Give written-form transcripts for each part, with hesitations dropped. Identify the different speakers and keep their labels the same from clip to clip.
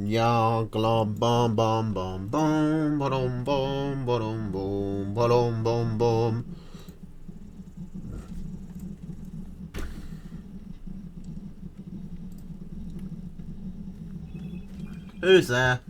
Speaker 1: Ya glom bom bom bom bom bom bom bom bom bom bom bom. Who's there?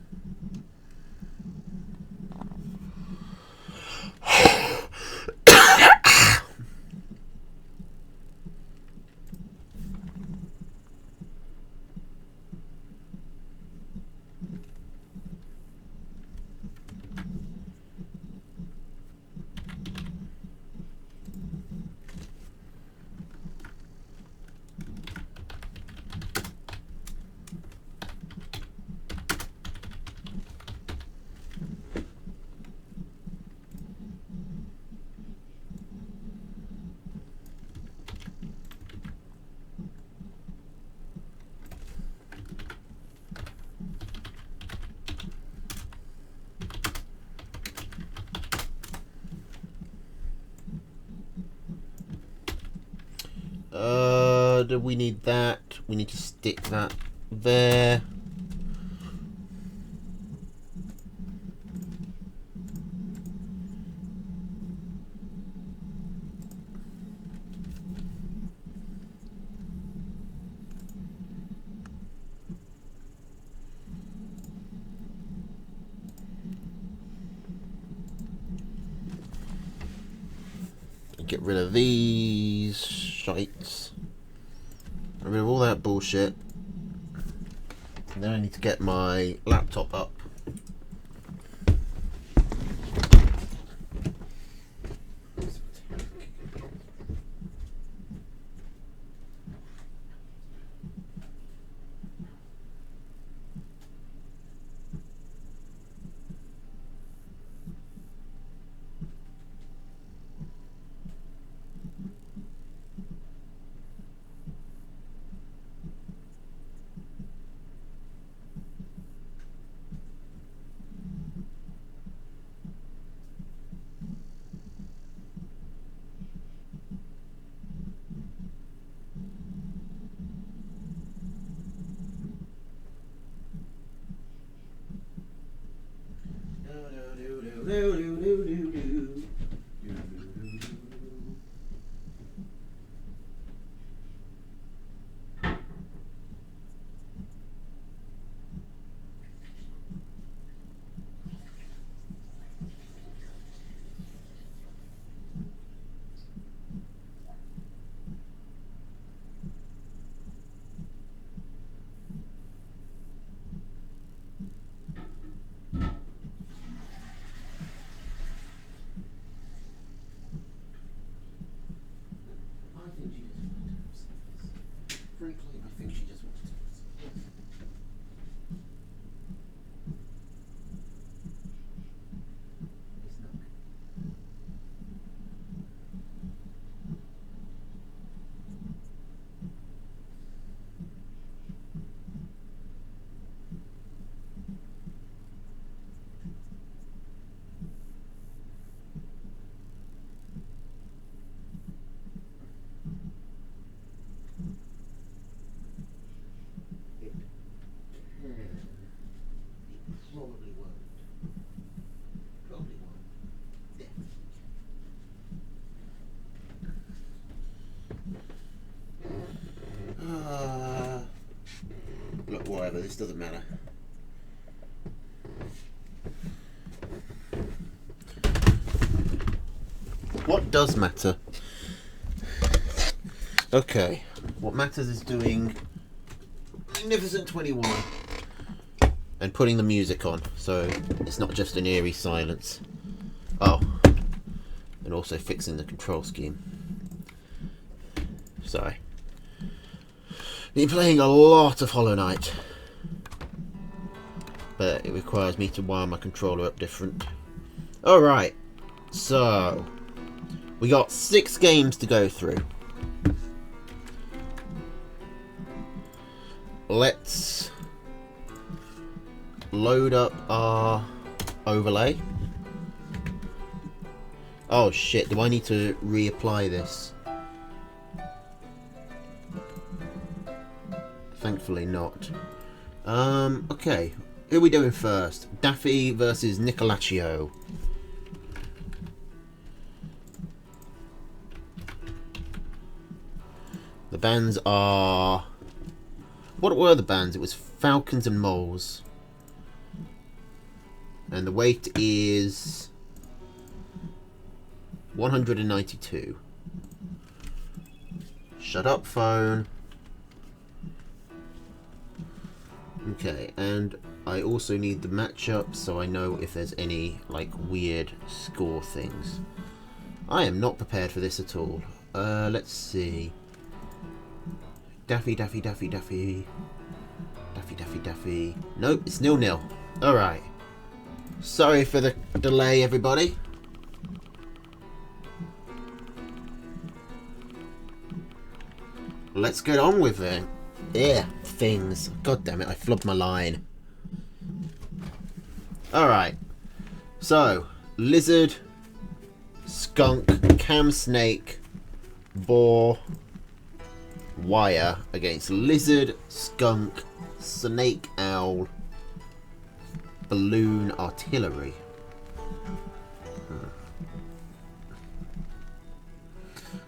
Speaker 1: Do we need that? We need to stick that there. Get rid of these shites. Get rid of all that bullshit. And then I need to get my laptop up. Frankly, I think she just wants to. Probably won't. Probably won't. Look, whatever, this doesn't matter. What does matter? Okay, what matters is doing Magnificent 21 and putting the music on, so it's not just an eerie silence. Oh, and also fixing the control scheme. Sorry. Been playing a lot of Hollow Knight, but it requires me to wire my controller up different. Alright, so we got 6 games to go through. Let's load up our overlay. Oh shit, do I need to reapply this? Thankfully not. Okay, Who are we doing first? Daffy versus Nicolaccio. The bands are... What were the bands? It was Falcons and Moles. And the weight is 192. Shut up, phone. Okay, and I also need the matchup so I know if there's any like weird score things. I am not prepared for this at all. Let's see. Daffy, Daffy, Daffy, Daffy. Daffy, Daffy, Daffy. Nope, it's 0-0. Alright. Sorry for the delay, everybody. Let's get on with it. Yeah, things. God damn it, I flubbed my line. Alright. So, lizard, skunk, cam snake, boar, wire against lizard, skunk, snake owl, balloon artillery.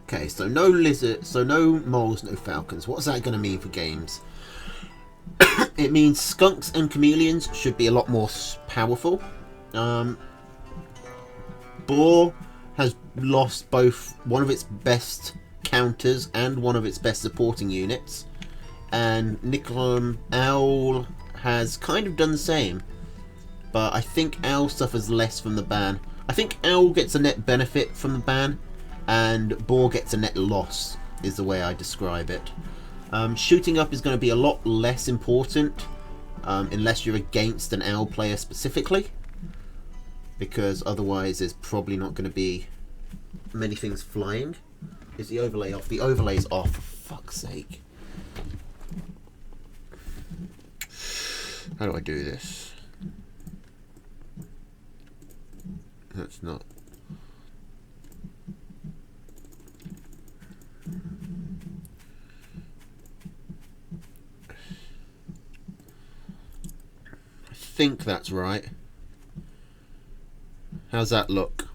Speaker 1: Okay, so no lizard, so no moles, no falcons. What's that going to mean for games? It means skunks and chameleons should be a lot more powerful. Boar has lost both one of its best counters and one of its best supporting units, and Owl has kind of done the same, but I think Owl suffers less from the ban. I think Owl gets a net benefit from the ban, and Boar gets a net loss, is the way I describe it. Shooting up is going to be a lot less important, unless you're against an Owl player specifically, because otherwise there's probably not going to be many things flying. Is the overlay off? The overlay's off, for fuck's sake. How do I do this? That's not... I think that's right. How's that look?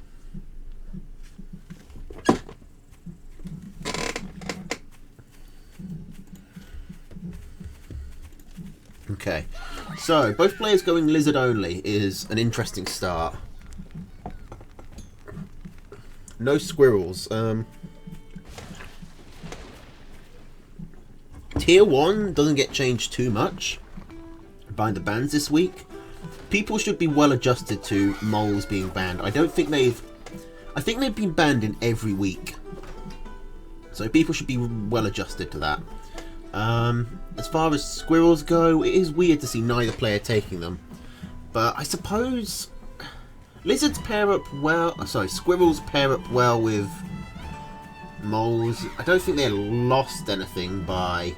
Speaker 1: Okay, so both players going lizard only is an interesting start. No squirrels. Tier 1 doesn't get changed too much by the bans this week. People should be well adjusted to moles being banned. I think they've been banned in every week. So people should be well adjusted to that. As far as squirrels go, it is weird to see neither player taking them. But I suppose lizards pair up well. Sorry, squirrels pair up well with moles. I don't think they lost anything by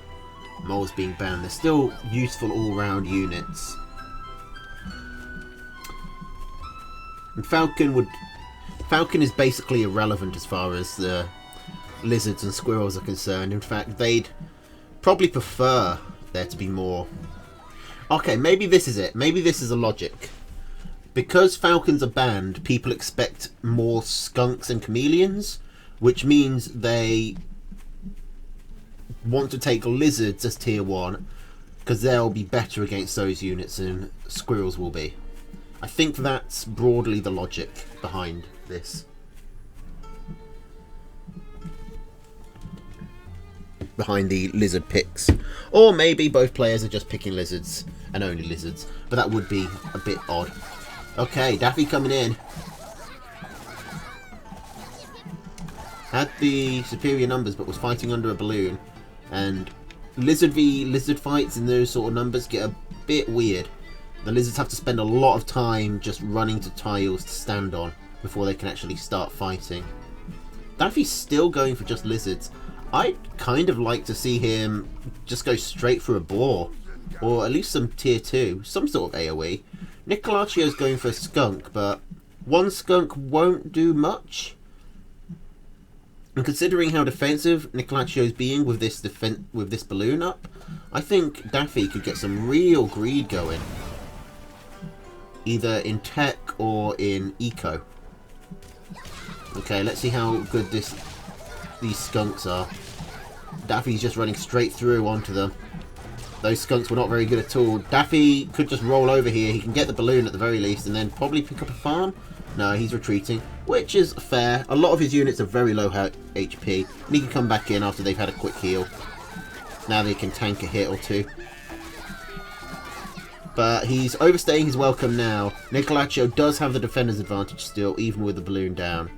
Speaker 1: moles being banned. They're still useful all-round units. And Falcon is basically irrelevant as far as the lizards and squirrels are concerned. In fact, they'd probably prefer there to be more. Okay, maybe this is it. Maybe this is a logic. Because falcons are banned, people expect more skunks and chameleons, which means they want to take lizards as tier 1 because they'll be better against those units than squirrels will be. I think that's broadly the logic behind this. Behind the lizard picks. Or maybe both players are just picking lizards and only lizards, but that would be a bit odd. Okay, Daffy coming in. Had the superior numbers but was fighting under a balloon, and lizard v lizard fights in those sort of numbers get a bit weird. The lizards have to spend a lot of time just running to tiles to stand on before they can actually start fighting. Daffy's still going for just lizards. I'd kind of like to see him just go straight for a boar, or at least some tier 2, some sort of AoE. Nicolaccio's going for a skunk, but one skunk won't do much. And considering how defensive Nicolaccio's being with this balloon up, I think Daffy could get some real greed going. either in tech or in eco. Okay, let's see how good these skunks are. Daffy's just running straight through onto them. Those skunks were not very good at all. Daffy could just roll over here. He can get the balloon at the very least and then probably pick up a farm. No, he's retreating, which is fair. A lot of his units are very low HP, and he can come back in after they've had a quick heal. Now they can tank a hit or two. But he's overstaying his welcome now. Nicolaccio does have the defender's advantage still, even with the balloon down.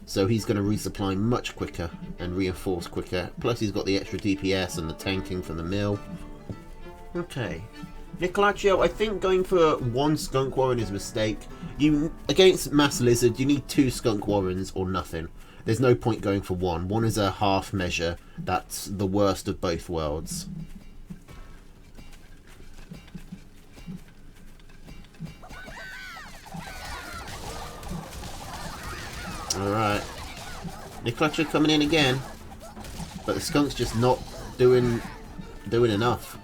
Speaker 1: So he's going to resupply much quicker and reinforce quicker. Plus he's got the extra DPS and the tanking from the mill. Okay. Nicolaccio, I think going for one Skunk Warren is a mistake. Against Mass Lizard, you need 2 Skunk Warrens or nothing. There's no point going for one. One is a half measure. That's the worst of both worlds. Alright. Nicolaccio coming in again. But the skunk's just not doing enough.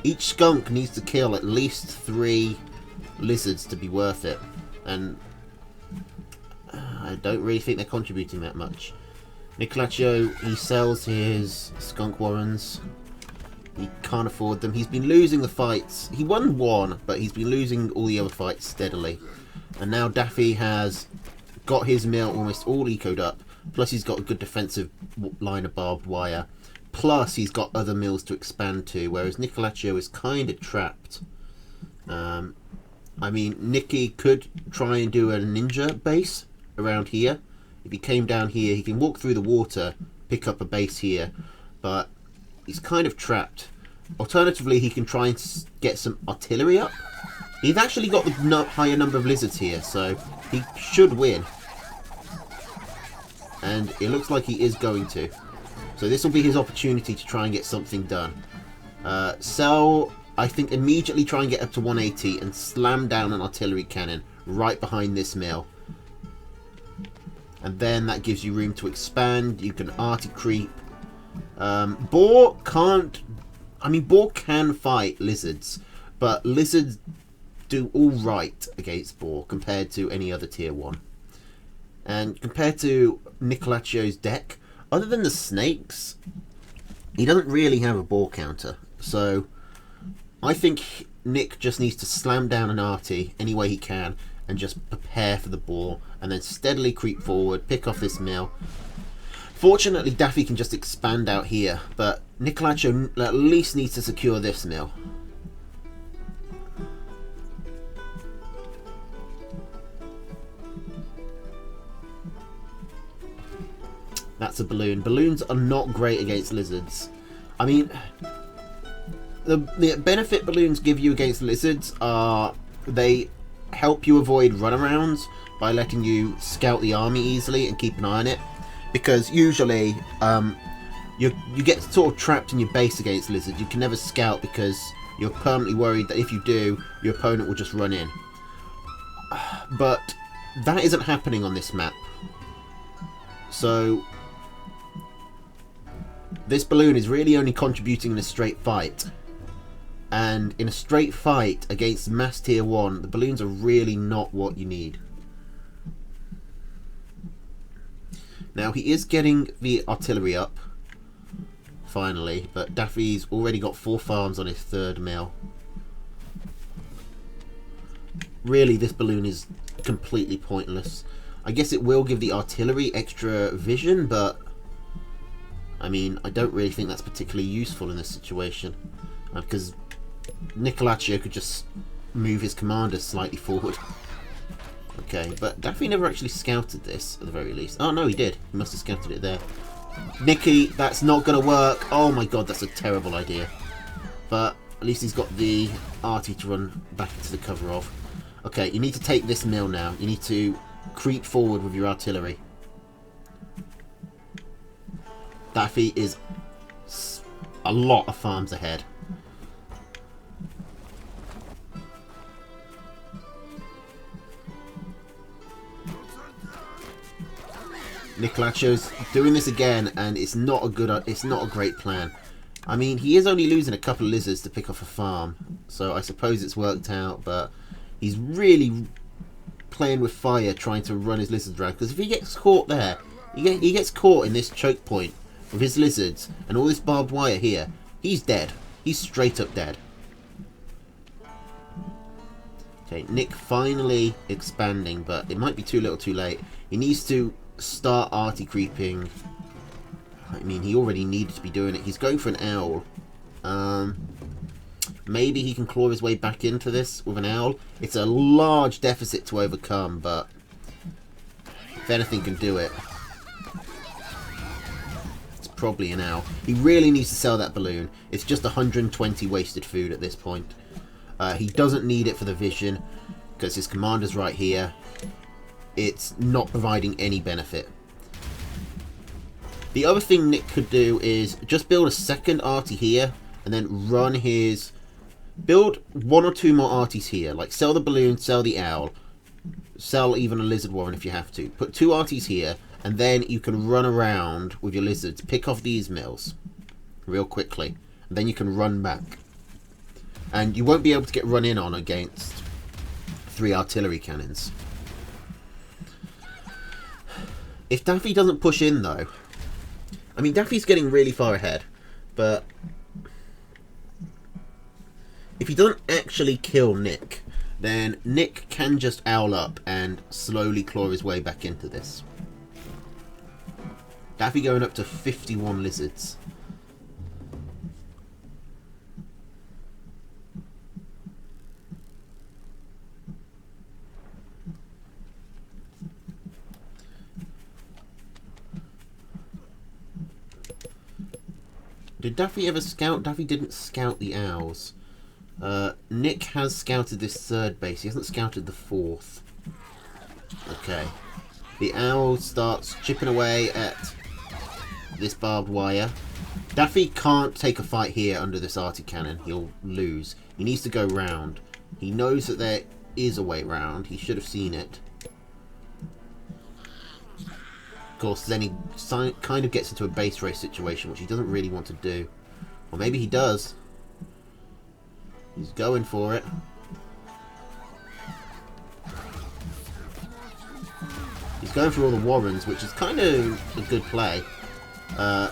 Speaker 1: Each skunk needs to kill at least 3 lizards to be worth it. And I don't really think they're contributing that much. Nicolaccio, he sells his skunk warrens. He can't afford them. He's been losing the fights. He won one, but he's been losing all the other fights steadily. And now Daffy has got his mill almost all ecoed up. Plus he's got a good defensive line of barbed wire. Plus he's got other mills to expand to, whereas Nicolaccio is kind of trapped. I mean, Nicky could try and do a ninja base around here. If he came down here, he can walk through the water, pick up a base here, but he's kind of trapped. Alternatively, he can try and get some artillery up. He's actually got the higher number of lizards here, so he should win. And it looks like he is going to. So this will be his opportunity to try and get something done. Cell, I think, immediately try and get up to 180 and slam down an artillery cannon right behind this mill. And then that gives you room to expand. You can arty creep. Boar can't... I mean, Boar can fight lizards, but lizards do all right against Boar compared to any other tier 1. And compared to Nicolaccio's deck, other than the snakes, he doesn't really have a Boar counter. So I think Nick just needs to slam down an arty any way he can and just prepare for the Boar and then steadily creep forward, pick off this mill. Fortunately, Daffy can just expand out here, but Nicolaccio at least needs to secure this mill. That's a balloon. Balloons are not great against lizards. I mean, the benefit balloons give you against lizards are they help you avoid runarounds by letting you scout the army easily and keep an eye on it. Because usually you get sort of trapped in your base against lizards. You can never scout because you're permanently worried that if you do, your opponent will just run in. But that isn't happening on this map. So this balloon is really only contributing in a straight fight. And in a straight fight against mass tier 1, the balloons are really not what you need. Now he is getting the artillery up, finally, but Daffy's already got 4 farms on his 3rd mill. Really, this balloon is completely pointless. I guess it will give the artillery extra vision, but I mean, I don't really think that's particularly useful in this situation, because Nicolaccio could just move his commanders slightly forward. Okay, but Daffy never actually scouted this, at the very least. Oh, no, he did. He must have scouted it there. Nicky, that's not going to work. Oh, my God, that's a terrible idea. But at least he's got the arty to run back into the cover of. Okay, you need to take this mill now. You need to creep forward with your artillery. Daffy is a lot of farms ahead. Nicolaccio's doing this again, and it's not a great plan. I mean, he is only losing a couple of lizards to pick off a farm, so I suppose it's worked out, but He's really playing with fire, trying to run his lizards around. Because if he gets caught there, he gets caught in this choke point with his lizards and all this barbed wire here, he's dead. He's straight up dead. Okay, Nick finally expanding, but it might be too little too late. He needs to start arty creeping. I mean, he already needed to be doing it. He's going for an owl. Maybe he can claw his way back into this with an owl. It's a large deficit to overcome, but if anything can do it, it's probably an owl. He really needs to sell that balloon. It's just 120 wasted food at this point. He doesn't need it for the vision because his commander's right here. It's not providing any benefit. The other thing Nick could do is just build a second arty here and then run his... Build 1 or 2 more arties here. Like sell the balloon, sell the owl, sell even a lizard warren if you have to. Put 2 arties here and then you can run around with your lizards. Pick off these mills real quickly. And then you can run back. And you won't be able to get run in on against 3 artillery cannons. If Daffy doesn't push in though... I mean, Daffy's getting really far ahead, but if he doesn't actually kill Nick, then Nick can just owl up and slowly claw his way back into this. Daffy going up to 51 lizards. Did Daffy ever scout? Daffy didn't scout the owls. Nick has scouted this 3rd base. He hasn't scouted the 4th. Okay. The owl starts chipping away at this barbed wire. Daffy can't take a fight here under this arty cannon. He'll lose. He needs to go round. He knows that there is a way round. He should have seen it. Of course, then he kind of gets into a base race situation, which he doesn't really want to do. Or maybe he does. He's going for it. He's going for all the warrens, which is kind of a good play.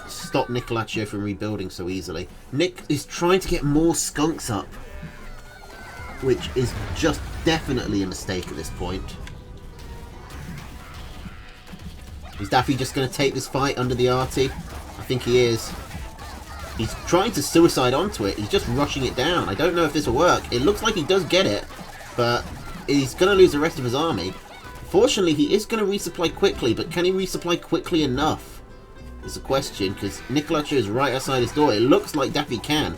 Speaker 1: Stop Nicolacio from rebuilding so easily. Nick is trying to get more skunks up, which is just definitely a mistake at this point. Is Daffy just going to take this fight under the arty? I think he is. He's trying to suicide onto it. He's just rushing it down. I don't know if this will work. It looks like he does get it, but he's going to lose the rest of his army. Fortunately, he is going to resupply quickly, but can he resupply quickly enough? Is the question, because Nicolacio is right outside his door. It looks like Daffy can.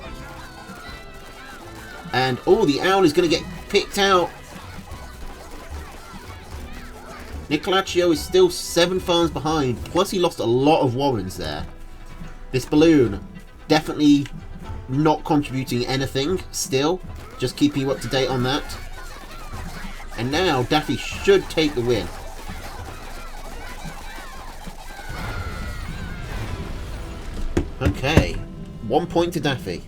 Speaker 1: And, oh, the owl is going to get picked out. Nicolacio is still 7 farms behind, plus he lost a lot of warrens there. This balloon, definitely not contributing anything still. Just keeping you up to date on that. And now Daffy should take the win. Okay, 1 point to Daffy.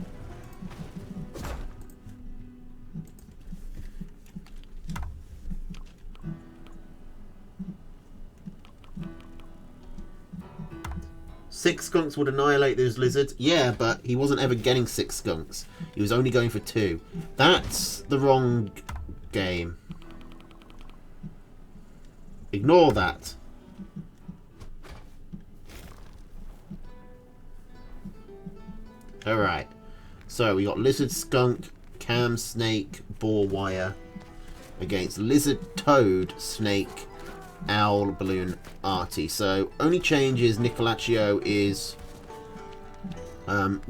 Speaker 1: Six skunks would annihilate those lizards. Yeah, but he wasn't ever getting 6 skunks. He was only going for 2. That's the wrong game. Ignore that. Alright. So we got lizard, skunk, cam, snake, boar, wire against lizard, toad, snake, owl, balloon, arty. So only change is Nicolacio is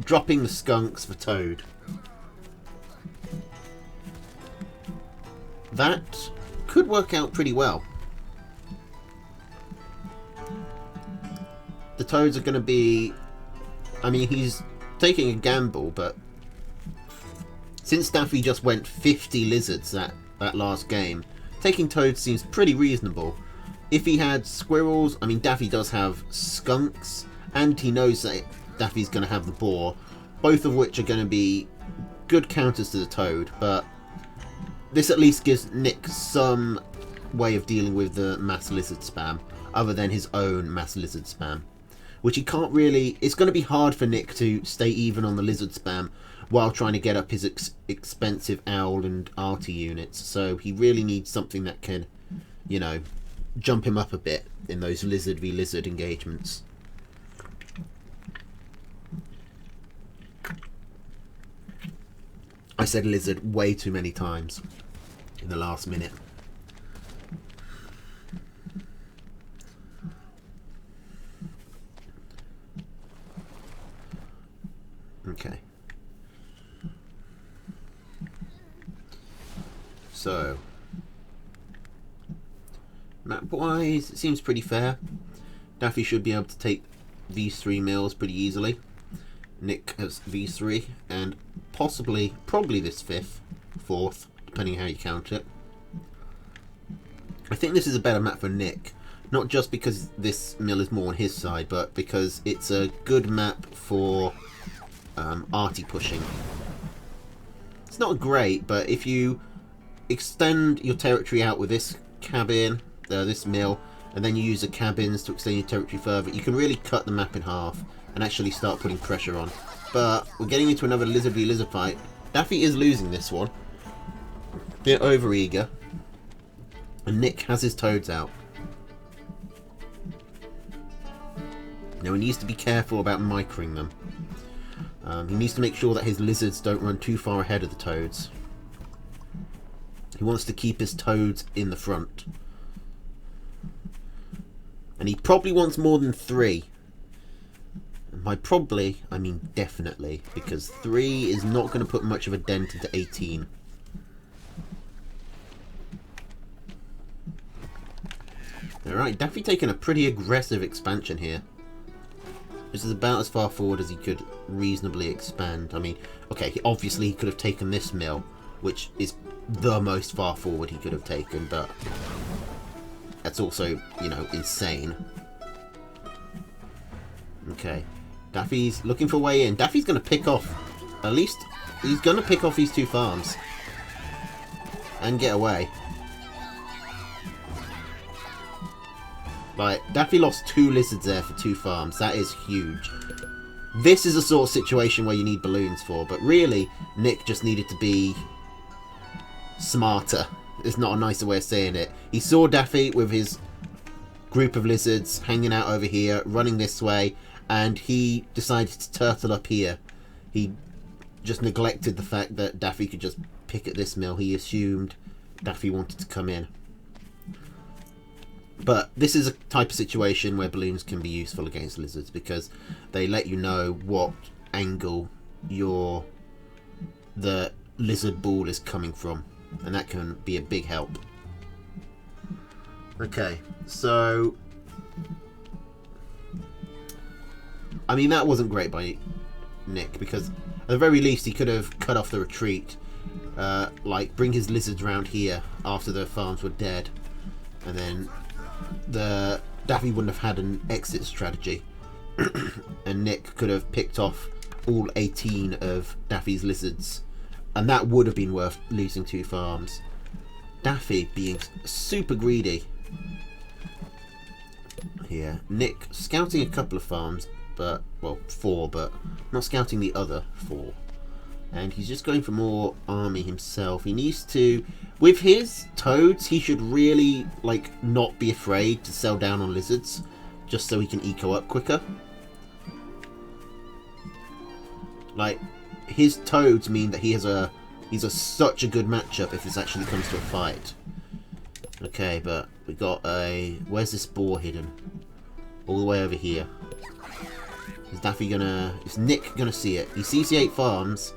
Speaker 1: dropping the skunks for toad. That could work out pretty well. The toads are going to be... I mean, he's taking a gamble, but since Daffy just went 50 lizards that last game, taking toads seems pretty reasonable. If he had squirrels, I mean, Daffy does have skunks, and he knows that Daffy's going to have the boar, both of which are going to be good counters to the toad, but this at least gives Nick some way of dealing with the mass lizard spam, other than his own mass lizard spam, which he can't really. It's going to be hard for Nick to stay even on the lizard spam while trying to get up his expensive owl and arty units. So he really needs something that can, you know, jump him up a bit in those lizard v lizard engagements. I said lizard way too many times in the last minute. Okay. So, map-wise, it seems pretty fair. Daffy should be able to take these 3 mills pretty easily. Nick has these 3, and probably this 4th, depending how you count it. I think this is a better map for Nick, not just because this mill is more on his side, but because it's a good map for arty pushing. It's not great, but if you extend your territory out with this cabin, this mill, and then you use the cabins to extend your territory further, you can really cut the map in half and actually start putting pressure on. But we're getting into another lizard v lizard fight. Daffy is losing this one. Bit over eager. And Nick has his toads out. Now he needs to be careful about microing them. He needs to make sure that his lizards don't run too far ahead of the toads. He wants to keep his toads in the front. And he probably wants more than 3. And by probably, I mean definitely, because 3 is not going to put much of a dent into 18. Alright, Daffy taking a pretty aggressive expansion here. This is about as far forward as he could reasonably expand. I mean, okay, obviously he could have taken this mill, which is the most far forward he could have taken, but that's also, you know, insane. Okay, Daffy's looking for a way in. Daffy's going to pick off, at least, he's going to pick off these 2 farms and get away. Like, Daffy lost 2 lizards there for 2 farms. That is huge. This is a sort of situation where you need balloons for, but really, Nick just needed to be smarter. It's not a nicer way of saying it. He saw Daffy with his group of lizards hanging out over here, running this way, and he decided to turtle up here. He just neglected the fact that Daffy could just pick at this mill. He assumed Daffy wanted to come in. But this is a type of situation where balloons can be useful against lizards, because they let you know what angle the lizard ball is coming from, and that can be a big help. Okay, so I mean, that wasn't great by Nick, because at the very least he could have cut off the retreat, like bring his lizards around here after the farms were dead, and then Daffy wouldn't have had an exit strategy, and Nick could have picked off all 18 of Daffy's lizards, and that would have been worth losing 2 farms. Daffy being super greedy here. Nick scouting a couple of farms, but, well, 4, but not scouting the other 4. And he's just going for more army himself. He needs to, with his toads, he should really, like, not be afraid to sell down on lizards, just so he can eco up quicker. Like, his toads mean that he's such a good matchup if this actually comes to a fight. Okay, but we got a, where's this boar hidden? All the way over here. Is Nick gonna see it? He sees the 8 farms.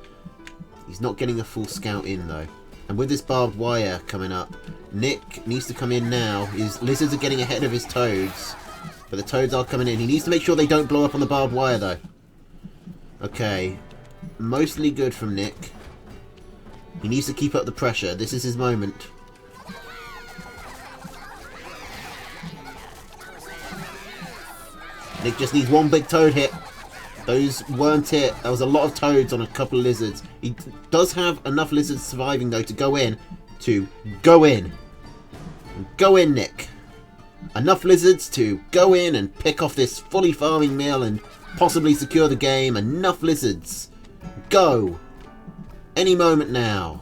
Speaker 1: He's not getting a full scout in though. And with this barbed wire coming up, Nick needs to come in now. His lizards are getting ahead of his toads, but the toads are coming in. He needs to make sure they don't blow up on the barbed wire though. Okay, mostly good from Nick. He needs to keep up the pressure. This is his moment. Nick just needs 1 big toad hit. Those weren't it. There was a lot of toads on a couple of lizards. He does have enough lizards surviving though to go in. to go in. Go in, Nick. Enough lizards to go in and pick off this fully farming mill and possibly secure the game. Enough lizards. Go. Any moment now.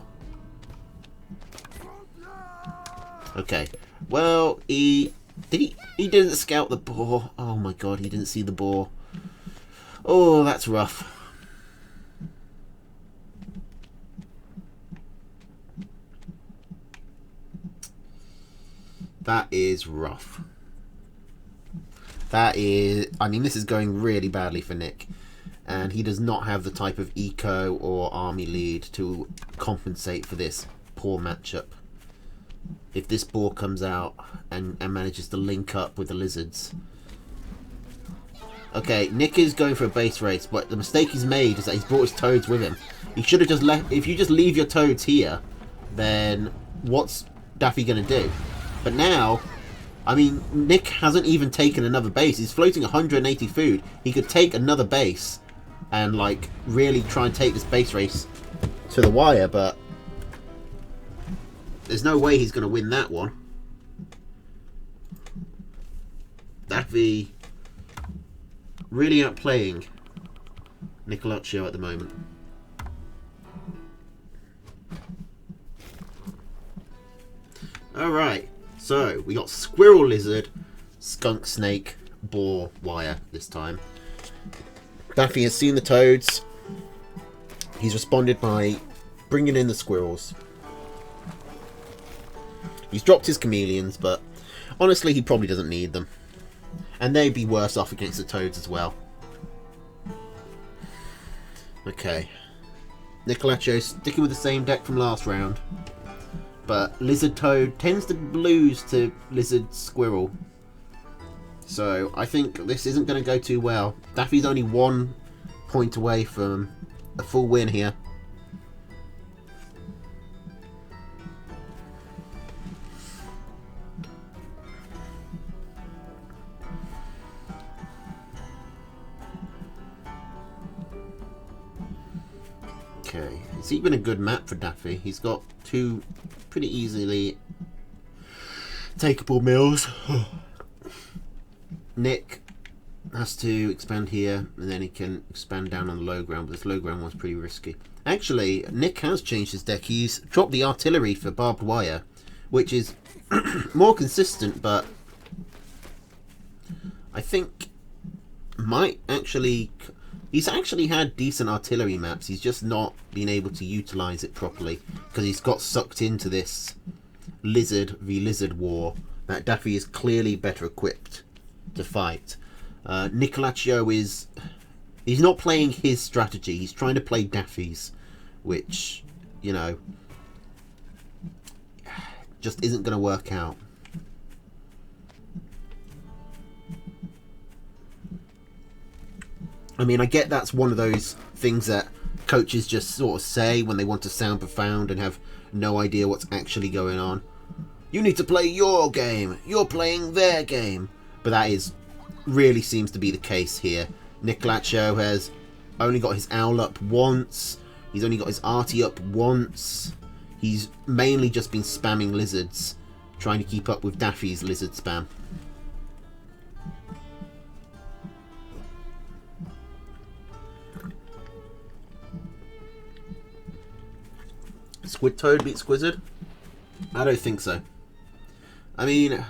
Speaker 1: Okay. Well, he didn't scout the boar. Oh my god, he didn't see the boar. Oh, that's rough. That is rough. That is... I mean, this is going really badly for Nick. And he does not have the type of eco or army lead to compensate for this poor matchup. If this boar comes out and manages to link up with the lizards. Okay, Nick is going for a base race, but the mistake he's made is that he's brought his toads with him. He should have just left... If you just leave your toads here, then what's Daffy going to do? But now, I mean, Nick hasn't even taken another base. He's floating 180 food. He could take another base and, like, really try and take this base race to the wire, but there's no way he's going to win that one. Daffy really outplaying Nicolaccio at the moment. Alright. So, we got squirrel lizard, skunk snake, boar wire this time. Daffy has seen the toads. He's responded by bringing in the squirrels. He's dropped his chameleons, but honestly he probably doesn't need them. And they'd be worse off against the toads as well. Okay. Nicolaccio sticking with the same deck from last round. But Lizard Toad tends to lose to Lizard Squirrel. So I think this isn't going to go too well. Daffy's only 1 point away from a full win here. Okay, it's even a good map for Daffy. He's got 2 pretty easily takeable mills. Nick has to expand here, and then he can expand down on the low ground, but this low ground was pretty risky. Actually, Nick has changed his deck. He's dropped the artillery for barbed wire, which is more consistent, but I think might actually... He's actually had decent artillery maps, he's just not been able to utilise it properly, because he's got sucked into this lizard v lizard war that Daffy is clearly better equipped to fight. Nicolaccio is... He's not playing his strategy, he's trying to play Daffy's, which, you know, just isn't going to work out. I mean, I get that's one of those things that coaches just sort of say when they want to sound profound and have no idea what's actually going on. You need to play your game. You're playing their game. But that is really seems to be the case here. Nicolaccio has only got his owl up once. He's only got his arty up once. He's mainly just been spamming lizards, trying to keep up with Daffy's lizard spam. Squid Toad beat Squizzard? I don't think so. I mean...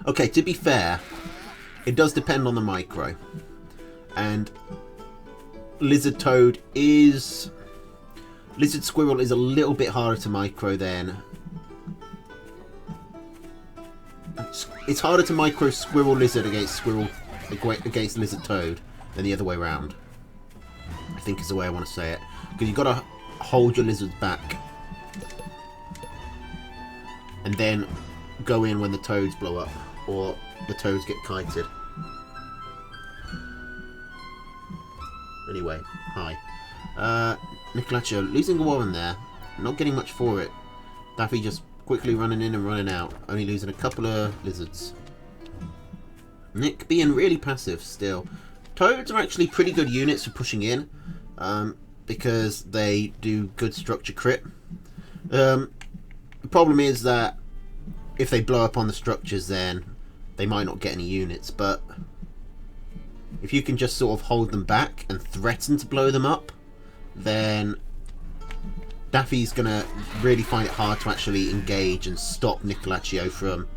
Speaker 1: Okay, to be fair, it does depend on the micro. And Lizard Toad is... Lizard Squirrel is a little bit harder to micro than... It's harder to micro Squirrel Lizard against Lizard Toad than the other way around. I think is the way I want to say it. Because you've got to hold your lizards back and then go in when the toads blow up or the toads get kited. Anyway, hi. Nicolaccio losing a Warren there, not getting much for it. Daffy just quickly running in and running out, only losing a couple of lizards. Nick being really passive still. Toads are actually pretty good units for pushing in. Because they do good structure crit. The problem is that if they blow up on the structures, then they might not get any units, but if you can just sort of hold them back and threaten to blow them up, then Daffy's gonna really find it hard to actually engage and stop Nicolacio from,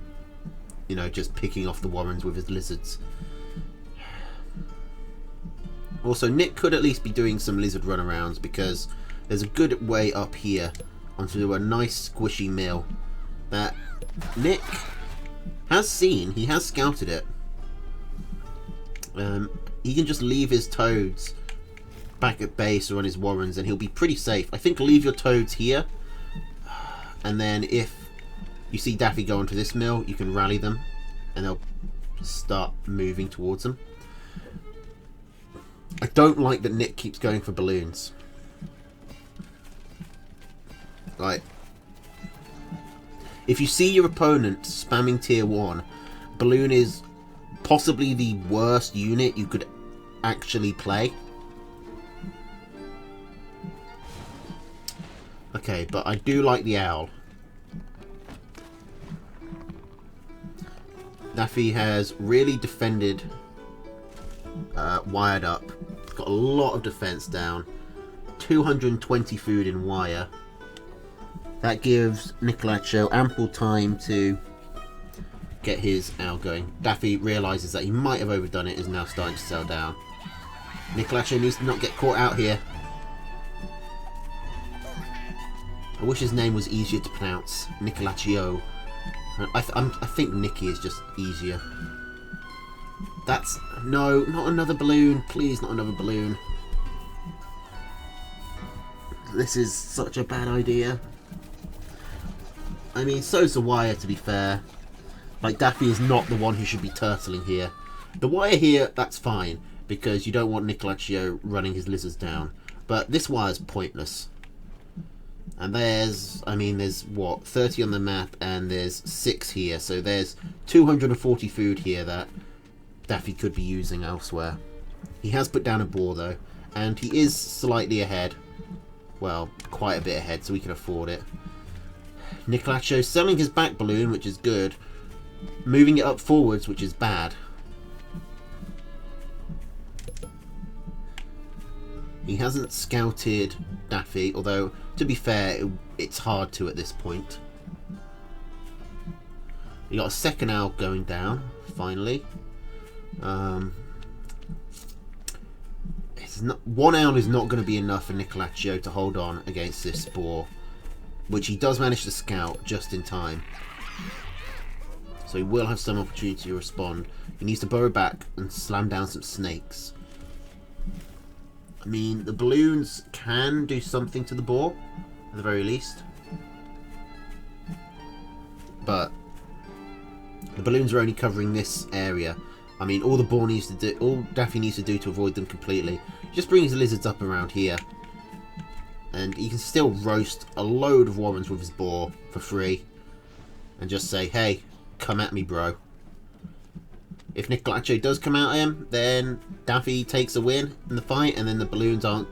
Speaker 1: you know, just picking off the Warrens with his lizards. Also, Nick could at least be doing some lizard runarounds, because there's a good way up here onto a nice squishy mill that Nick has seen. He has scouted it. He can just leave his toads back at base or on his Warrens and he'll be pretty safe. I think leave your toads here, and then if you see Daffy go onto this mill, you can rally them and they'll start moving towards them. I don't like that Nick keeps going for balloons. Like, if you see your opponent spamming tier 1, balloon is possibly the worst unit you could actually play. Okay, but I do like the owl. Daffy has really defended, wired up. Got a lot of defense down. 220 food in wire. That gives Nicolacio ample time to get his owl going. Daffy realises that he might have overdone it, is now starting to sell down. Nicolacio needs to not get caught out here. I wish his name was easier to pronounce. Nicolacio. I think Nicky is just easier. That's... No, not another balloon. Please, not another balloon. This is such a bad idea. I mean, so's the wire, to be fair. Like, Daffy is not the one who should be turtling here. The wire here, that's fine, because you don't want Nicolacio running his lizards down. But this wire's pointless. And there's, I mean, there's, what, 30 on the map, and there's 6 here. So there's 240 food here that Daffy could be using elsewhere. He has put down a boar, though, and he is slightly ahead. Well, quite a bit ahead, so we can afford it. Nicolacio selling his back balloon, which is good. Moving it up forwards, which is bad. He hasn't scouted Daffy, although, to be fair, it's hard to at this point. We got a second owl going down, finally. It's not, one owl is not going to be enough for Nicolacio to hold on against this boar, which he does manage to scout just in time. So he will have some opportunity to respond. He needs to burrow back and slam down some snakes. I mean, the balloons can do something to the boar, at the very least. But the balloons are only covering this area. I mean, all the boar needs to do, all Daffy needs to do to avoid them completely, just bring his lizards up around here. And he can still roast a load of Warrens with his boar for free. And just say, hey, come at me, bro. If Nicolacio does come out at him, then Daffy takes a win in the fight, and then the balloons are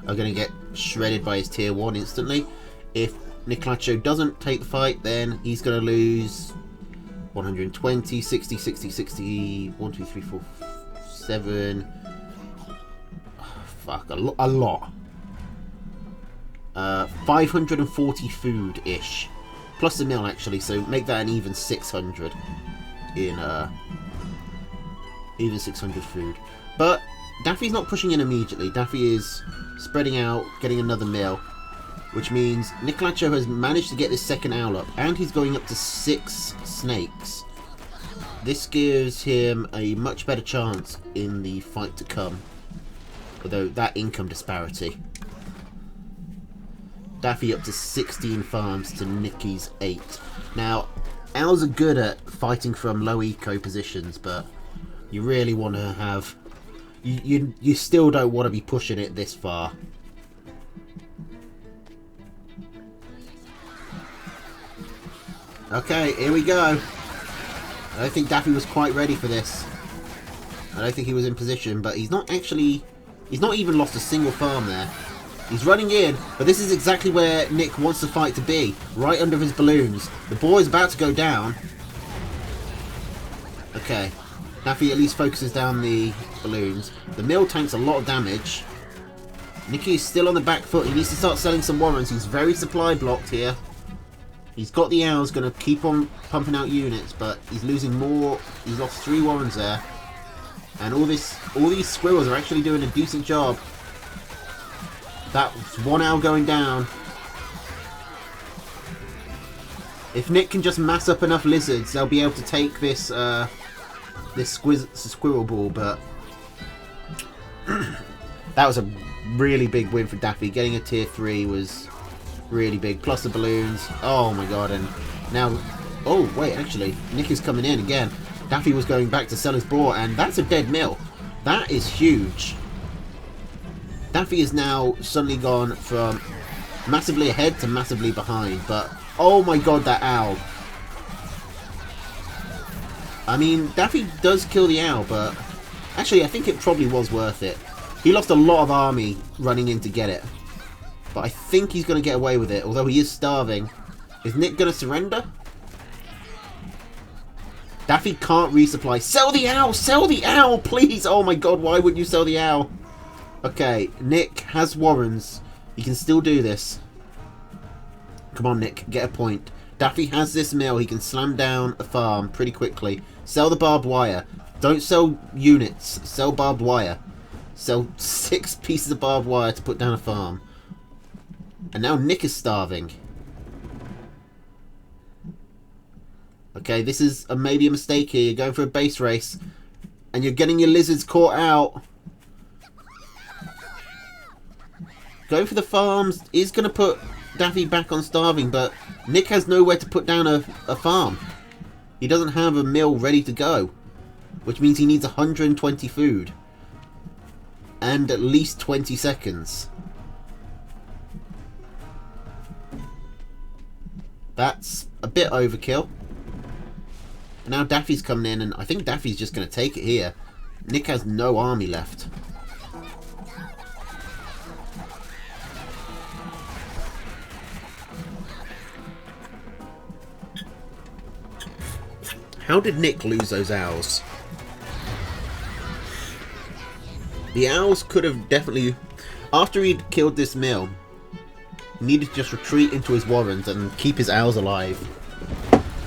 Speaker 1: going to get shredded by his tier 1 instantly. If Nicolacio doesn't take the fight, then he's going to lose 120, 60, 60, 60, 1, 2, 3, 4, 7... fuck, a lot. 540 food-ish. Plus a mill, actually, so make that an even 600 in, even 600 food. But Daffy's not pushing in immediately. Daffy is spreading out, getting another mill, which means Nicolacio has managed to get this second owl up, and he's going up to 6 snakes. This gives him a much better chance in the fight to come, although that income disparity. Daffy up to 16 farms to Nicky's 8. Now, owls are good at fighting from low eco positions, but you really want to have... You still don't want to be pushing it this far. Okay, here we go. I don't think Daffy was quite ready for this. I don't think he was in position, but he's not actually... He's not even lost a single farm there. He's running in, but this is exactly where Nick wants the fight to be. Right under his balloons. The ball is about to go down. Okay. Daffy at least focuses down the balloons. The mill tanks a lot of damage. Nicky is still on the back foot. He needs to start selling some warrants. He's very supply blocked here. He's got the owls, going to keep on pumping out units, but he's losing more. He's lost 3 warrants there. And all these squirrels are actually doing a decent job. That's 1 owl going down. If Nick can just mass up enough lizards, they'll be able to take this squirrel ball, but that was a really big win for Daffy. Getting a tier 3 was really big, plus the balloons. Oh my god. And now, oh wait, actually Nick is coming in again. Daffy was going back to sell his boar, and that's a dead mill. That is huge. Daffy is now suddenly gone from massively ahead to massively behind, but oh my god, that owl. I mean, Daffy does kill the owl, but actually I think it probably was worth it. He lost a lot of army running in to get it, but I think he's going to get away with it, although he is starving. Is Nick going to surrender? Daffy can't resupply. Sell the owl! Sell the owl, please! Oh my god, why wouldn't you sell the owl? Okay, Nick has warrens. He can still do this. Come on, Nick, get a point. Daffy has this mill. He can slam down a farm pretty quickly. Sell the barbed wire. Don't sell units. Sell barbed wire. Sell 6 pieces of barbed wire to put down a farm. And now Nick is starving. Okay, this is maybe a mistake here. You're going for a base race. And you're getting your lizards caught out. Going for the farms is going to put Daffy back on starving, but Nick has nowhere to put down a farm. He doesn't have a mill ready to go, which means he needs 120 food. And at least 20 seconds. That's a bit overkill. Now Daffy's coming in, and I think Daffy's just going to take it here. Nick has no army left. How did Nick lose those owls? The owls could have definitely... After he'd killed this mill, he needed to just retreat into his warrens and keep his owls alive.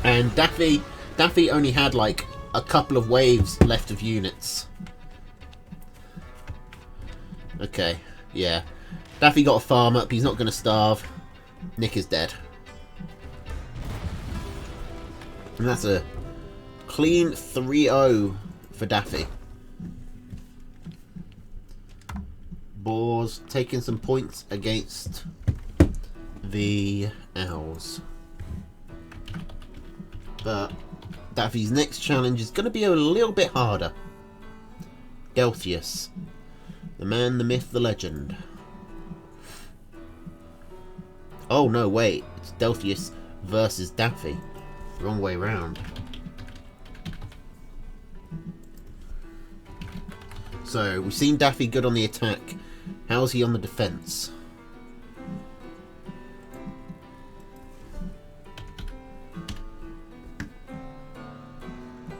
Speaker 1: And Daffy only had like a couple of waves left of units. Okay, yeah. Daffy got a farm up. He's not going to starve. Nick is dead. And that's a clean 3-0 for Daffy. Boars taking some points against the owls. But Daffy's next challenge is going to be a little bit harder. Delphius. The man, the myth, the legend. Oh no, wait. It's Delphius versus Daffy. Wrong way round. So, we've seen Daffy good on the attack. How's he on the defense?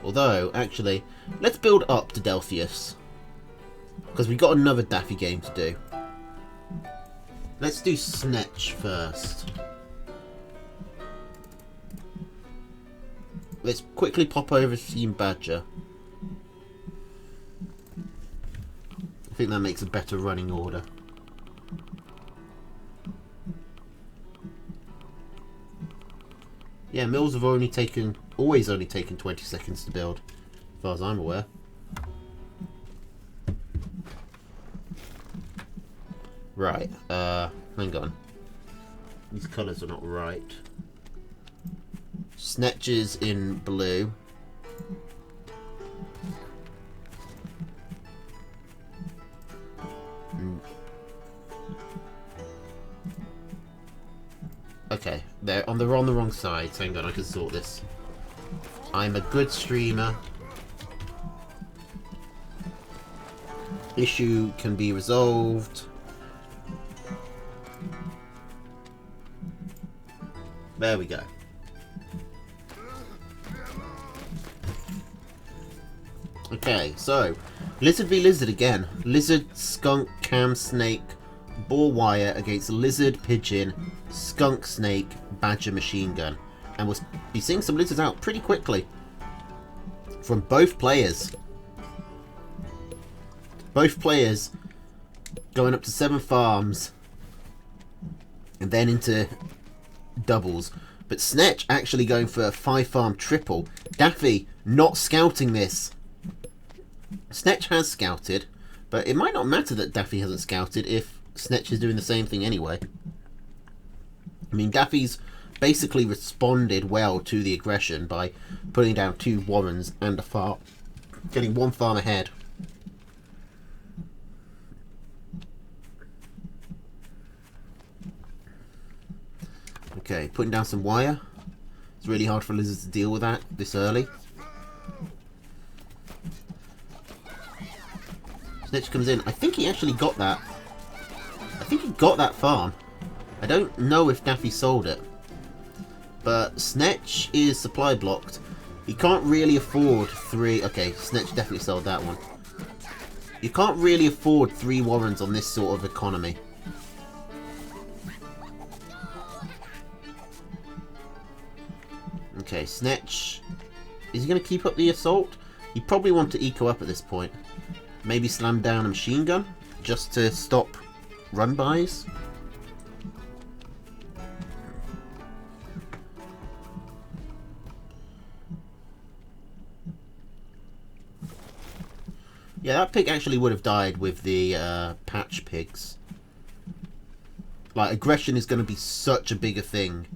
Speaker 1: Although, actually, let's build up to Delphius. Because we've got another Daffy game to do. Let's do Snetch first. Let's quickly pop over to Team Badger. I think that makes a better running order. Yeah, mills have always only taken 20 seconds to build, as far as I'm aware. Right, hang on. These colours are not right. Snetches in blue. Okay, they're on the wrong side. Hang on, I can sort this. I'm a good streamer. Issue can be resolved. There we go. Okay, so Lizard v Lizard again. Lizard, skunk, cam, snake, boar wire against lizard, pigeon, skunk, snake, badger, machine gun. And we'll be seeing some lizards out pretty quickly from both players. Both players going up to 7 farms and then into doubles. But Snetch actually going for a 5 farm triple. Daffy not scouting this. Snetch has scouted, but it might not matter that Daffy hasn't scouted if Snetch is doing the same thing anyway. I mean, Daffy's basically responded well to the aggression by putting down 2 warrens and a farm, getting 1 farm ahead. Okay, putting down some wire. It's really hard for lizards to deal with that this early. Snetch comes in. I think he actually got that. I think he got that farm. I don't know if Daffy sold it. But Snetch is supply blocked. He can't really afford 3... Okay, Snetch definitely sold that one. You can't really afford 3 warrens on this sort of economy. Okay, Snetch. Is he going to keep up the assault? You probably want to eco up at this point. Maybe slam down a machine gun just to stop run-bys. Yeah, that pig actually would have died with the patch pigs. Like, aggression is going to be such a bigger thing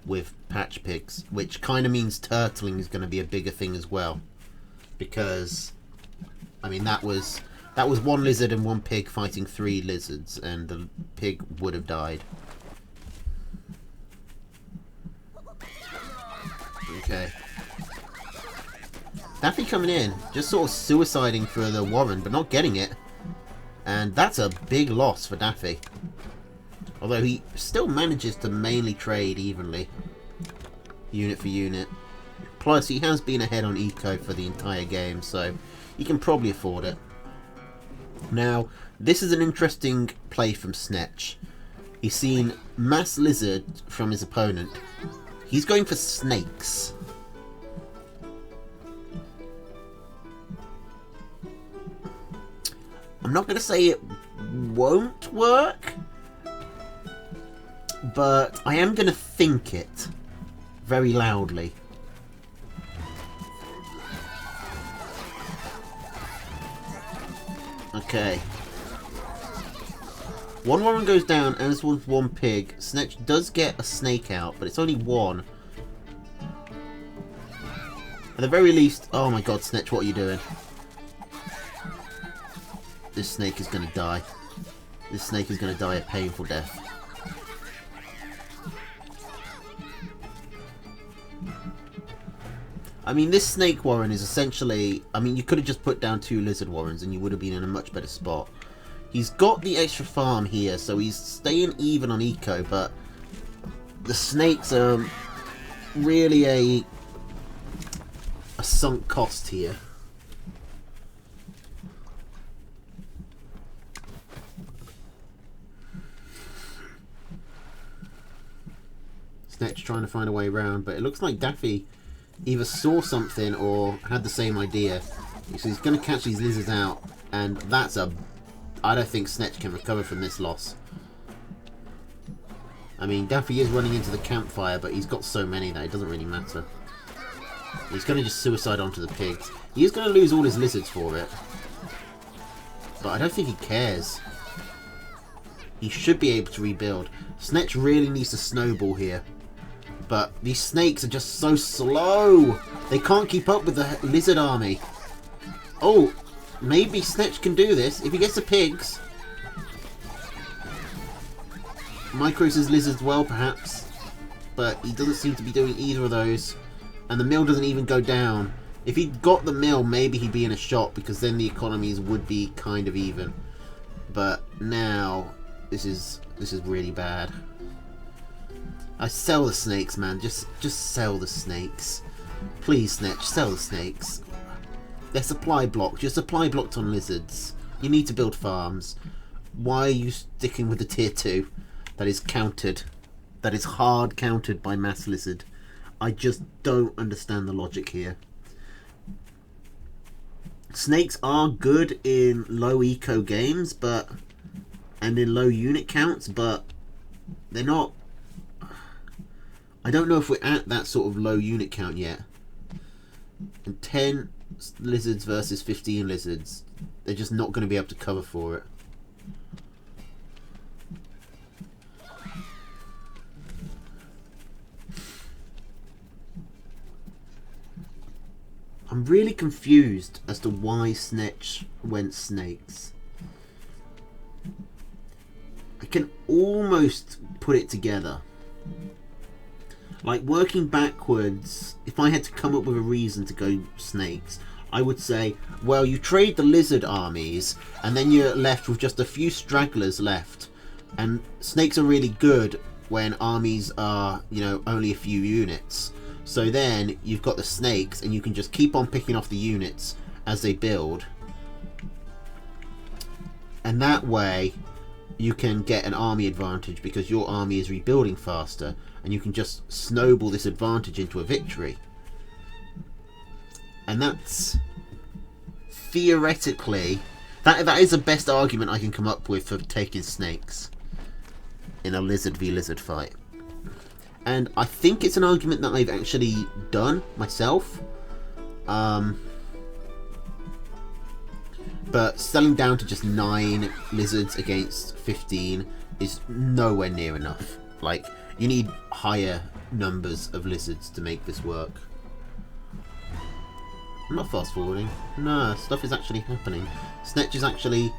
Speaker 1: with patch pigs, which kind of means turtling is going to be a bigger thing as well. Because, I mean, that was 1 lizard and 1 pig fighting 3 lizards, and the pig would have died. Okay. Daffy coming in, just sort of suiciding for the warren, but not getting it. And that's a big loss for Daffy. Although he still manages to mainly trade evenly, unit for unit. Plus, he has been ahead on eco for the entire game, so he can probably afford it. Now, this is an interesting play from Snetch. He's seen mass lizard from his opponent. He's going for snakes. I'm not going to say it won't work, but I am going to think it very loudly. Okay. 1 warren goes down, as with 1 pig. Snetch does get a snake out, but it's only 1. At the very least... Oh my god, Snetch, what are you doing? This snake is going to die. This snake is going to die a painful death. I mean, this snake warren is essentially... I mean, you could have just put down 2 lizard warrens and you would have been in a much better spot. He's got the extra farm here, so he's staying even on eco, but the snakes are really a sunk cost here. Snetch trying to find a way around, but it looks like Daffy either saw something or had the same idea. So he's going to catch these lizards out, and that's a... I don't think Snetch can recover from this loss. I mean, Daffy is running into the campfire, but he's got so many that it doesn't really matter. He's going to just suicide onto the pigs. He is going to lose all his lizards for it, but I don't think he cares. He should be able to rebuild. Snetch really needs to snowball here. But these snakes are just so slow. They can't keep up with the lizard army. Oh, maybe Snetch can do this. If he gets the pigs. Micros his lizards well, perhaps. But he doesn't seem to be doing either of those. And the mill doesn't even go down. If he'd got the mill, maybe he'd be in a shot, because then the economies would be kind of even. But now, this is really bad. I sell the snakes, man. Just sell the snakes. Please, Snetch, sell the snakes. They're supply blocked. You're supply blocked on lizards. You need to build farms. Why are you sticking with the tier 2 that is countered? That is hard countered by Mass Lizard. I just don't understand the logic here. Snakes are good in low eco games, and in low unit counts, but they're not. I don't know if we're at that sort of low unit count yet. And 10 lizards versus 15 lizards, they're just not going to be able to cover for it. I'm really confused as to why Snetch went snakes. I can almost put it together. Like, working backwards, if I had to come up with a reason to go snakes, I would say, well, you trade the lizard armies, and then you're left with just a few stragglers left. And snakes are really good when armies are, you know, only a few units. So then you've got the snakes, and you can just keep on picking off the units as they build. And that way, you can get an army advantage because your army is rebuilding faster, and you can just snowball this advantage into a victory. And that's theoretically, that is the best argument I can come up with for taking snakes in a lizard v lizard fight. And I think it's an argument that I've actually done myself. But selling down to just 9 lizards against 15 is nowhere near enough. Like, you need higher numbers of lizards to make this work. I'm not fast forwarding. No, stuff is actually happening. Snetch is actually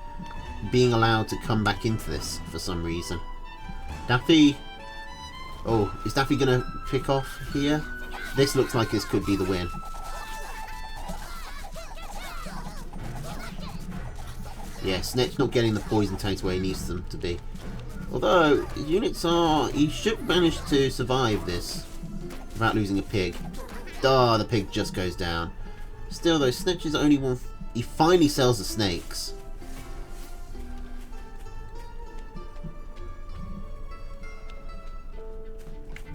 Speaker 1: being allowed to come back into this for some reason. Daffy... Oh, is Daffy going to pick off here? This looks like this could be the win. Yeah, Snetch not getting the poison tanks where he needs them to be. Although, units are... He should manage to survive this without losing a pig. Ah, the pig just goes down. Still though, Snetch is only one... He finally sells the snakes.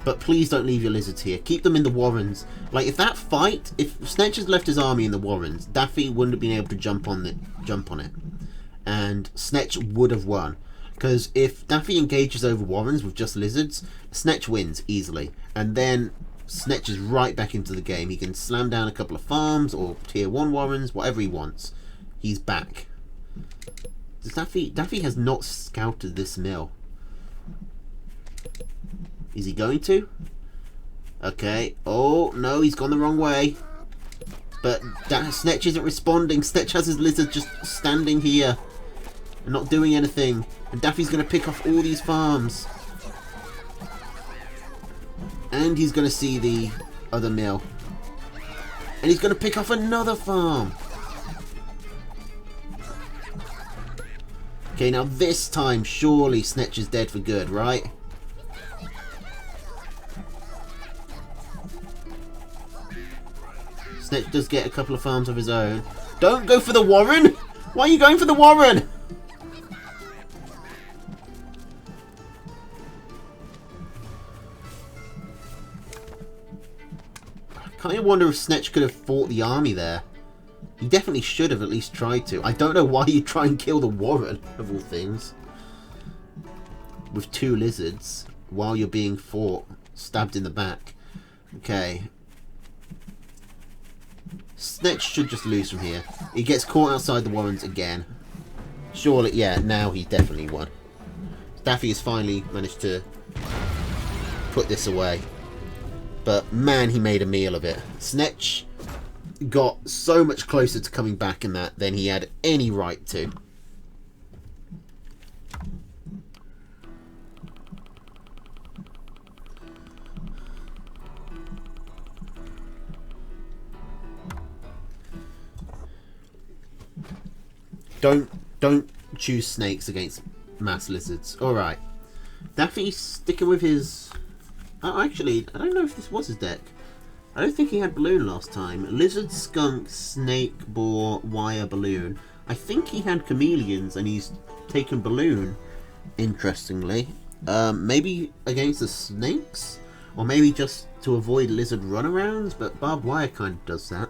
Speaker 1: But please don't leave your lizards here. Keep them in the warrens. Like, if that fight... If Snetch has left his army in the warrens, Daffy wouldn't have been able to jump on it. And Snetch would have won. Because if Daffy engages over warrens with just lizards, Snetch wins easily. And then Snetch is right back into the game. He can slam down a couple of farms or tier 1 warrens, whatever he wants. He's back. Daffy has not scouted this mill. Is he going to? Okay. Oh, no, he's gone the wrong way. But Snetch isn't responding. Snetch has his lizard just standing here and not doing anything. And Daffy's going to pick off all these farms. And he's going to see the other mill. And he's going to pick off another farm. Okay, now this time, surely Snetch is dead for good, right? Snetch does get a couple of farms of his own. Don't go for the warren! Why are you going for the warren? I kind of wonder if Snetch could have fought the army there. He definitely should have at least tried to. I don't know why you try and kill the warren, of all things. With 2 lizards, while you're being fought, stabbed in the back. Okay. Snetch should just lose from here. He gets caught outside the warrens again. Surely, yeah, now he definitely won. Daffy has finally managed to put this away. But man, he made a meal of it. Snetch got so much closer to coming back in that than he had any right to. Don't choose snakes against mass lizards. Alright. Daffy's sticking with his Oh, actually, I don't know if this was his deck. I don't think he had balloon last time. Lizard, skunk, snake, boar, wire, balloon. I think he had chameleons and he's taken balloon, interestingly. Maybe against the snakes? Or maybe just to avoid lizard runarounds, but barbed wire kind of does that.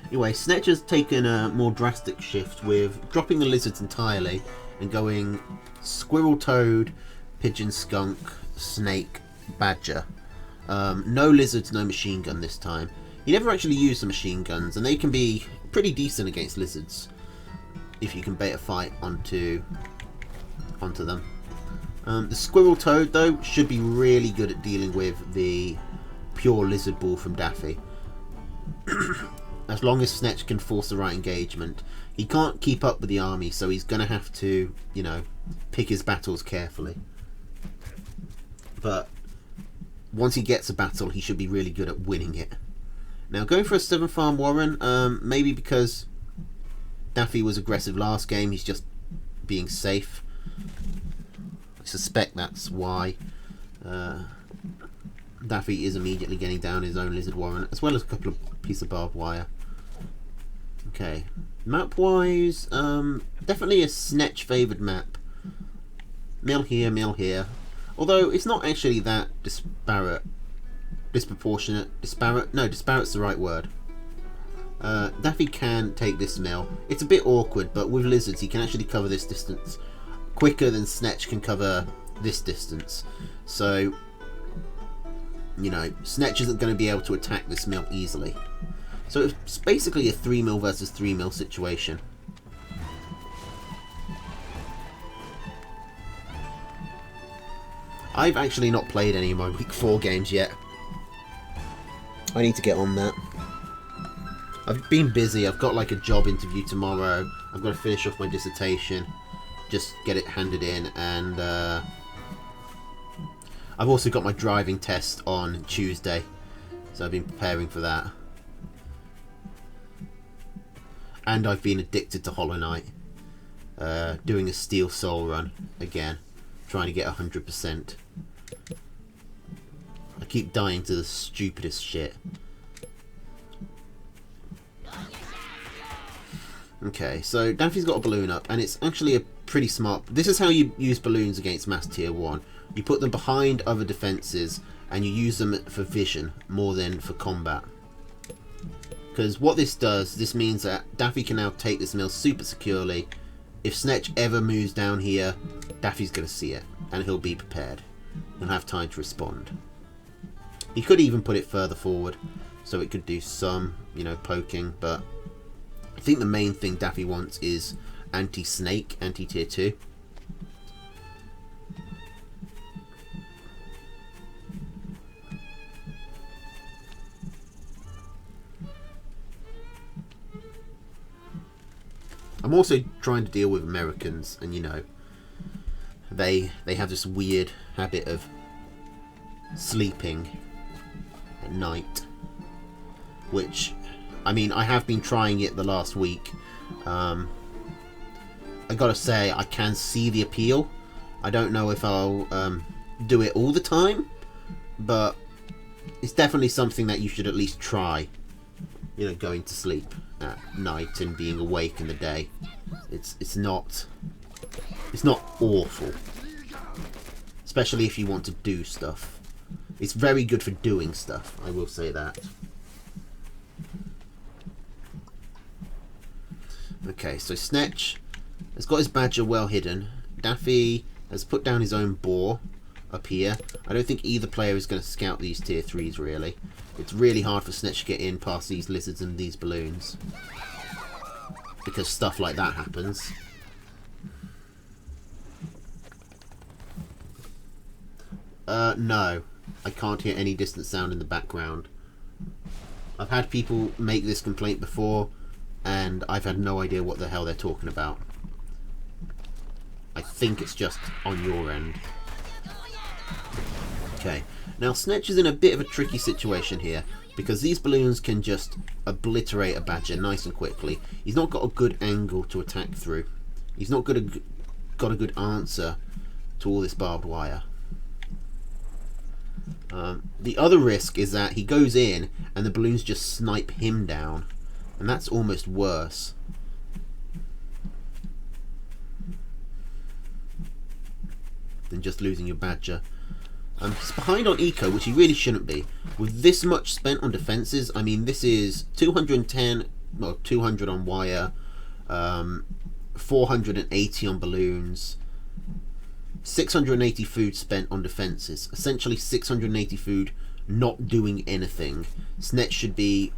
Speaker 1: Anyway, Snetch has taken a more drastic shift with dropping the lizards entirely and going squirrel, toad, pigeon, skunk, snake, badger. No lizards, no machine gun this time. He never actually used the machine guns, and they can be pretty decent against lizards if you can bait a fight onto them. The squirrel toad, though, should be really good at dealing with the pure lizard ball from Daffy. As long as Snetch can force the right engagement. He can't keep up with the army, so he's going to have to, you know, pick his battles carefully. But once he gets a battle, he should be really good at winning it. Now, going for a 7-farm Warren, maybe because Daffy was aggressive last game, he's just being safe. I suspect that's why Daffy is immediately getting down his own Lizard Warren, as well as a couple of pieces of barbed wire. Okay, map-wise, definitely a Snetch favoured map. Mill here, mill here. Although it's not actually that disproportionate. No, disparate's the right word. Daffy can take this mill. It's a bit awkward, but with lizards he can actually cover this distance quicker than Snetch can cover this distance. So, you know, Snetch isn't going to be able to attack this mill easily. So it's basically a 3 mil versus 3 mil situation. I've actually not played any of my week 4 games yet. I need to get on that. I've been busy. I've got like a job interview tomorrow. I've got to finish off my dissertation, just get it handed in, and I've also got my driving test on Tuesday, so I've been preparing for that. And I've been addicted to Hollow Knight, doing a Steel Soul run again, trying to get 100%. I keep dying to the stupidest shit. Okay, so Daffy's got a balloon up, and it's actually a pretty smart... This is how you use balloons against Mass Tier 1. You put them behind other defences, and you use them for vision more than for combat. Because what this does, this means that Daffy can now take this mill super securely. If Snetch ever moves down here, Daffy's going to see it, and he'll be prepared. He'll have time to respond. He could even put it further forward, so it could do some, you know, poking, but I think the main thing Daffy wants is anti-snake, anti-tier 2. I'm also trying to deal with Americans, and you know, they have this weird habit of sleeping at night, which, I mean, I have been trying it the last week. I gotta say, I can see the appeal. I don't know if I'll do it all the time, but it's definitely something that you should at least try. You know, going to sleep at night and being awake in the day. It's not awful, especially if you want to do stuff. It's very good for doing stuff, I will say that. Okay, so Snetch has got his badger well hidden. Daffy has put down his own boar up here. I don't think either player is going to scout these tier 3s really. It's really hard for Snetch to get in past these lizards and these balloons, because stuff like that happens. No. I can't hear any distant sound in the background. I've had people make this complaint before, and I've had no idea what the hell they're talking about. I think it's just on your end. Okay, now Snetch is in a bit of a tricky situation here, because these balloons can just obliterate a badger nice and quickly. He's not got a good angle to attack through. He's not got a good answer to all this barbed wire. The other risk is that he goes in and the balloons just snipe him down, and that's almost worse. Than just losing your Badger. He's behind on eco, which he really shouldn't be. With this much spent on defences, I mean, this is 210, well, 200 on wire, 480 on balloons, 680 food spent on defences. Essentially 680 food not doing anything. Snetch should be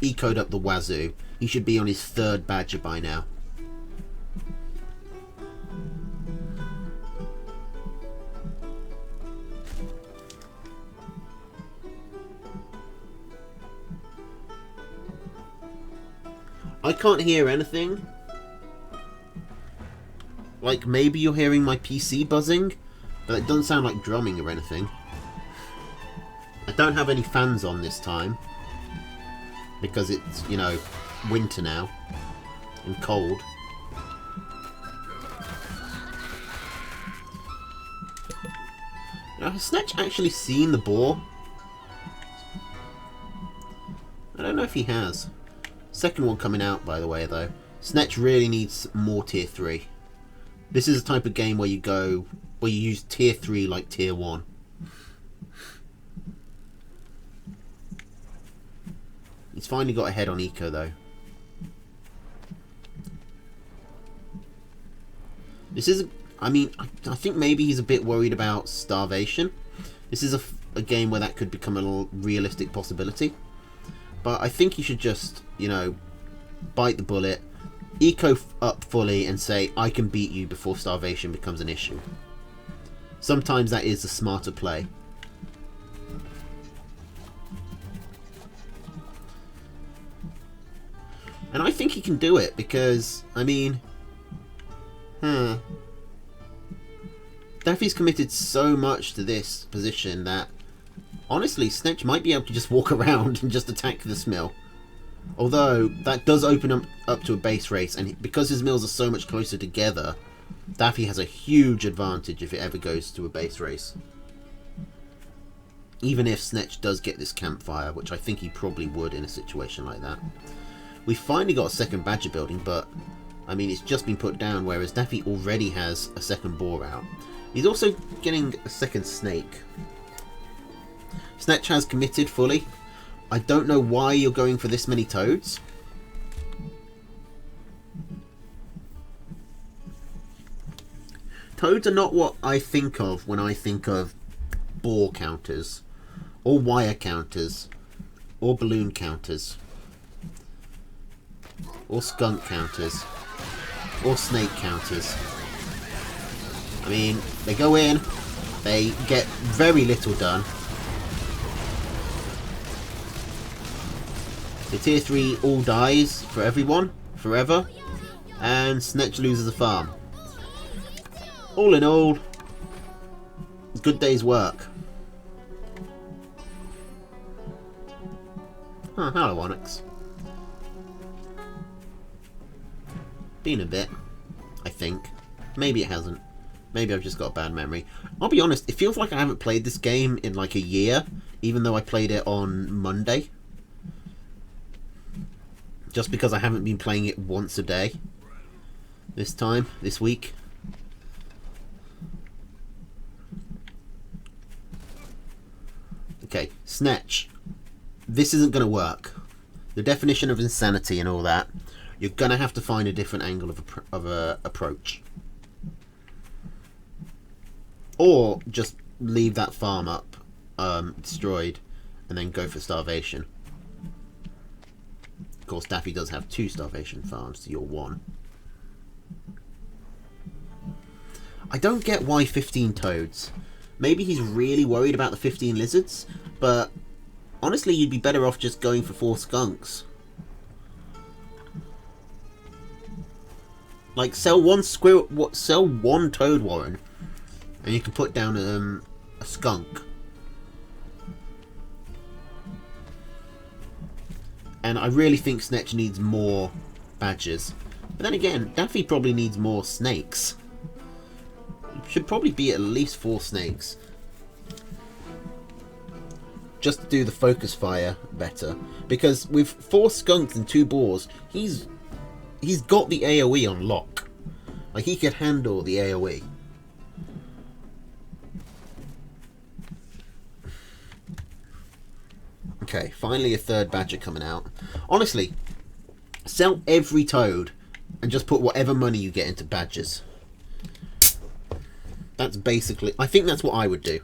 Speaker 1: ecoed up the wazoo. He should be on his 3rd Badger by now. I can't hear anything. Like, maybe you're hearing my PC buzzing, but it doesn't sound like drumming or anything. I don't have any fans on this time, because it's, you know, winter now, and cold. Now, has Snetch actually seen the boar? I don't know if he has. Second one coming out, by the way, though. Snetch really needs more tier 3. This is a type of game where you go, where you use tier 3 like tier 1. He's finally got ahead on eco, though. This is, I mean, I think maybe he's a bit worried about starvation. This is a game where that could become a realistic possibility. But I think he should just, you know, bite the bullet, eco up fully and say, I can beat you before starvation becomes an issue. Sometimes that is a smarter play. And I think he can do it because, I mean, Daffy's committed so much to this position that honestly, Snetch might be able to just walk around and just attack this mill. Although, that does open up to a base race, and because his mills are so much closer together, Daffy has a huge advantage if it ever goes to a base race. Even if Snetch does get this campfire, which I think he probably would in a situation like that. We finally got a second Badger building, but, I mean, it's just been put down, whereas Daffy already has a second boar out. He's also getting a second snake. Snetch has committed fully. I don't know why you're going for this many toads. Toads are not what I think of when I think of boar counters, or wire counters, or balloon counters, or skunk counters, or snake counters. I mean, they go in, they get very little done. The tier 3 all dies for everyone, forever, and Snetch loses a farm. All in all, good day's work. Oh, hello Onyx. Been a bit, I think. Maybe it hasn't. Maybe I've just got a bad memory. I'll be honest, it feels like I haven't played this game in like a year, even though I played it on Monday. Just because I haven't been playing it once a day this week. Okay, Snetch. This isn't going to work. The definition of insanity and all that, you're going to have to find a different angle of approach. Or just leave that farm up destroyed and then go for starvation. Of course, Daffy does have 2 starvation farms to your 1. I don't get why 15 toads. Maybe he's really worried about the 15 lizards, but honestly, you'd be better off just going for 4 skunks. Like, sell 1 squirrel, sell 1 toad warren, and you can put down a skunk. And I really think Snetch needs more badgers. But then again, Daffy probably needs more snakes. Should probably be at least 4 snakes. just to do the focus fire better. Because with 4 skunks and 2 boars, he's got the AoE on lock. Like, he could handle the AoE. Okay, finally a third badger coming out. Honestly, sell every toad and just put whatever money you get into badgers. That's basically... I think that's what I would do.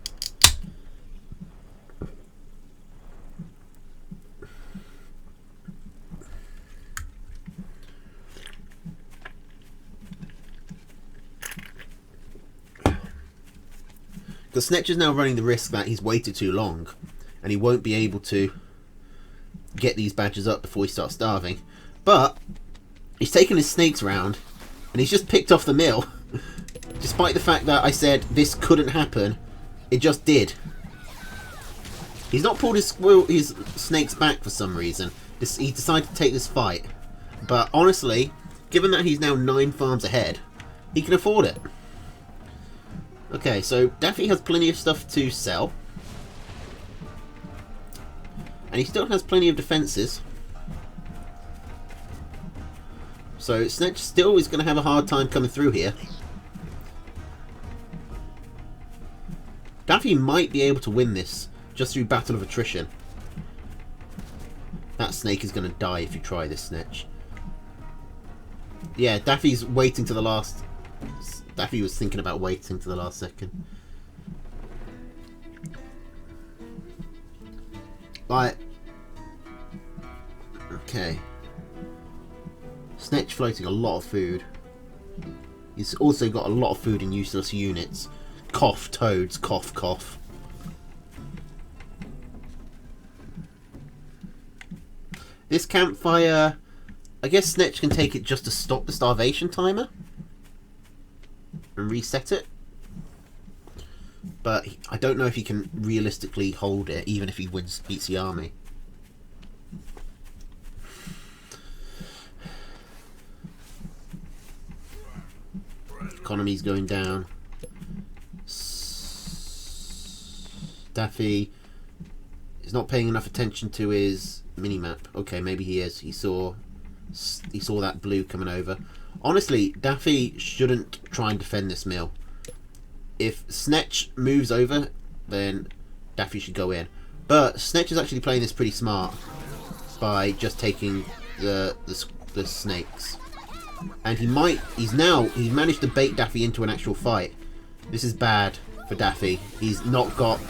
Speaker 1: Because Snetch is now running the risk that he's waited too long and he won't be able to get these badgers up before he starts starving. But he's taken his snakes round and he's just picked off the mill. Despite the fact that I said this couldn't happen, it just did. He's not pulled his snakes back for some reason. He decided to take this fight. But honestly, given that he's now 9 farms ahead, he can afford it. Okay, so Daffy has plenty of stuff to sell. And he still has plenty of defences. So Snetch still is going to have a hard time coming through here. Daffy might be able to win this just through battle of attrition. That snake is going to die if you try this, Snetch. Yeah, Daffy's waiting to the last... Daffy was thinking about waiting to the last second. Right. Okay. Snetch floating a lot of food. He's also got a lot of food in useless units. Cough, toads, cough, cough. This campfire... I guess Snetch can take it just to stop the starvation timer. And reset it. But I don't know if he can realistically hold it, even if he beats the army. Economy's going down. Daffy is not paying enough attention to his minimap. Okay, maybe he is. He saw that blue coming over. Honestly, Daffy shouldn't try and defend this mill. If Snetch moves over, then Daffy should go in. But Snetch is actually playing this pretty smart by just taking the snakes. And he's managed to bait Daffy into an actual fight. This is bad for Daffy. He's not got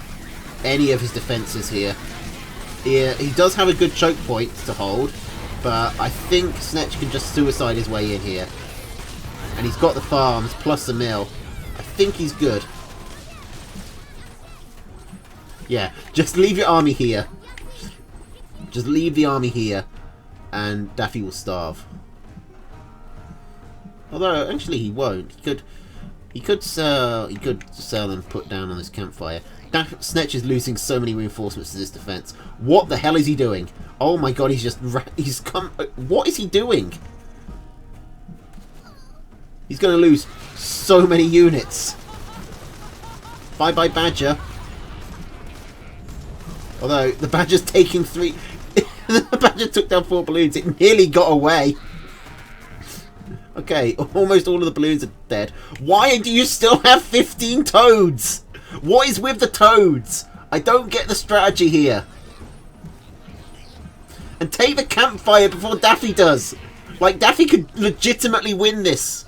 Speaker 1: any of his defences here. He does have a good choke point to hold, but I think Snetch can just suicide his way in here. And he's got the farms plus the mill. I think he's good. Yeah, just leave your army here. Just leave the army here, and Daffy will starve. Although actually he won't. He could sell and put down on this campfire. Snetch is losing so many reinforcements to this defense. What the hell is he doing? Oh my god, he's come. What is he doing? He's going to lose so many units. Bye bye Badger. Although the Badger's taking 3. The Badger took down 4 balloons. It nearly got away. Okay, almost all of the balloons are dead. Why do you still have 15 toads? What is with the toads? I don't get the strategy here. And take the campfire before Daffy does. Like, Daffy could legitimately win this.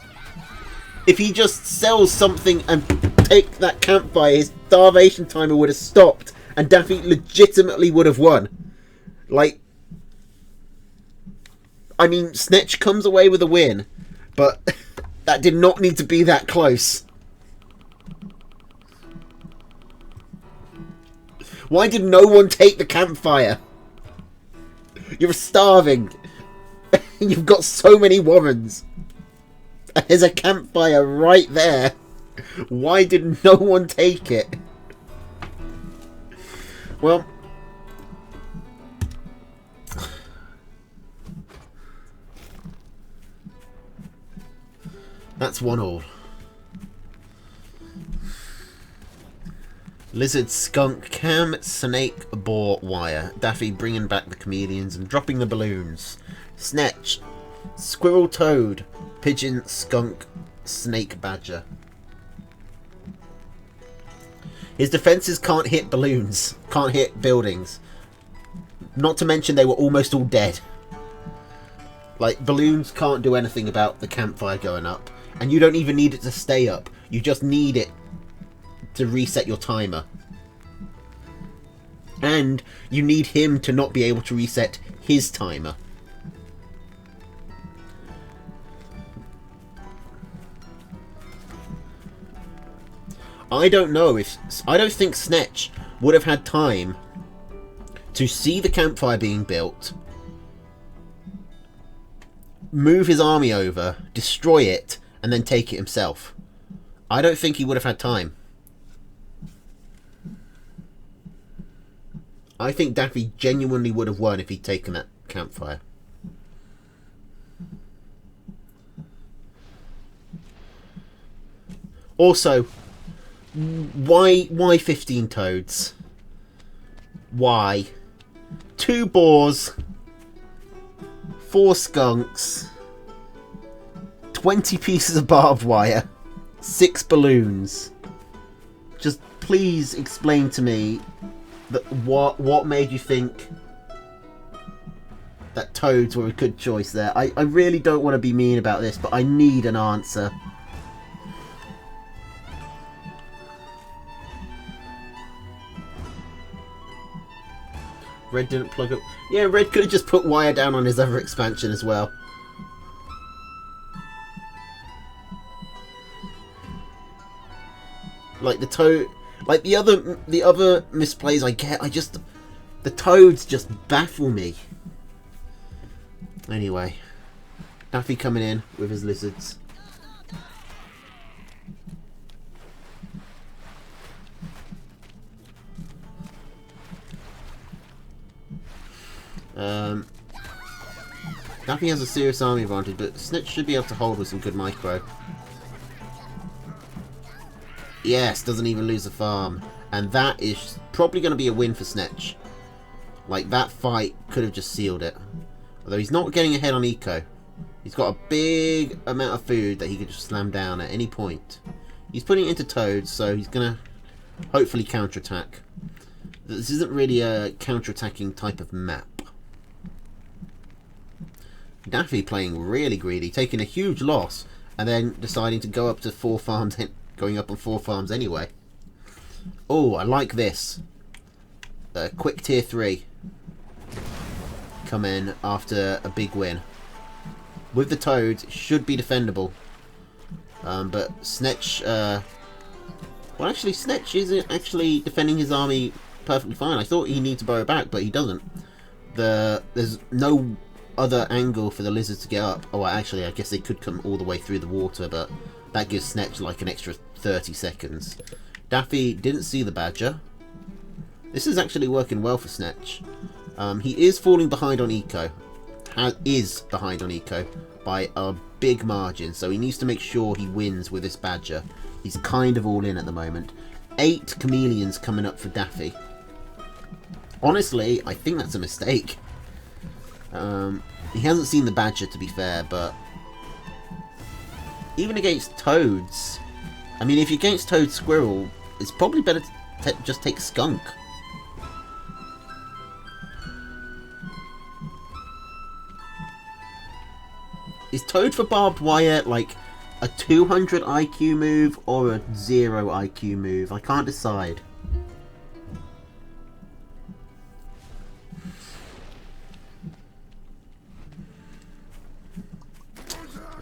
Speaker 1: If he just sells something and take that campfire, his starvation timer would have stopped. And Daffy legitimately would have won. Like, I mean, Snetch comes away with a win. But that did not need to be that close. Why did no one take the campfire? You're starving. You've got so many warrens. And there's a campfire right there. Why did no one take it? Well, that's 1-all. Lizard, skunk, cam, snake, boar, wire. Daffy bringing back the chameleons and dropping the balloons. Snetch, squirrel, toad, pigeon, skunk, snake, badger. His defences can't hit balloons, can't hit buildings. Not to mention they were almost all dead. Like, balloons can't do anything about the campfire going up. And you don't even need it to stay up. You just need it to reset your timer. And you need him to not be able to reset his timer. I don't think Snetch would have had time to see the campfire being built, move his army over, destroy it, and then take it himself. I don't think he would have had time. I think Daffy genuinely would have won if he'd taken that campfire. Also, why 15 toads? Why? 2 boars, 4 skunks, 20 pieces of barbed wire, 6 balloons. Just please explain to me that what made you think that toads were a good choice there. I really don't want to be mean about this, but I need an answer. Red didn't plug up. Yeah, Red could have just put wire down on his other expansion as well. Like the toad, like the other misplays I get, the toads just baffle me. Anyway, Daffy coming in with his lizards. Daffy has a serious army advantage, but Snitch should be able to hold with some good micro. Yes, doesn't even lose a farm. And that is probably going to be a win for Snitch. Like, that fight could have just sealed it. Although he's not getting ahead on eco. He's got a big amount of food that he could just slam down at any point. He's putting it into toads, so he's going to hopefully counterattack. This isn't really a counterattacking type of map. Daffy playing really greedy, taking a huge loss, and then deciding to go up to 4 farms, going up on 4 farms anyway. Oh, I like this. Quick tier 3. Come in after a big win. With the toads, should be defendable. But Snetch, well actually Snetch isn't actually defending his army perfectly fine. I thought he needed to burrow back, but he doesn't. There's no other angle for the lizards to get up. Oh, actually, I guess they could come all the way through the water, but that gives Snetch like an extra 30 seconds. Daffy didn't see the badger. This is actually working well for Snetch. He is falling behind on eco. Is behind on eco by a big margin, so he needs to make sure he wins with this badger. He's kind of all in at the moment. 8 chameleons coming up for Daffy. Honestly, I think that's a mistake. He hasn't seen the badger, to be fair, but even against toads, I mean, if you're against toad squirrel, it's probably better to just take skunk. Is toad for barbed wire like a 200 IQ move or a 0 IQ move? I can't decide.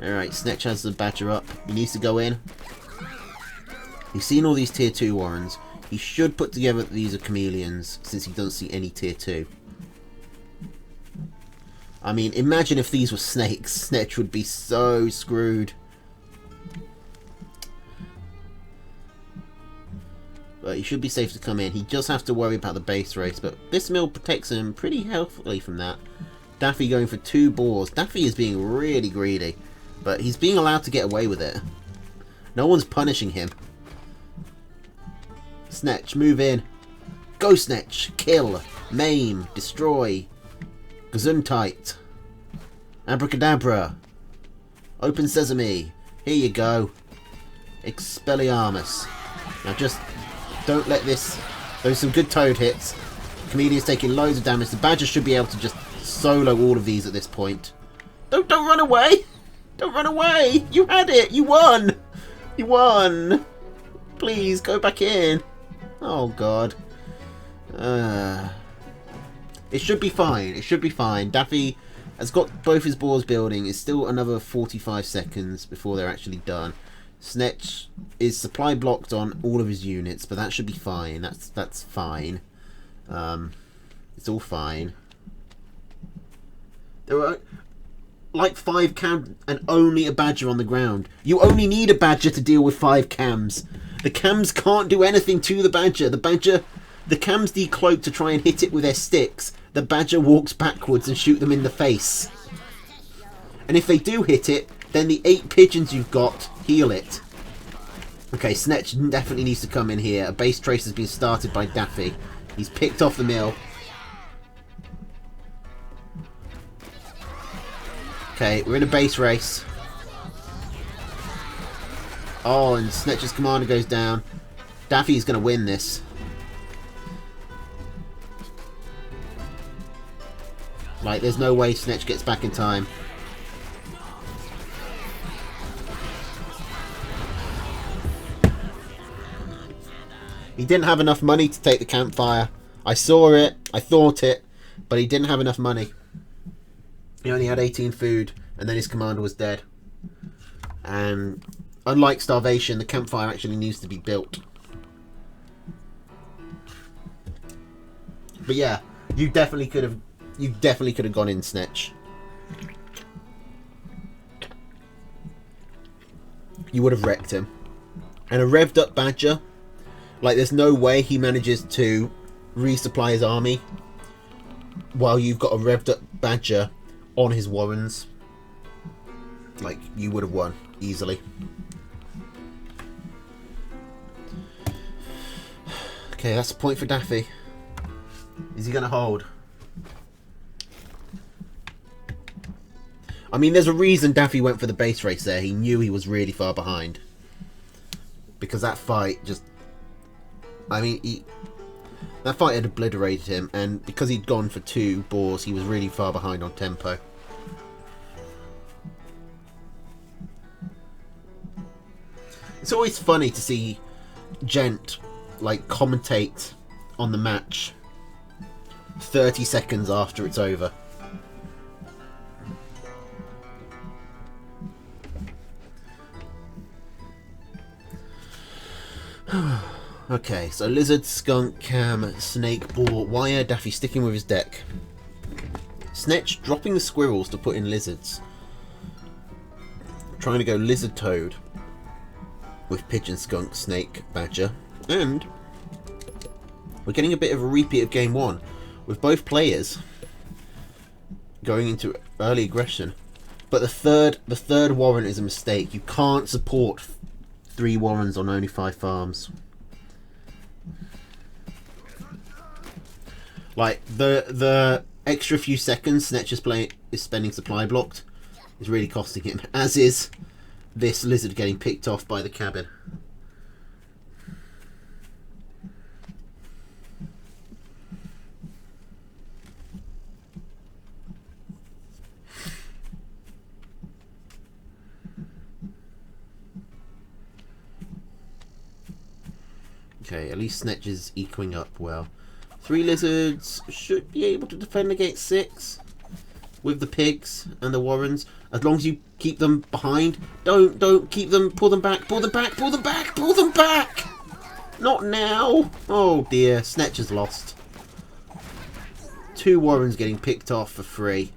Speaker 1: Alright, Snetch has the badger up. He needs to go in. He's seen all these tier 2 warrens. He should put together that these are chameleons, since he doesn't see any tier 2. I mean, imagine if these were snakes. Snetch would be so screwed. But he should be safe to come in. He just has to worry about the base race. But this mill protects him pretty healthily from that. Daffy going for 2 boars. Daffy is being really greedy. But he's being allowed to get away with it. No one's punishing him. Snetch, move in. Go, Snetch. Kill. Maim. Destroy. Gesundheit. Abracadabra. Open sesame. Here you go. Expelliarmus. Now just don't let this... Those some good Toad hits. Chameleon's taking loads of damage. The Badger should be able to just solo all of these at this point. Don't run away! Don't run away! You had it! You won! You won! Please, go back in. Oh, God. It should be fine. It should be fine. Daffy has got both his boars building. It's still another 45 seconds before they're actually done. Snetch is supply blocked on all of his units, but that should be fine. That's fine. It's all fine. There are like 5 cams and only a Badger on the ground. You only need a Badger to deal with 5 cams. The cams can't do anything to the Badger. The cams decloak to try and hit it with their sticks. The Badger walks backwards and shoot them in the face. And if they do hit it, then the 8 pigeons you've got heal it. Okay, Snetch definitely needs to come in here. A base trace has been started by Daffy. He's picked off the mill. Okay, we're in a base race. Oh, and Snetch's commander goes down. Daffy's going to win this. Like, there's no way Snetch gets back in time. He didn't have enough money to take the campfire. I saw it, I thought it, but he didn't have enough money. He only had 18 food, and then his commander was dead. And unlike starvation, the campfire actually needs to be built. But yeah, you definitely could have gone in, Snetch. You would have wrecked him. And a revved up Badger, like there's no way he manages to resupply his army while you've got a revved up Badger on his warrens. Like, you would have won easily. Okay, that's a point for Daffy. Is he going to hold? I mean, there's a reason Daffy went for the base race there. He knew he was really far behind. Because that fight just... I mean, that fight had obliterated him. And because he'd gone for 2 boars, he was really far behind on tempo. It's always funny to see Gent, like, commentate on the match 30 seconds after it's over. Okay, so Lizard, Skunk, Cam, Snake, Boar, Wire, Daffy sticking with his deck. Snetch dropping the squirrels to put in lizards. Trying to go Lizard, Toad with Pigeon, Skunk, Snake, Badger. And we're getting a bit of a repeat of Game 1 with both players going into early aggression. But the third warren is a mistake. You can't support 3 warrens on only 5 farms. Like, the extra few seconds Snetch is spending supply blocked is really costing him, as is this lizard getting picked off by the cabin. Okay, at least Snetch is equing up well. 3 lizards should be able to defend against 6 with the pigs and the warrens, as long as you keep them behind. Don't keep them. Pull them back. Pull them back. Pull them back. Pull them back. Not now. Oh dear, Snetch has lost. 2 warrens getting picked off for free.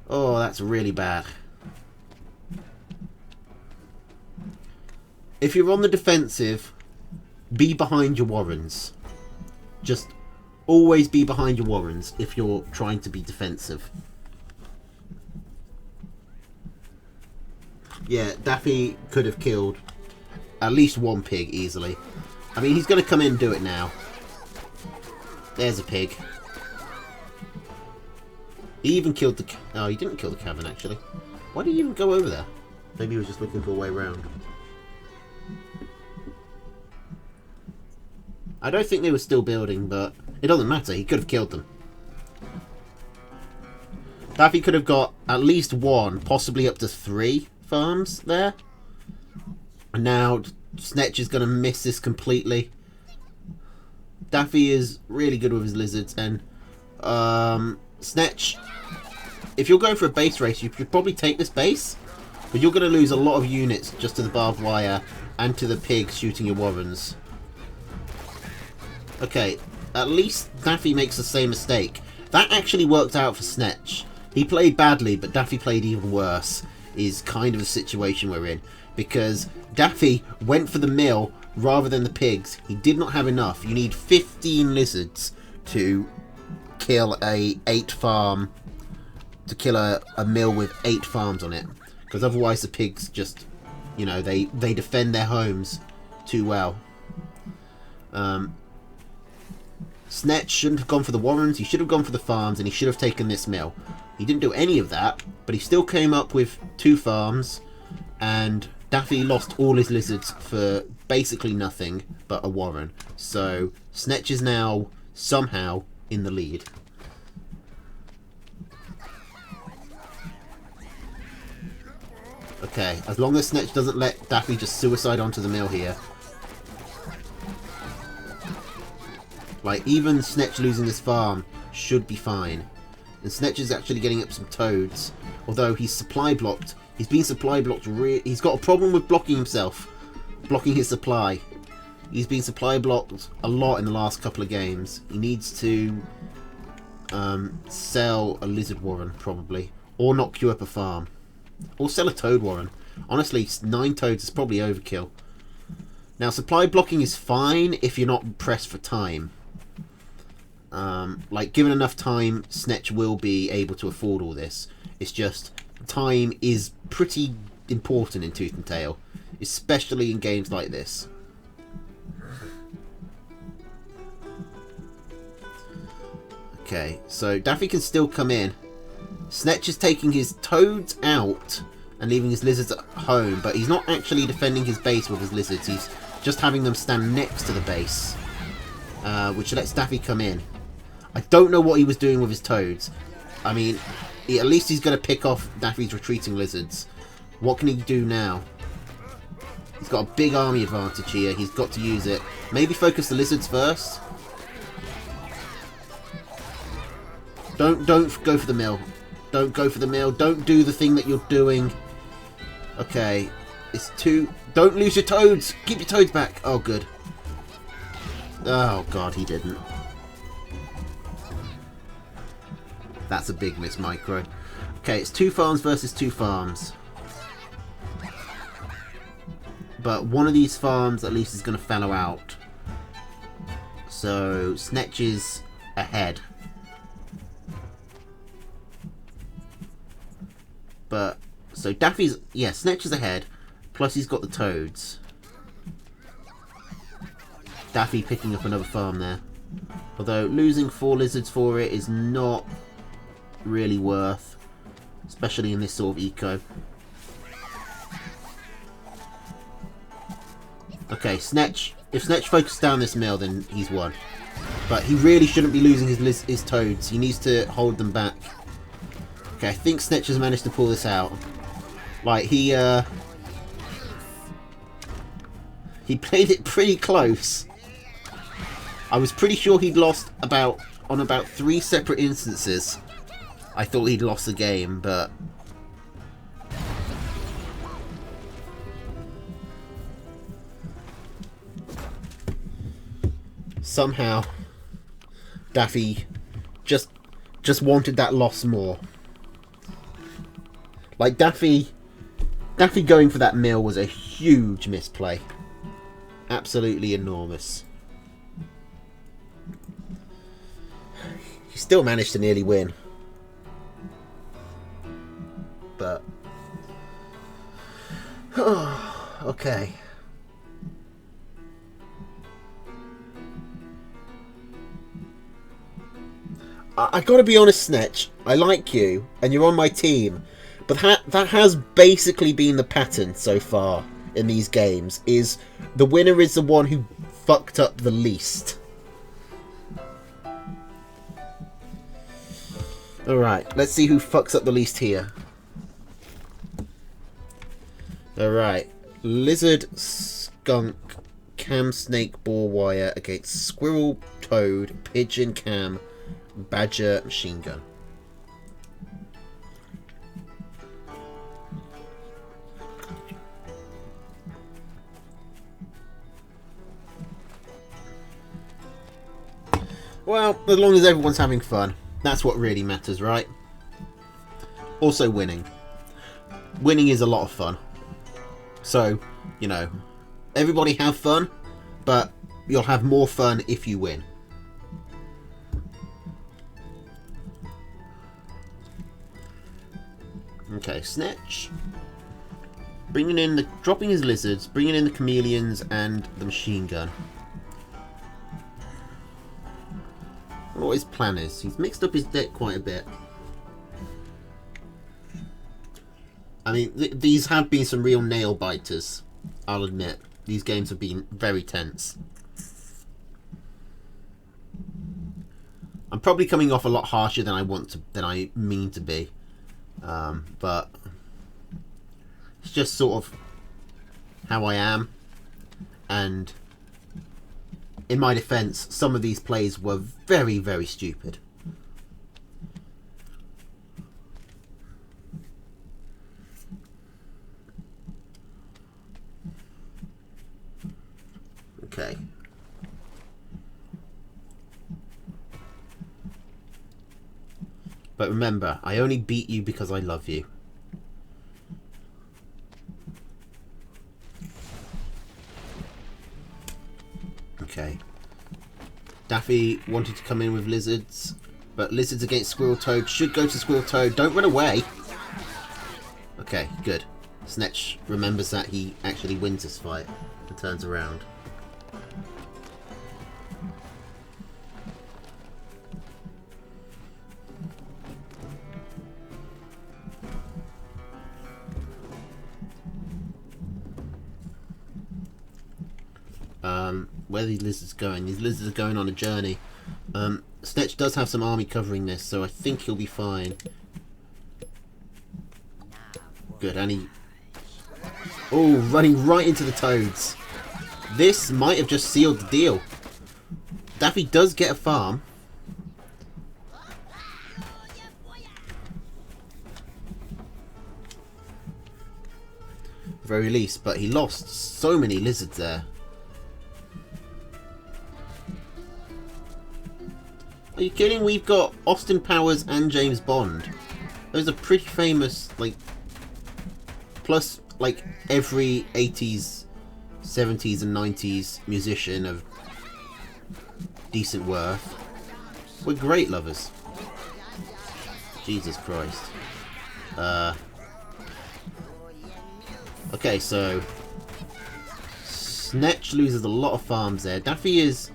Speaker 1: Oh, that's really bad. If you're on the defensive, be behind your warrens. Just always be behind your warrens if you're trying to be defensive. Yeah, Daffy could have killed at least 1 pig easily. I mean, he's going to come in and do it now. There's a pig. He even killed the... Oh, he didn't kill the cavern, actually. Why did he even go over there? Maybe he was just looking for a way around. I don't think they were still building, but it doesn't matter. He could have killed them. Daffy could have got at least 1, possibly up to 3 farms there. And now Snetch is going to miss this completely. Daffy is really good with his lizards, and Snetch, if you're going for a base race, you should probably take this base, but you're going to lose a lot of units just to the barbed wire and to the pigs shooting your warrens. Okay, at least Daffy makes the same mistake. That actually worked out for Snetch. He played badly, but Daffy played even worse, is kind of the situation we're in. Because Daffy went for the mill rather than the pigs. He did not have enough. You need 15 lizards to kill a 8 farm, to kill a mill with 8 farms on it. Because otherwise the pigs just, you know, they defend their homes too well. Snetch shouldn't have gone for the warrens, he should have gone for the farms, and he should have taken this mill. He didn't do any of that, but he still came up with 2 farms, and Daffy lost all his lizards for basically nothing but a warren. So Snetch is now somehow in the lead. Okay, as long as Snetch doesn't let Daffy just suicide onto the mill here. Like, even Snetch losing this farm should be fine. And Snetch is actually getting up some toads. Although he's supply blocked. He's been supply blocked. He's got a problem with blocking himself. Blocking his supply. He's been supply blocked a lot in the last couple of games. He needs to sell a lizard warren, probably. Or not queue up a farm. Or sell a toad warren. Honestly, 9 toads is probably overkill. Now, supply blocking is fine if you're not pressed for time. Like, given enough time, Snetch will be able to afford all this. It's just, time is pretty important in Tooth and Tail. Especially in games like this. Okay, so Daffy can still come in. Snetch is taking his toads out and leaving his lizards at home, but he's not actually defending his base with his lizards. He's just having them stand next to the base, which lets Daffy come in. I don't know what he was doing with his toads. I mean, at least he's going to pick off Daffy's retreating lizards. What can he do now? He's got a big army advantage here. He's got to use it. Maybe focus the lizards first. Don't go for the mill. Don't go for the mill. Don't do the thing that you're doing. Okay. It's too... Don't lose your toads. Keep your toads back. Oh, good. Oh, God, he didn't. That's a big miss, Micro. Okay, it's 2 farms versus 2 farms. But one of these farms at least is going to fallow out. So, Snetch is ahead. But, so Daffy's... Yeah, Snetch is ahead. Plus he's got the toads. Daffy picking up another farm there. Although, losing 4 lizards for it is not really worth. Especially in this sort of eco. Okay, Snetch. If Snetch focuses down this mill, then he's won. But he really shouldn't be losing his toads. He needs to hold them back. Okay, I think Snetch has managed to pull this out. Like, he played it pretty close. I was pretty sure he'd lost on about 3 separate instances. I thought he'd lost the game, but... somehow, Daffy just wanted that loss more. Like, Daffy going for that mill was a huge misplay. Absolutely enormous. He still managed to nearly win. But... okay. I gotta be honest, Snetch. I like you, and you're on my team, but that has basically been the pattern so far in these games. Is the winner is the one who fucked up the least. All right, let's see who fucks up the least here. All right, Lizard, Skunk, Cam, Snake, Boar, Wire against Squirrel, Toad, Pigeon, Cam, Badger, Machine Gun. Well, as long as everyone's having fun, that's what really matters, right? Also winning. Winning is a lot of fun. So, you know, everybody have fun, but you'll have more fun if you win. Okay, Snetch. Dropping his lizards, bringing in the chameleons and the machine gun. I wonder what his plan is. He's mixed up his deck quite a bit. I mean, these have been some real nail biters, I'll admit. These games have been very tense. I'm probably coming off a lot harsher than I mean to be. But it's just sort of how I am, and in my defense, some of these plays were very, very stupid. Okay. But remember, I only beat you because I love you. Okay. Daffy wanted to come in with lizards, but lizards against Squirrel Toad should go to Squirrel Toad. Don't run away. Okay, good. Snetch remembers that he actually wins this fight and turns around. Where are these lizards going? These lizards are going on a journey. Snetch does have some army covering this, so I think he'll be fine. Good, and he... Oh, running right into the toads. This might have just sealed the deal. Daffy does get a farm. At the very least, but he lost so many lizards there. Are you kidding? We've got Austin Powers and James Bond. Those are pretty famous, like, plus, like, every 80s, 70s and 90s musician of decent worth. We're great lovers. Jesus Christ. Okay, so Snetch loses a lot of farms there. Daffy is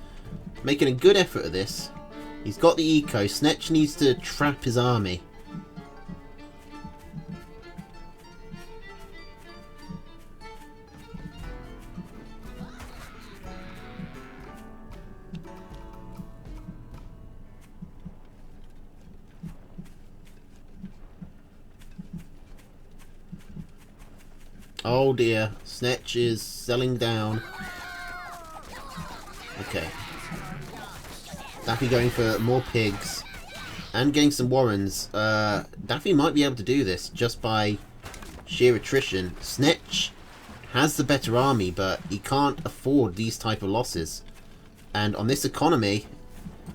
Speaker 1: making a good effort at this. He's got the eco. Snetch needs to trap his army. Oh dear, Snetch is selling down. Okay. Daffy going for more pigs and getting some warrens. Daffy might be able to do this just by sheer attrition. Snetch has the better army, but he can't afford these type of losses. And on this economy,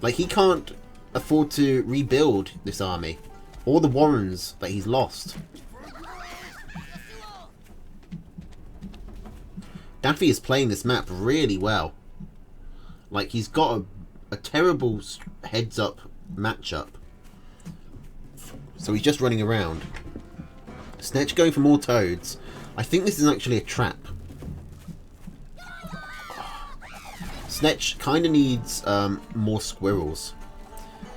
Speaker 1: like, he can't afford to rebuild this army. All the warrens that he's lost. Daffy is playing this map really well. Like, he's got a terrible heads-up matchup. So he's just running around. Snetch going for more toads. I think this is actually a trap. Snetch kind of needs more squirrels.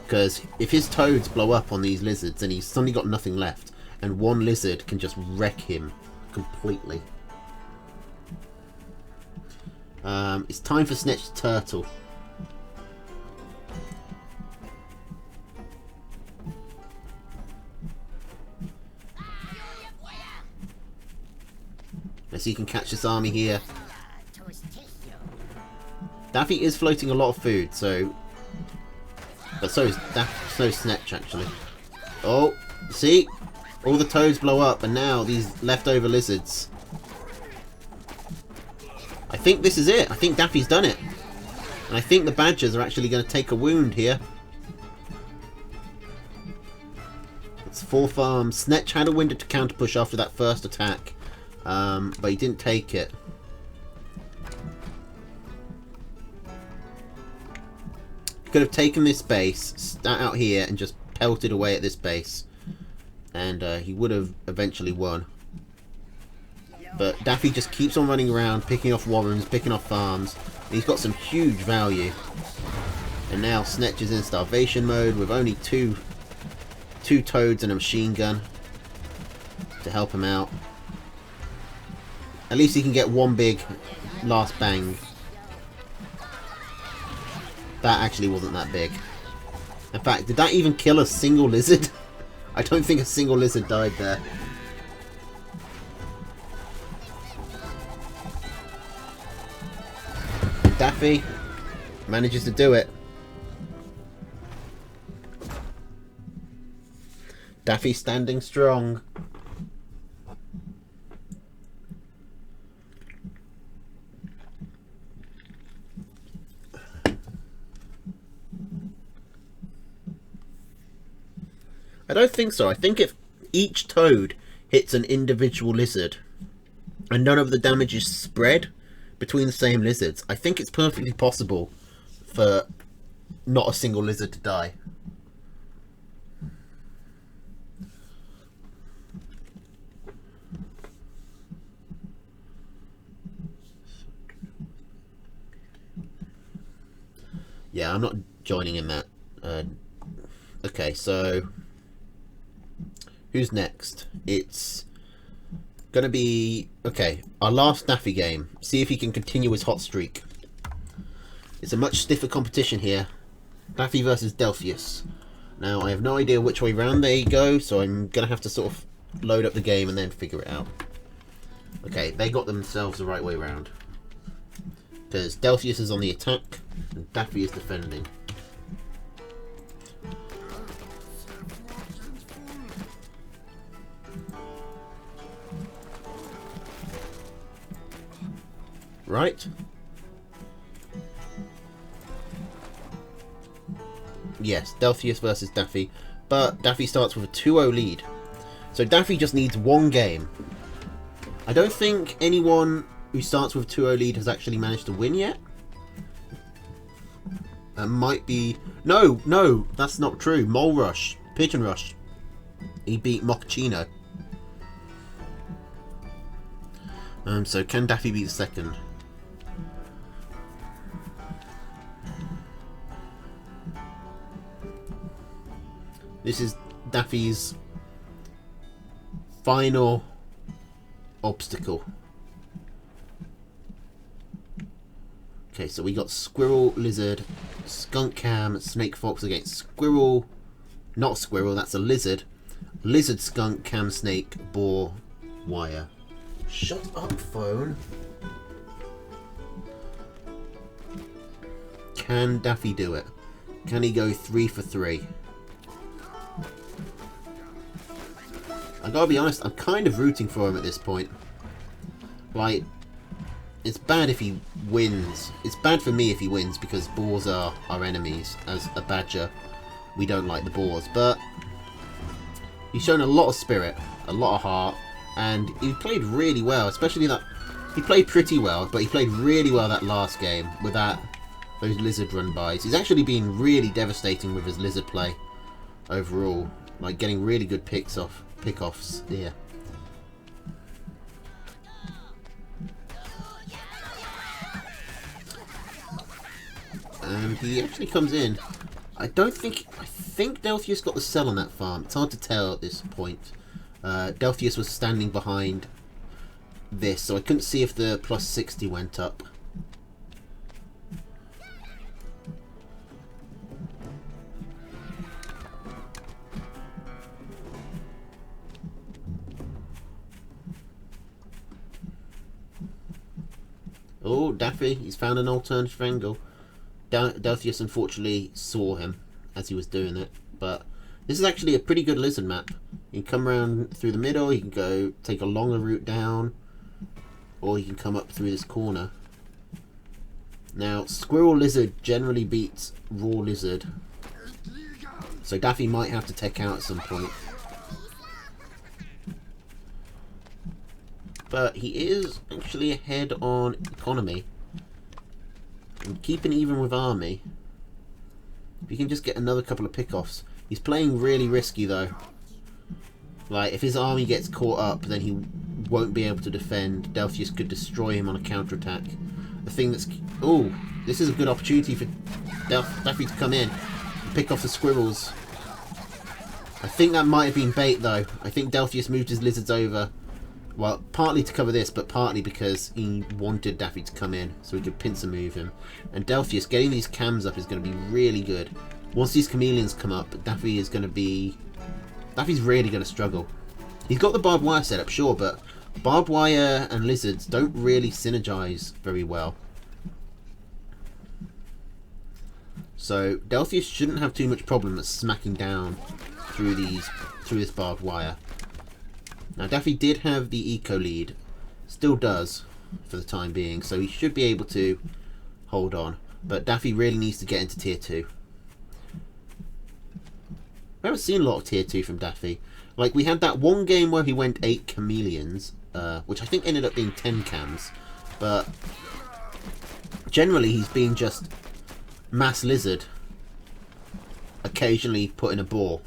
Speaker 1: Because if his toads blow up on these lizards, then he's suddenly got nothing left. And one lizard can just wreck him completely. It's time for Snetch the Turtle. Let's see if he can catch this army here. Daffy is floating a lot of food, so... But so is Snetch, actually. Oh, see? All the toads blow up, and now these leftover lizards. I think this is it. I think Daffy's done it. And I think the badgers are actually going to take a wound here. It's 4 farms. Snetch had a window to counter push after that first attack. But he didn't take it. He could have taken this base, sat out here, and just pelted away at this base. And he would have eventually won. But Daffy just keeps on running around, picking off warrens, picking off farms. He's got some huge value. And now Snetch is in starvation mode with only two toads and a machine gun to help him out. At least he can get one big last bang. That actually wasn't that big. In fact, did that even kill a single lizard? I don't think a single lizard died there. Daffy manages to do it. Daffy standing strong. I don't think so. I think if each toad hits an individual lizard and none of the damage is spread between the same lizards, I think it's perfectly possible for not a single lizard to die. Yeah, I'm not joining in that. Okay, so who's next? It's gonna be, okay, our last Daffy game. See if he can continue his hot streak. It's a much stiffer competition here. Daffy versus Delphius. Now, I have no idea which way round they go, so I'm gonna have to sort of load up the game and then figure it out. Okay, they got themselves the right way round. Because Delphius is on the attack, and Daffy is defending. Right? Yes, Delphius versus Daffy. But Daffy starts with a 2-0 lead. So Daffy just needs one game. I don't think anyone who starts with a 2-0 lead has actually managed to win yet. That might be... No, that's not true. Mole Rush. Pigeon Rush. He beat Mochaccino. So can Daffy be the second? This is Daffy's final obstacle. Okay, so we got Squirrel, Lizard, Skunk Cam, Snake Fox against Squirrel, not Squirrel, that's a Lizard, Lizard, Skunk, Cam, Snake, Boar, Wire. Shut up, phone. Can Daffy do it? Can he go 3 for 3? I gotta be honest, I'm kind of rooting for him at this point. Like, it's bad if he wins. It's bad for me if he wins because boars are our enemies. As a badger, we don't like the boars. But he's shown a lot of spirit, a lot of heart, and he played really well. Especially that he played pretty well, but he played really well that last game with those lizard run-bys. He's actually been really devastating with his lizard play overall, like getting really good pickoffs here. And he actually comes in. I think Delphius got the cell on that farm. It's hard to tell at this point. Delphius was standing behind this, so I couldn't see if the plus 60 went up. Oh, Daffy, he's found an alternative angle. Delphius unfortunately saw him as he was doing it, but this is actually a pretty good lizard map. You can come around through the middle, you can go take a longer route down, or you can come up through this corner. Now, squirrel lizard generally beats raw lizard, so Daffy might have to tech out at some point. But he is actually ahead on economy. And keeping even with army. If he can just get another couple of pickoffs. He's playing really risky though. Like, if his army gets caught up, then he won't be able to defend. Delphius could destroy him on a counterattack. The thing that's... Oh, this is a good opportunity for Daffy to come in and pick off the squirrels. I think that might have been bait though. I think Delphius moved his lizards over. Well, partly to cover this, but partly because he wanted Daffy to come in so he could pincer move him. And Delphius, getting these cams up is going to be really good. Once these chameleons come up, Daffy is going to be... Daffy's really going to struggle. He's got the barbed wire set up, sure, but barbed wire and lizards don't really synergize very well. So Delphius shouldn't have too much problem at smacking down through this barbed wire. Now, Daffy did have the eco lead, still does for the time being, so he should be able to hold on. But Daffy really needs to get into tier 2. We haven't seen a lot of tier 2 from Daffy. Like, we had that one game where he went 8 chameleons, which I think ended up being 10 cams. But generally, he's been just mass lizard, occasionally put in a boar.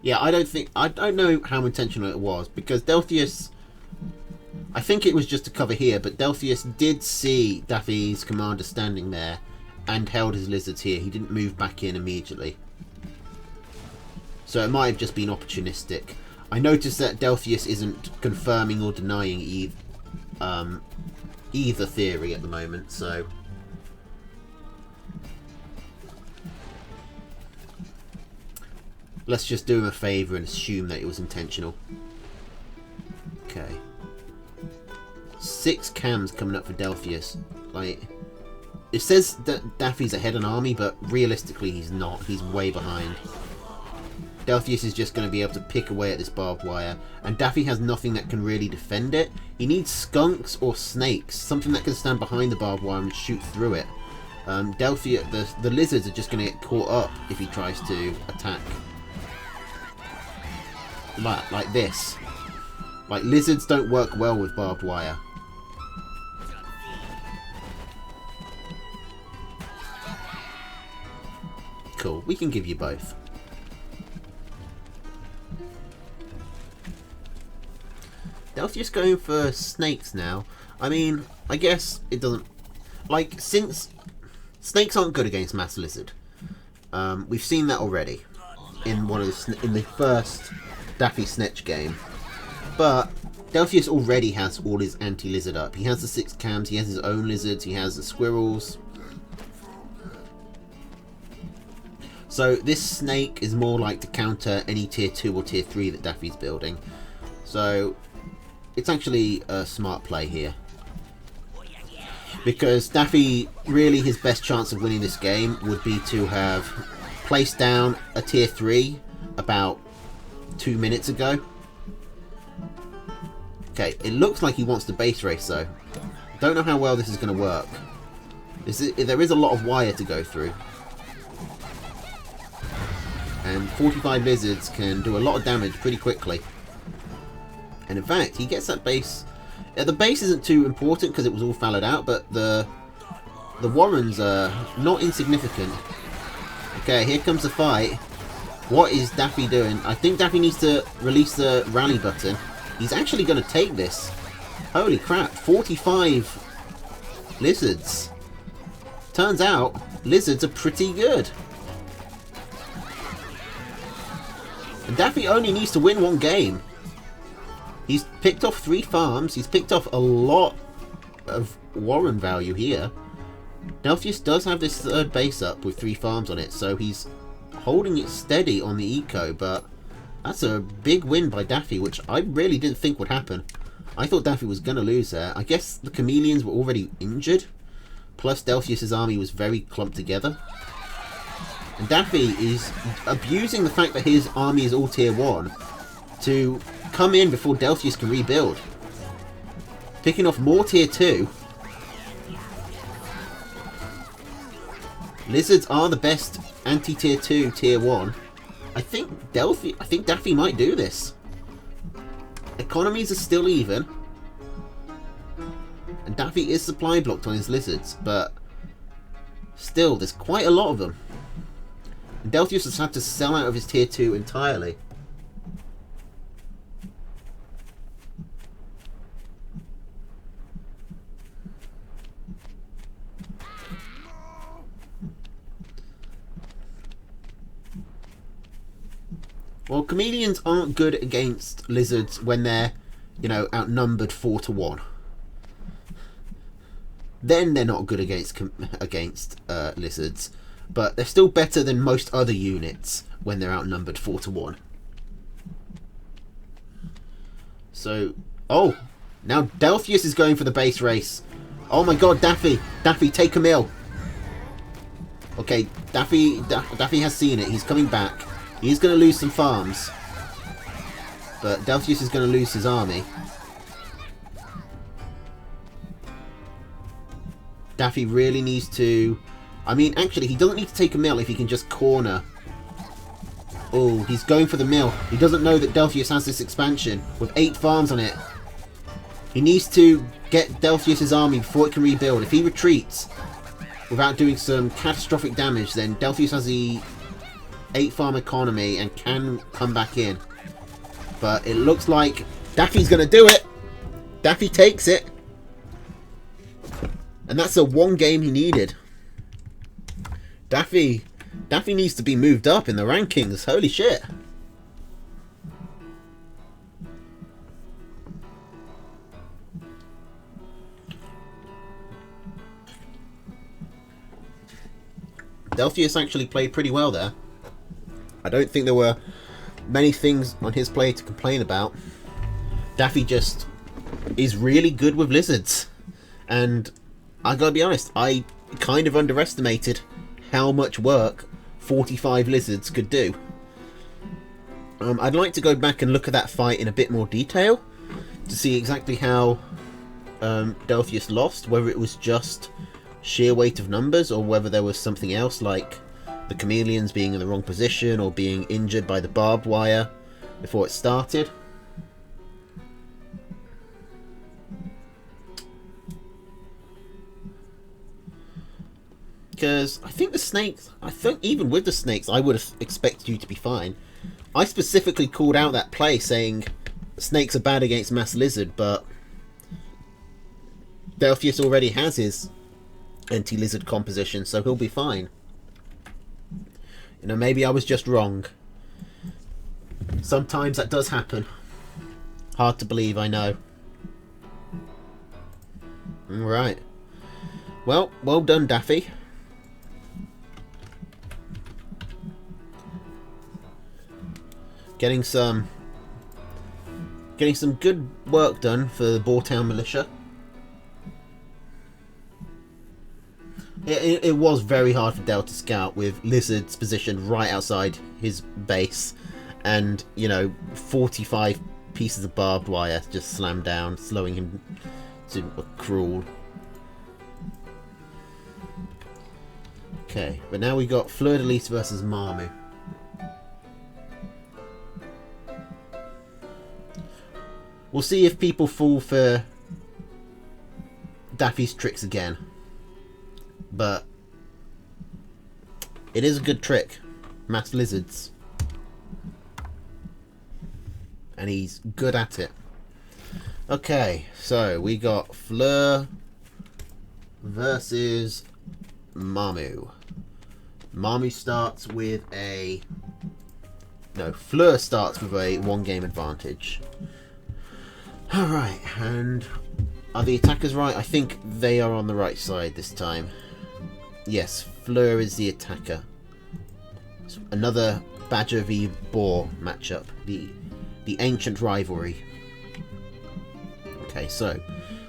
Speaker 1: Yeah, I don't know how intentional it was, because Delphius, I think it was just to cover here, but Delphius did see Daffy's commander standing there and held his lizards here. He didn't move back in immediately. So it might have just been opportunistic. I noticed that Delphius isn't confirming or denying either theory at the moment, so... Let's just do him a favour and assume that it was intentional. Okay. 6 cams coming up for Delphius. Like, it says that Daffy's ahead on army, but realistically he's not. He's way behind. Delphius is just going to be able to pick away at this barbed wire, and Daffy has nothing that can really defend it. He needs skunks or snakes, something that can stand behind the barbed wire and shoot through it. The lizards are just going to get caught up if he tries to attack. Like this. Like, lizards don't work well with barbed wire. Cool, we can give you both. Delphius going for snakes now. I mean, I guess it doesn't... Like, since... Snakes aren't good against mass lizard. We've seen that already. In the first Daffy Snetch game. But Delphius already has all his anti-lizard up. He has the 6 cams, he has his own lizards, he has the squirrels. So this snake is more like to counter any tier 2 or tier 3 that Daffy's building. So it's actually a smart play here. Because Daffy, really his best chance of winning this game would be to have placed down a tier 3 about 2 minutes ago. Okay, it looks like he wants to base race though. Don't know how well this is going to work. There is a lot of wire to go through. And 45 lizards can do a lot of damage pretty quickly. And in fact, he gets that base... the base isn't too important because it was all fallowed out, but the warrens are not insignificant. Okay, here comes the fight. What is Daffy doing? I think Daffy needs to release the rally button. He's actually going to take this. Holy crap, 45 lizards. Turns out, lizards are pretty good. And Daffy only needs to win one game. He's picked off 3 farms. He's picked off a lot of Warren value here. Delphius does have this 3rd base up with 3 farms on it, so he's holding it steady on the eco, but that's a big win by Daffy, which I really didn't think would happen. I thought Daffy was going to lose there. I guess the Chameleons were already injured, plus Delphius' army was very clumped together. And Daffy is abusing the fact that his army is all tier 1 to come in before Delphius can rebuild. Picking off more tier 2. Lizards are the best anti-tier 2 tier 1. I think Daffy might do this. Economies are still even. And Daffy is supply blocked on his lizards, but still, there's quite a lot of them. And Delphius has had to sell out of his tier 2 entirely. Well, Chameleons aren't good against lizards when they're, you know, outnumbered 4 to 1. Then they're not good against lizards, but they're still better than most other units when they're outnumbered 4 to 1. So, oh, now Delphius is going for the base race. Oh my god, Daffy, take a mill. Okay, Daffy has seen it. He's coming back. He's going to lose some farms, but Delphius is going to lose his army. Daffy really needs to... I mean, actually, he doesn't need to take a mill if he can just corner. Oh, he's going for the mill. He doesn't know that Delphius has this expansion with 8 farms on it. He needs to get Delphius' army before it can rebuild. If he retreats without doing some catastrophic damage, then Delphius has the 8 farm economy and can come back in. But it looks like Daffy's going to do it. Daffy takes it. And that's the 1 game he needed. Daffy needs to be moved up in the rankings. Holy shit. Delphius actually played pretty well there. I don't think there were many things on his play to complain about. Daffy just is really good with lizards. And I gotta be honest, I kind of underestimated how much work 45 lizards could do. I'd like to go back and look at that fight in a bit more detail to see exactly how Delphius lost, whether it was just sheer weight of numbers or whether there was something else like the Chameleons being in the wrong position or being injured by the barbed wire before it started. Because I think even with the snakes, I would have expected you to be fine. I specifically called out that play saying snakes are bad against mass lizard, but Delphius already has his anti-lizard composition, so he'll be fine. You know, maybe I was just wrong. Sometimes that does happen. Hard to believe, I know. Alright. Well done, Daffy. Getting some good work done for the Boartown Militia. It was very hard for Delta Scout with lizards positioned right outside his base, and, you know, 45 pieces of barbed wire just slammed down, slowing him to a crawl. Okay, but now we got Fleur de Lis versus Marmu. We'll see if people fall for Daffy's tricks again. But it is a good trick. Mass lizards. And he's good at it. Okay, so we got Fleur versus Mamu. Mamu starts with a... No, Fleur starts with a 1-game advantage. Alright, and are the attackers right? I think they are on the right side this time. Yes, Fleur is the attacker. It's another Badger v Boar matchup. The ancient rivalry. Okay, so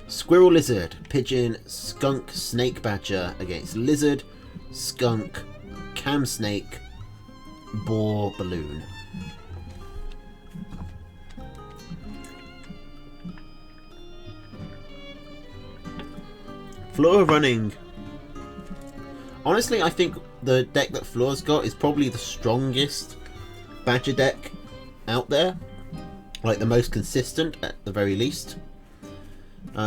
Speaker 1: Squirrel, Lizard, Pigeon, Skunk, Snake, Badger against Lizard, Skunk, Cam Snake, Boar, Balloon. Fleur running. Honestly, I think the deck that Fleur's got is probably the strongest Badger deck out there. Like, the most consistent, at the very least.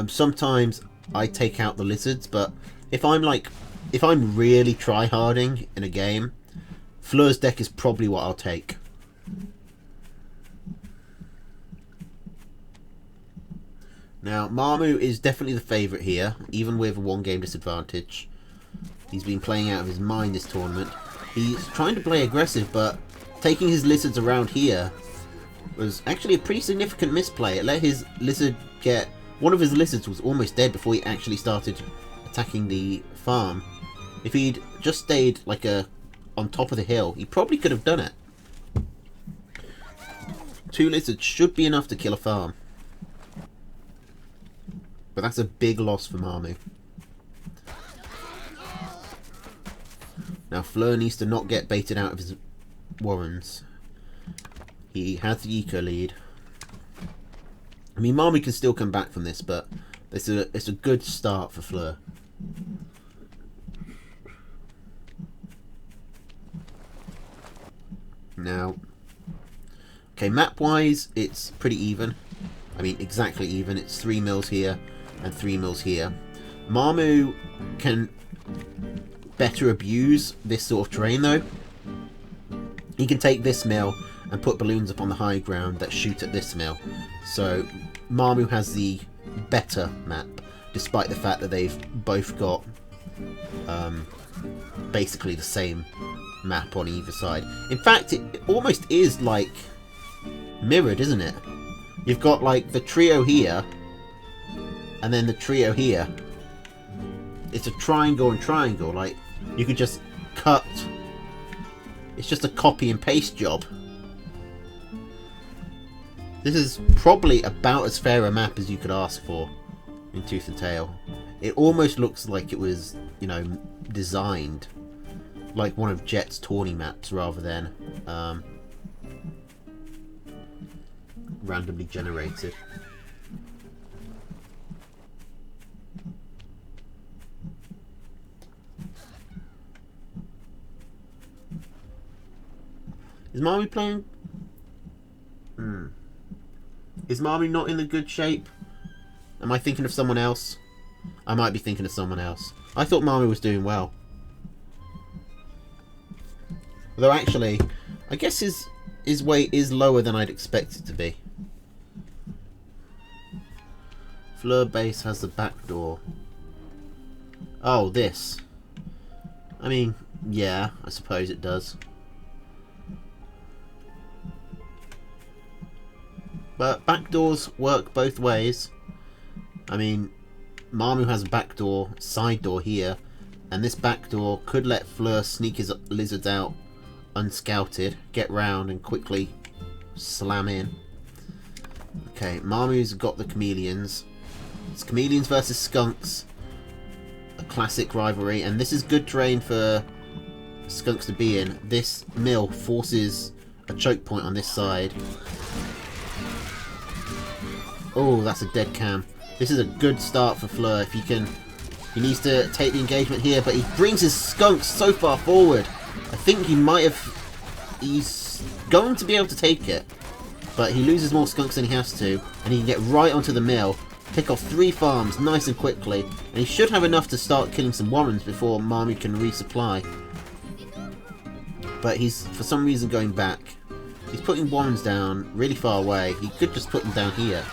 Speaker 1: Sometimes I take out the Lizards, but if I'm really try-harding in a game, Fleur's deck is probably what I'll take. Now, Mamu is definitely the favourite here, even with a 1-game disadvantage. He's been playing out of his mind this tournament. He's trying to play aggressive, but taking his Lizards around here was actually a pretty significant misplay. It let his Lizard get... One of his Lizards was almost dead before he actually started attacking the farm. If he'd just stayed like on top of the hill, he probably could have done it. 2 Lizards should be enough to kill a farm. But that's a big loss for Mamu. Now Fleur needs to not get baited out of his warrens. He has the eco lead. I mean, Mamu can still come back from this, but it's a good start for Fleur. Now, okay, map-wise, it's pretty even. I mean, exactly even. It's 3 mills here and 3 mills here. Mamu can better abuse this sort of terrain, though. He can take this mill and put balloons up on the high ground that shoot at this mill. So Mamu has the better map, despite the fact that they've both got basically the same map on either side. In fact, it almost is like mirrored, isn't it? You've got like the trio here, and then the trio here. It's a triangle and triangle. Like, you could just cut. It's just a copy and paste job. This is probably about as fair a map as you could ask for in Tooth and Tail. It almost looks like it was, you know, designed like one of Jet's tourney maps rather than randomly generated. Is Mamu playing? Is Mamu not in the good shape? Am I thinking of someone else? I might be thinking of someone else. I thought Mamu was doing well. Although actually, I guess his weight is lower than I'd expect it to be. Fleur base has the back door. Oh, this. I mean, yeah, I suppose it does. But backdoors work both ways. I mean, Mamu has a backdoor, side door here, and this backdoor could let Fleur sneak his lizards out unscouted, get round and quickly slam in. Okay, Mamu's got the chameleons. It's chameleons versus skunks. A classic rivalry, and this is good terrain for skunks to be in. This mill forces a choke point on this side. Oh, that's a dead cam. This is a good start for Fleur. If he can, he needs to take the engagement here, but he brings his skunks so far forward. I think he might have. He's going to be able to take it, but he loses more skunks than he has to, and he can get right onto the mill, pick off 3 farms nice and quickly, and he should have enough to start killing some warrens before Mamu can resupply. But he's for some reason going back. He's putting warrens down really far away. He could just put them down here.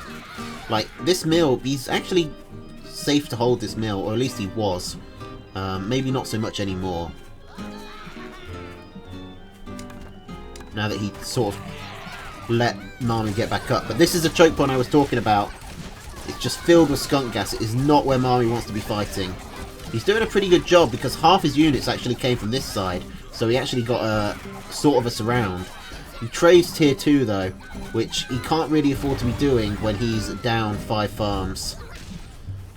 Speaker 1: Like, this mill, he's actually safe to hold this mill, or at least he was. Maybe not so much anymore. Now that he sort of let Marmee get back up. But this is the choke point I was talking about. It's just filled with skunk gas. It is not where Marmee wants to be fighting. He's doing a pretty good job because half his units actually came from this side. So he actually got a sort of a surround. He trades tier 2 though, which he can't really afford to be doing when he's down 5 farms.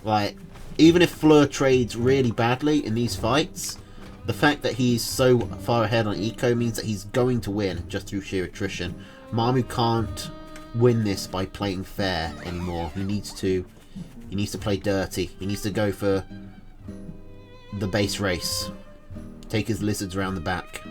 Speaker 1: Like, even if Fleur trades really badly in these fights, the fact that he's so far ahead on eco means that he's going to win just through sheer attrition. Marmee can't win this by playing fair anymore. He needs to play dirty. He needs to go for the base race. Take his lizards around the back.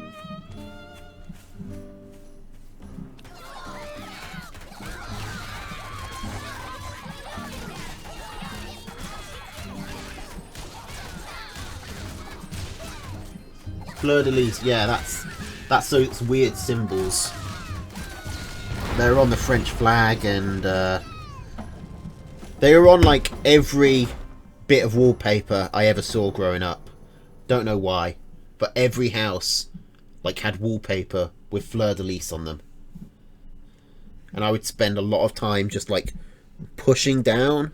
Speaker 1: Fleur de Lis, yeah, that's those weird symbols. They're on the French flag, and they were on like every bit of wallpaper I ever saw growing up. Don't know why, but every house like had wallpaper with Fleur de Lis on them, and I would spend a lot of time just like pushing down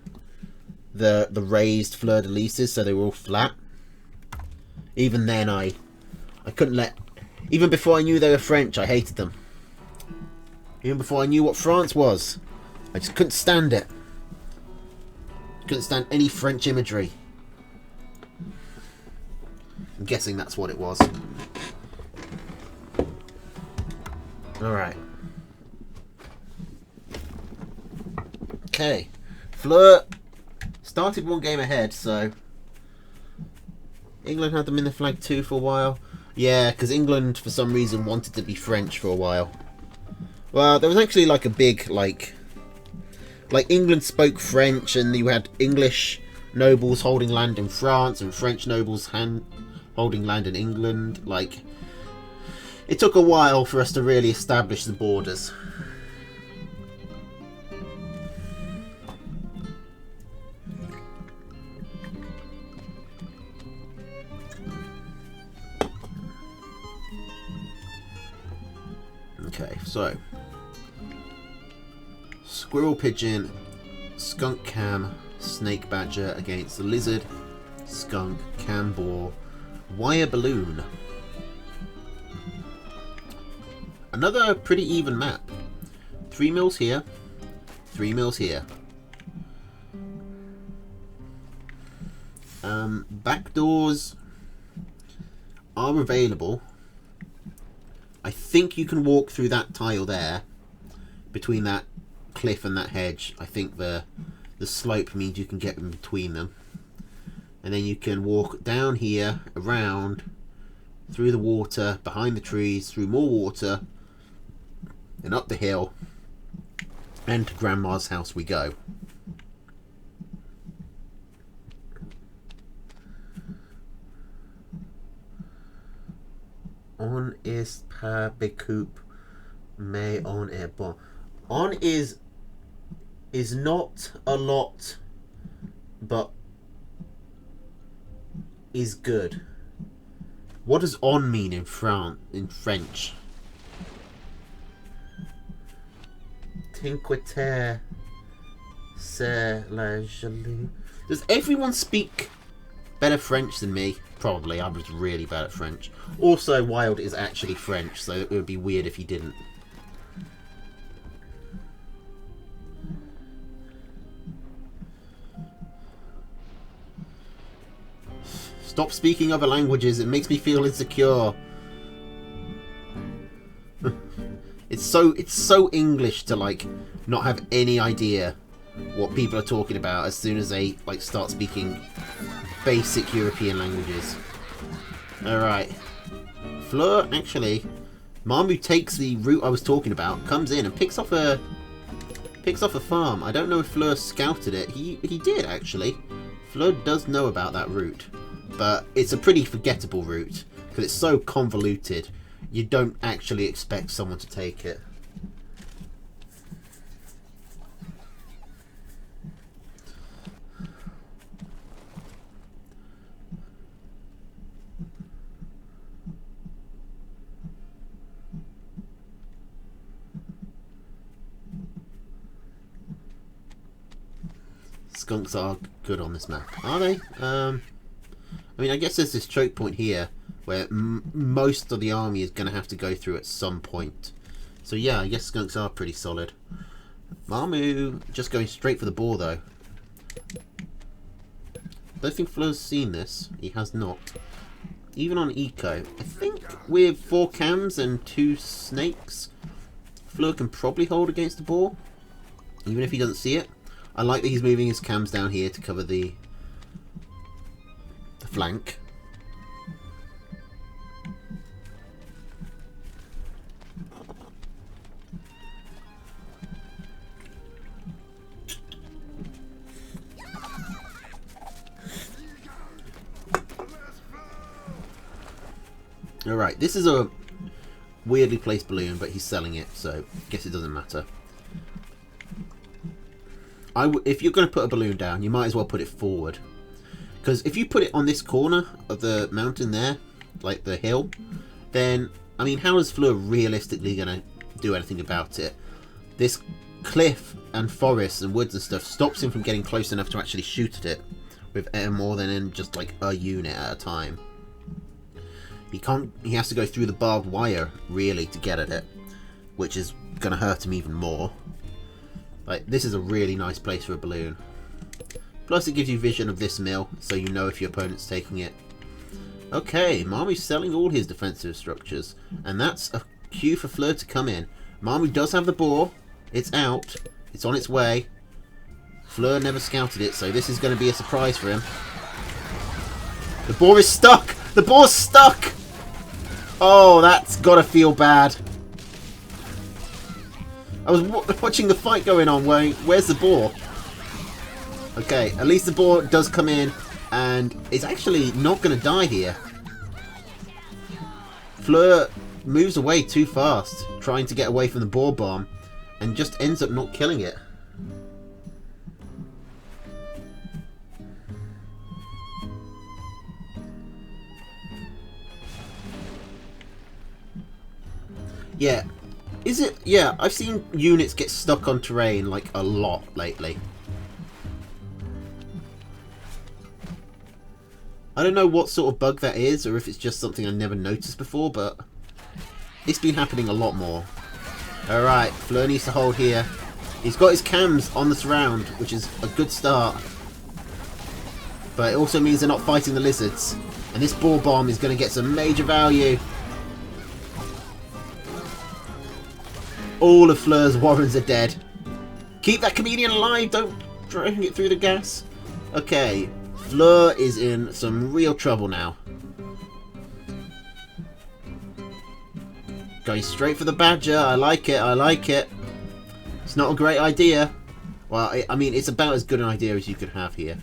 Speaker 1: the raised Fleur de Lises so they were all flat. Even then, I couldn't let... Even before I knew they were French, I hated them. Even before I knew what France was, I just couldn't stand it. Couldn't stand any French imagery. I'm guessing that's what it was. Alright. Okay. Fleur started one game ahead, so... England had them in the flag too for a while. Yeah, because England, for some reason, wanted to be French for a while. Well, there was actually like a big, like England spoke French, and you had English nobles holding land in France, and French nobles holding land in England. Like, it took a while for us to really establish the borders. Okay, so squirrel pigeon, skunk cam, snake badger against the lizard, skunk, cam boar, wire balloon. Another pretty even map. 3 mills here, 3 mills here. Back doors are available. I think you can walk through that tile there, between that cliff and that hedge. I think the slope means you can get in between them. And then you can walk down here, around, through the water, behind the trees, through more water, and up the hill, and to Grandma's house we go. On est pas beaucoup, mais on est bon. On is not a lot, but is good. What does on mean in French? Cinque terre, c'est la jolie. Does everyone speak better French than me? Probably. I was really bad at French. Also, Wild is actually French, so it would be weird if he didn't. Stop speaking other languages. It makes me feel insecure. It's so English to like not have any idea what people are talking about as soon as they like start speaking basic European languages. Alright. Fleur, actually, Marmee takes the route I was talking about, comes in and picks off a farm. I don't know if Fleur scouted it. He did, actually. Fleur does know about that route. But it's a pretty forgettable route, because it's so convoluted, you don't actually expect someone to take it. skunks are good on this map. Are they? I mean, I guess there's this choke point here where most of the army is going to have to go through at some point. So yeah, I guess skunks are pretty solid. Marmu just going straight for the boar though. I don't think Fleur's seen this. He has not. Even on eco, I think with 4 cams and 2 snakes, Fleur can probably hold against the boar, even if he doesn't see it. I like that he's moving his cams down here to cover the flank. Alright, this is a weirdly placed balloon, but he's selling it, so I guess it doesn't matter. If you're going to put a balloon down, you might as well put it forward. Because if you put it on this corner of the mountain there, like the hill, then, I mean, how is Fleur realistically going to do anything about it? This cliff and forest and woods and stuff stops him from getting close enough to actually shoot at it with more than in just like a unit at a time. He has to go through the barbed wire, really, to get at it, which is going to hurt him even more. Like, this is a really nice place for a balloon. Plus, it gives you vision of this mill, so you know if your opponent's taking it. Okay, Marmu's selling all his defensive structures, and that's a cue for Fleur to come in. Marmu does have the boar. It's out. It's on its way. Fleur never scouted it, so this is going to be a surprise for him. The boar is stuck! The boar's stuck! Oh, that's gotta feel bad. I was watching the fight going on. Where's the boar? Okay, at least the boar does come in and is actually not going to die here. Fleur moves away too fast, trying to get away from the boar bomb, and just ends up not killing it. Yeah. Is it? Yeah, I've seen units get stuck on terrain like a lot lately. I don't know what sort of bug that is, or if it's just something I never noticed before, but it's been happening a lot more. Alright, Fleur needs to hold here. He's got his cams on the surround, which is a good start. But it also means they're not fighting the lizards. And this boar bomb is going to get some major value. All of Fleur's warrens are dead. Keep that comedian alive, don't drag it through the gas. Okay, Fleur is in some real trouble now. Going straight for the badger, I like it, I like it. It's not a great idea. Well, I mean, it's about as good an idea as you could have here.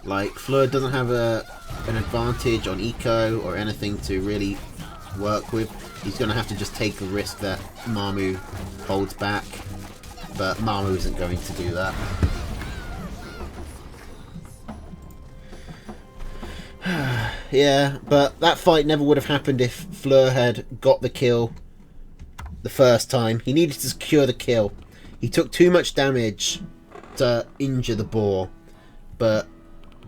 Speaker 1: Like, Fleur doesn't have an advantage on eco or anything to really work with. He's going to have to just take the risk that Marmu holds back, but Marmu isn't going to do that. Yeah, but that fight never would have happened if Fleur had got the kill the first time. He needed to secure the kill. He took too much damage to injure the boar, but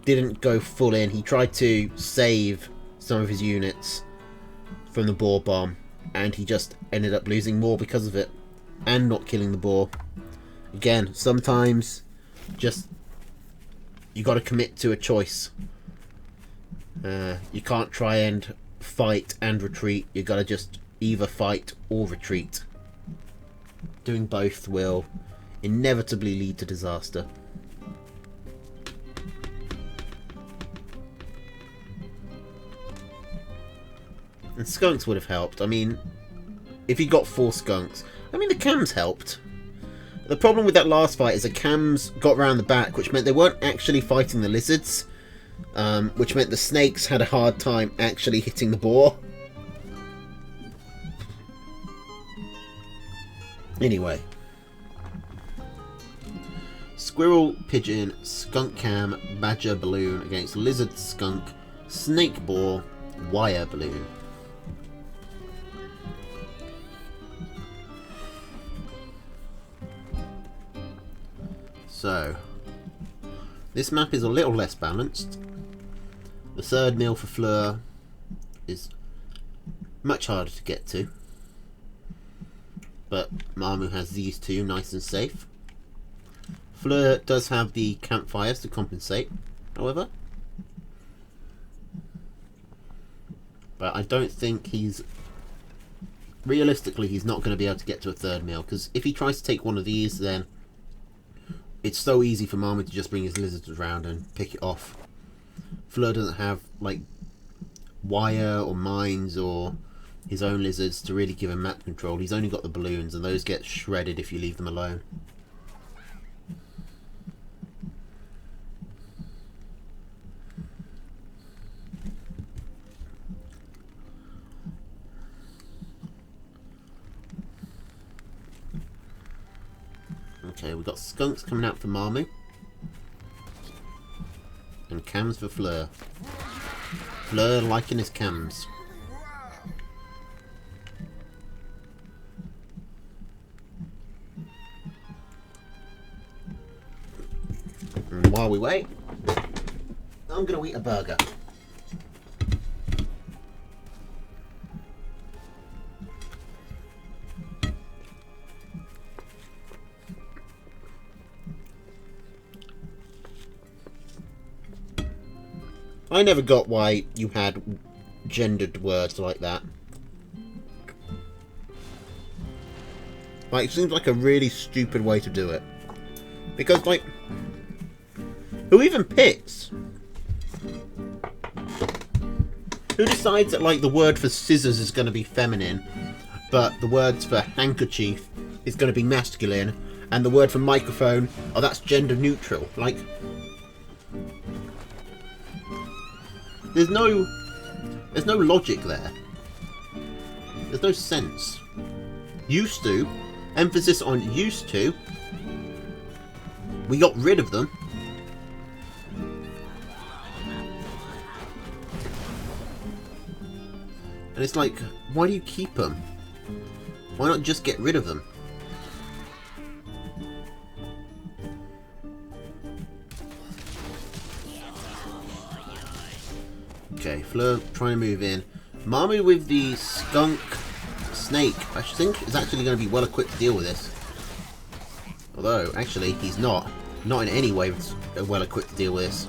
Speaker 1: didn't go full in. He tried to save some of his units from the boar bomb, and he just ended up losing more because of it, and not killing the boar. Again, sometimes just you got to commit to a choice. You can't try and fight and retreat. You got to just either fight or retreat. Doing both will inevitably lead to disaster. And skunks would have helped. I mean, if he got 4 skunks. I mean, the cams helped. The problem with that last fight is the cams got round the back, which meant they weren't actually fighting the lizards. Which meant the snakes had a hard time actually hitting the boar. Anyway. Squirrel, pigeon, skunk cam, badger balloon against lizard, skunk, snake boar, wire balloon. So, this map is a little less balanced. The third mill for Fleur is much harder to get to. But Mamu has these two nice and safe. Fleur does have the campfires to compensate, however. But I don't think he's... Realistically, he's not going to be able to get to a third mill, because if he tries to take one of these, then it's so easy for Mamu to just bring his lizards around and pick it off. Fleur doesn't have, like, wire or mines or his own lizards to really give him map control. He's only got the balloons, and those get shredded if you leave them alone. Okay, we've got skunks coming out for Mamu. And cams for Fleur. Fleur liking his cams. And while we wait, I'm going to eat a burger. I never got why you had gendered words like that. Like, it seems like a really stupid way to do it. Because, like, who even picks? Who decides that, like, the word for scissors is going to be feminine, but the words for handkerchief is going to be masculine, and the word for microphone, oh, that's gender neutral? Like... There's no logic there. There's no sense. Used to. Emphasis on used to. We got rid of them. And it's like, why do you keep them? Why not just get rid of them? Okay, Fleur trying to move in. Mamu with the skunk snake, I think, is actually going to be well equipped to deal with this. Although, actually, he's not. Not in any way well equipped to deal with this.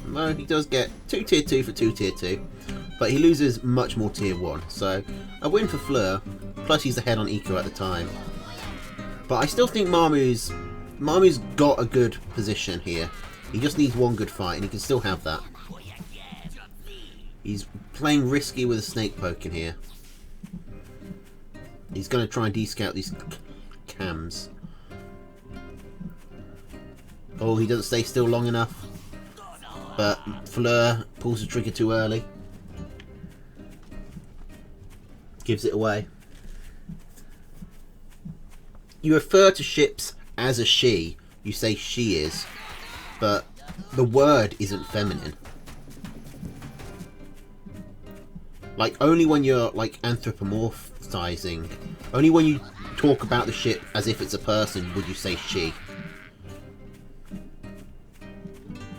Speaker 1: No, he does get 2 tier 2 for 2 tier 2. But he loses much more tier 1. So, a win for Fleur. Plus, he's ahead on eco at the time. But I still think Mamu's got a good position here. He just needs one good fight, and he can still have that. He's playing risky with a snake poke in here. He's going to try and de-scout these cams. Oh, he doesn't stay still long enough. But Fleur pulls the trigger too early. Gives it away. You refer to ships as a she. You say she is. But the word isn't feminine. Like, only when you're, like, anthropomorphizing, only when you talk about the ship as if it's a person would you say she.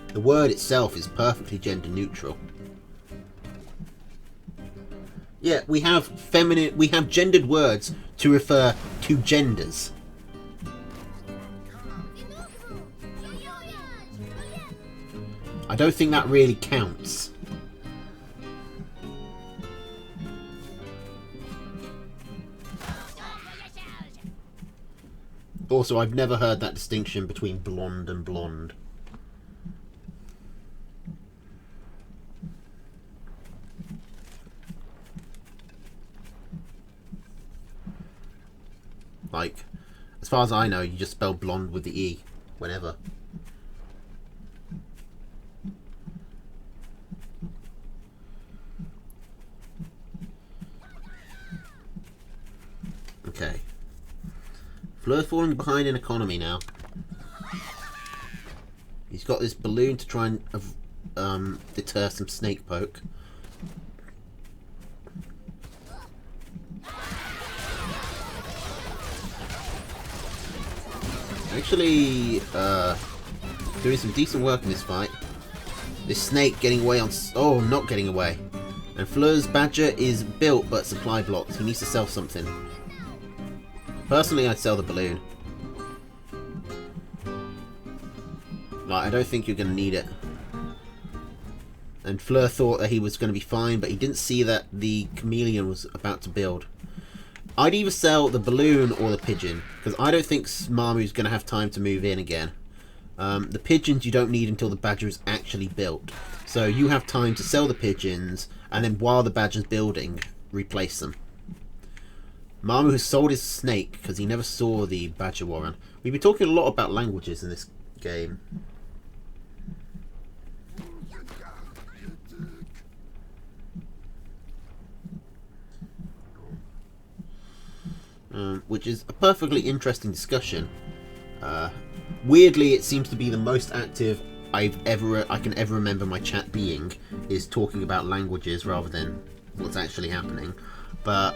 Speaker 1: The word itself is perfectly gender neutral. Yeah, we have gendered words to refer to genders. I don't think that really counts. Also, I've never heard that distinction between blonde and blonde. Like, as far as I know, you just spell blonde with the E, whenever. Okay. Fleur's falling behind in economy now. He's got this balloon to try and deter some snake poke. Actually, doing some decent work in this fight. This snake getting away on... Oh, not getting away. And Fleur's Badger is built but supply blocked. He needs to sell something. Personally, I'd sell the balloon. Like, I don't think you're going to need it. And Fleur thought that he was going to be fine, but he didn't see that the chameleon was about to build. I'd either sell the balloon or the pigeon, because I don't think Mamu's going to have time to move in again. The pigeons you don't need until the badger is actually built. So you have time to sell the pigeons, and then while the badger's building, replace them. Mamu has sold his snake because he never saw the badger warren. We've been talking a lot about languages in this game. Which is a perfectly interesting discussion. Weirdly, it seems to be the most active I can ever remember my chat being, is talking about languages rather than what's actually happening. But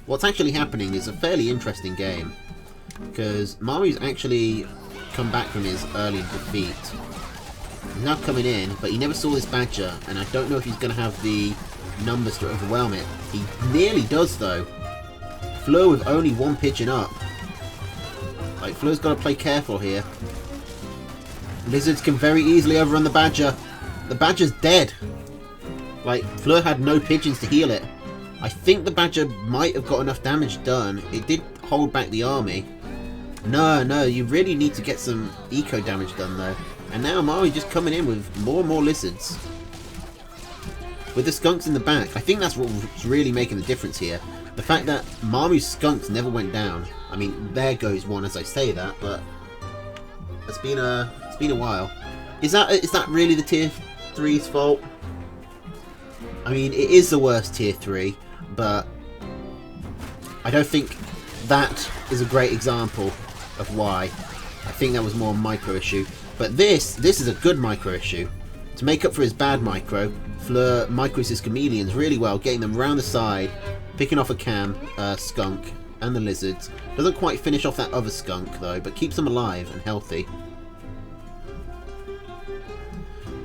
Speaker 1: what's actually happening is a fairly interesting game, because Mamu's actually come back from his early defeat. He's now coming in, but he never saw this badger, and I don't know if he's going to have the numbers to overwhelm it. He nearly does, though. Fleur with only one pigeon up. Like, Fleur's got to play careful here. Lizards can very easily overrun the badger. The badger's dead. Like, Fleur had no pigeons to heal it. I think the badger might have got enough damage done. It did hold back the army. No, you really need to get some eco damage done, though. And now Mamu's just coming in with more and more lizards. With the skunks in the back, I think that's what's really making the difference here. The fact that Mamu's skunks never went down. I mean, there goes one as I say that, but it's been a while. Is that really the tier 3's fault? I mean, it is the worst tier 3, but I don't think that is a great example of why. I think that was more a micro issue. But this is a good micro issue. To make up for his bad micro, Fleur micros his chameleons really well, getting them round the side, picking off a skunk and the lizards. Doesn't quite finish off that other skunk though, but keeps them alive and healthy.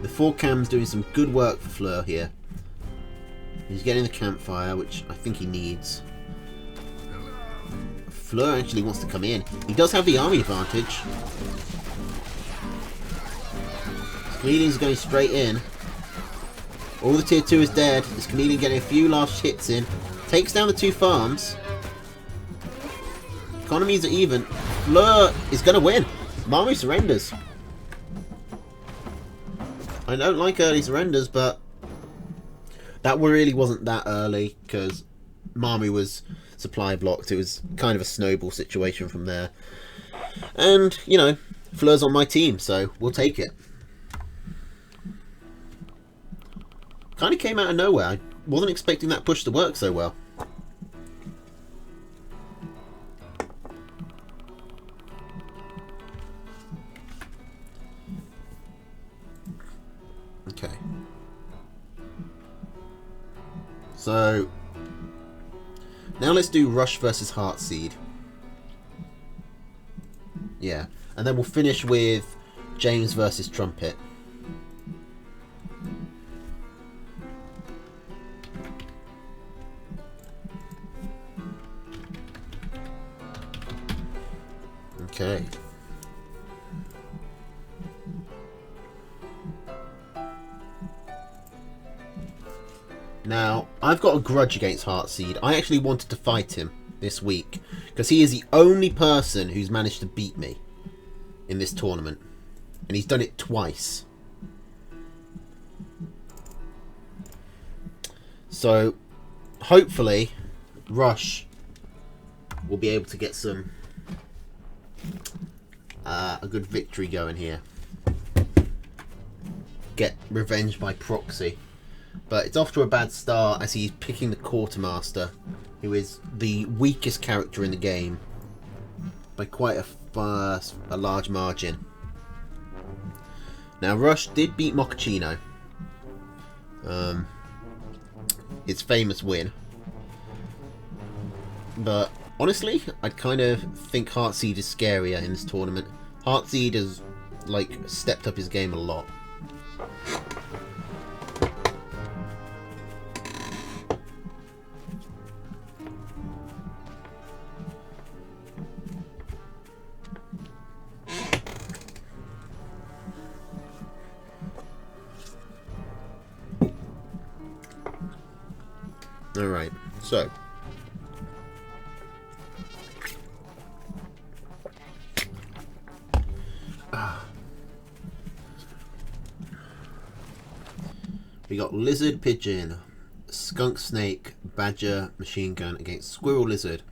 Speaker 1: The 4 cams doing some good work for Fleur here. He's getting the campfire, which I think he needs. Fleur actually wants to come in. He does have the army advantage. Chameleon's going straight in. All the tier 2 is dead. This chameleon getting a few last hits in. Takes down the 2 farms. Economies are even. Fleur is going to win. Mamu surrenders. I don't like early surrenders, but that really wasn't that early because Mamu was supply blocked. It was kind of a snowball situation from there. And, you know, Fleur's on my team, so we'll take it. Kind of came out of nowhere. I wasn't expecting that push to work so well. Okay. So now let's do Rush versus Heartseed. Yeah, and then we'll finish with James versus Trumpet. Okay. Now, I've got a grudge against Heartseed. I actually wanted to fight him this week because he is the only person who's managed to beat me in this tournament. And he's done it twice. So, hopefully, Rush will be able to get some a good victory going here. Get revenge by proxy. But it's off to a bad start as he's picking the Quartermaster, who is the weakest character in the game by quite a large margin. Now Rush did beat Mochaccino. His famous win. But Honestly, I kind of think Heartseed is scarier in this tournament. Heartseed has, like, stepped up his game a lot. Alright, so we got Lizard Pigeon, Skunk Snake, Badger Machine Gun against Squirrel Lizard,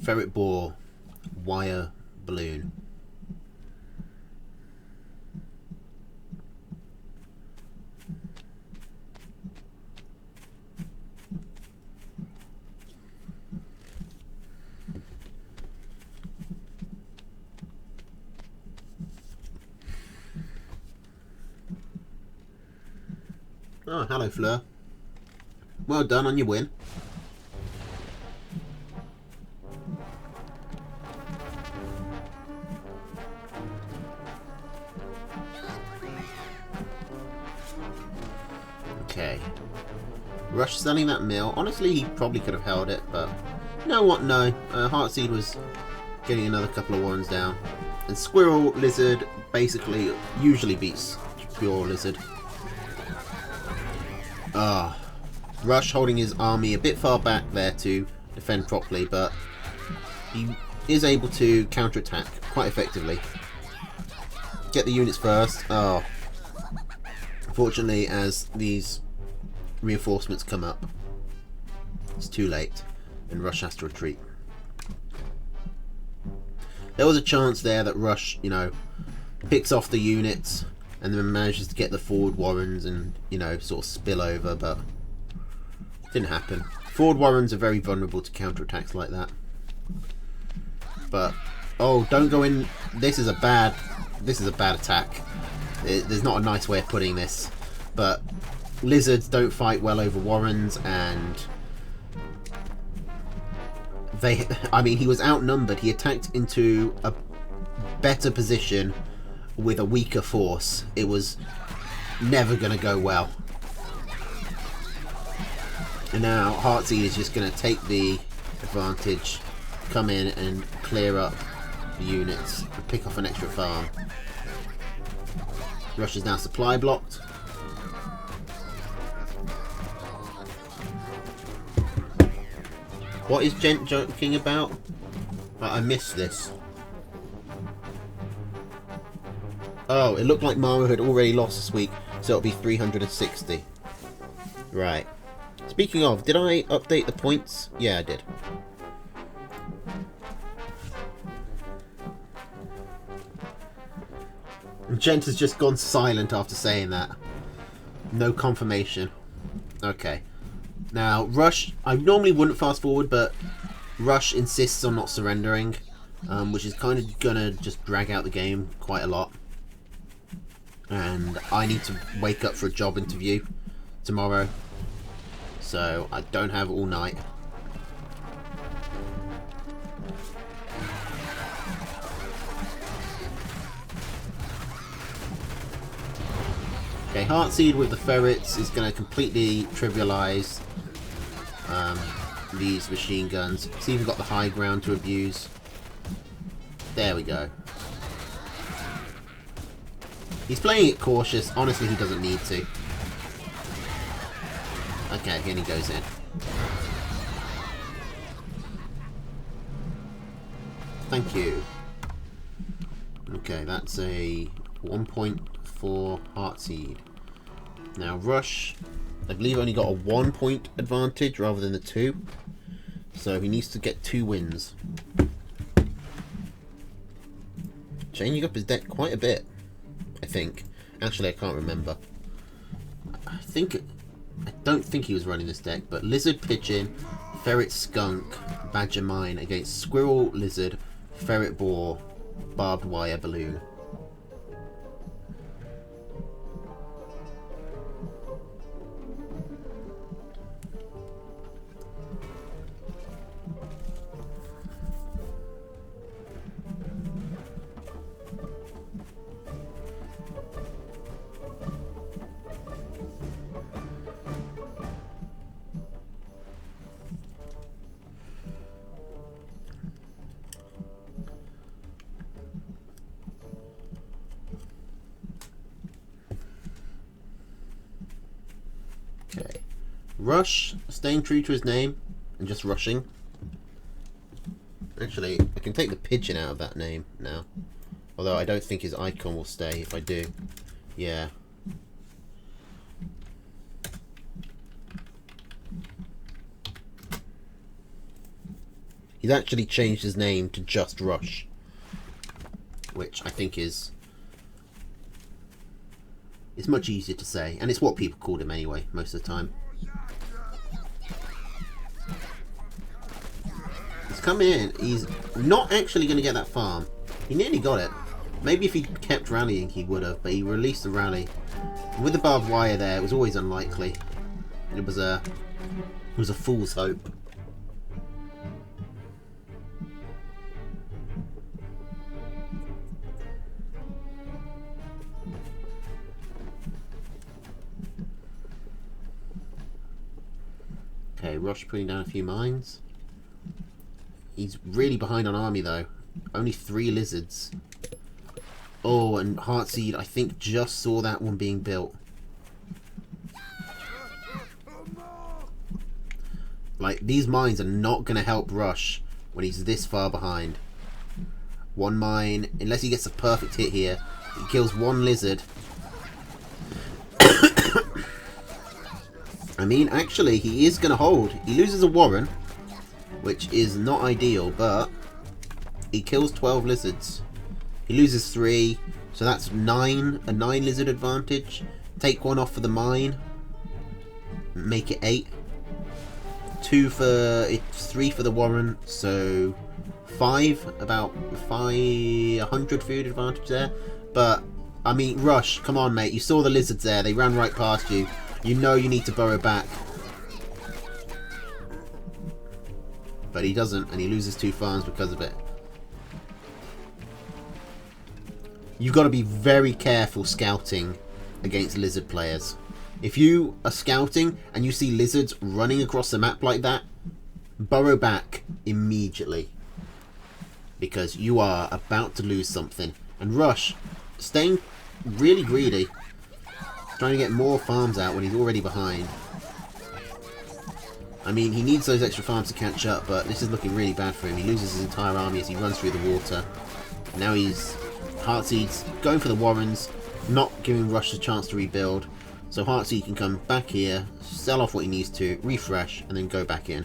Speaker 1: Ferret Boar, Wire Balloon. Oh, hello, Fleur. Well done on your win. Okay. Rush selling that mill. Honestly, he probably could have held it, but you know what? No. Heartseed was getting another couple of warrens down. And Squirrel Lizard basically usually beats Pure Lizard. Rush holding his army a bit far back there to defend properly, but he is able to counterattack quite effectively. Get the units first. Oh. Unfortunately, as these reinforcements come up, it's too late, and Rush has to retreat. There was a chance there that Rush, you know, picks off the units and then manages to get the forward warrens and, you know, sort of spill over, but didn't happen. Forward warrens are very vulnerable to counterattacks like that. But oh, don't go in. This is a bad attack. There's not a nice way of putting this, but lizards don't fight well over warrens, and I mean, he was outnumbered. He attacked into a better position with a weaker force. It was never going to go well. And now Heartseed is just going to take the advantage, come in and clear up the units, and pick off an extra farm. Rush is now supply blocked. What is Gent joking about? I missed this. Oh, it looked like Mara had already lost this week, so it'll be 360. Right. Speaking of, did I update the points? Yeah, I did. Gent has just gone silent after saying that. No confirmation. Okay. Now, Rush, I normally wouldn't fast forward, but Rush insists on not surrendering, which is kind of gonna just drag out the game quite a lot. And I need to wake up for a job interview tomorrow, so I don't have all night. Okay, Heartseed with the ferrets is going to completely trivialise these machine guns. It's even got the high ground to abuse. There we go. He's playing it cautious. Honestly, he doesn't need to. Okay, again he goes in. Thank you. Okay, that's a 1.4 Heartseed. Now Rush, I believe, only got a 1 point advantage rather than the 2. So he needs to get 2 wins. Changing up his deck quite a bit, I think. Actually, I can't remember. I don't think he was running this deck, but Lizard Pigeon, Ferret Skunk, Badger Mine against Squirrel Lizard, Ferret Boar, Barbed Wire Balloon. Okay. Rush, staying true to his name and just rushing. Actually, I can take the pigeon out of that name now. Although I don't think his icon will stay if I do. Yeah. He's actually changed his name to just Rush, which I think is much easier to say, and it's what people called him anyway most of the time. He's come in. He's not actually going to get that farm. He nearly got it. Maybe if he kept rallying he would have, but he released the rally. And with the barbed wire there, it was always unlikely. It was a fool's hope. Okay, Rush putting down a few mines. He's really behind on army though. Only 3 lizards. Oh, and Heartseed, I think, just saw that one being built. Like, these mines are not going to help Rush when he's this far behind. One mine, unless he gets a perfect hit here, he kills 1 lizard. I mean, actually, he is going to hold. He loses a Warren, which is not ideal, but he kills 12 lizards. He loses 3, so that's 9, a 9 lizard advantage. Take 1 off for the mine, make it 8. 3 for the Warren, so 5, about 100 food advantage there. But, I mean, Rush, come on mate, you saw the lizards there, they ran right past you. You know you need to burrow back. But he doesn't, and he loses 2 farms because of it. You've got to be very careful scouting against lizard players. If you are scouting and you see lizards running across the map like that, burrow back immediately. Because you are about to lose something. And Rush, staying really greedy, trying to get more farms out when he's already behind. I mean, he needs those extra farms to catch up, but this is looking really bad for him. He loses his entire army as he runs through the water. Now he's Heartseed's going for the Warrens, not giving Rush a chance to rebuild. So Heartseed can come back here, sell off what he needs to, refresh, and then go back in.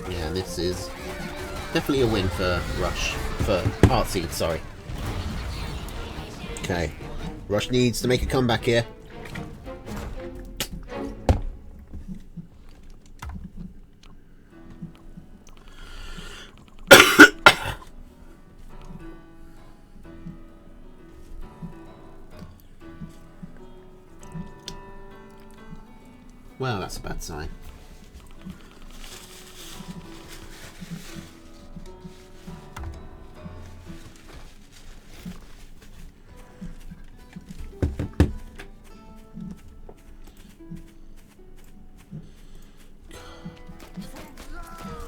Speaker 1: Yeah, this is definitely a win for Rush. For Heartseed, sorry. Okay. Rush needs to make a comeback here. Well, that's a bad sign.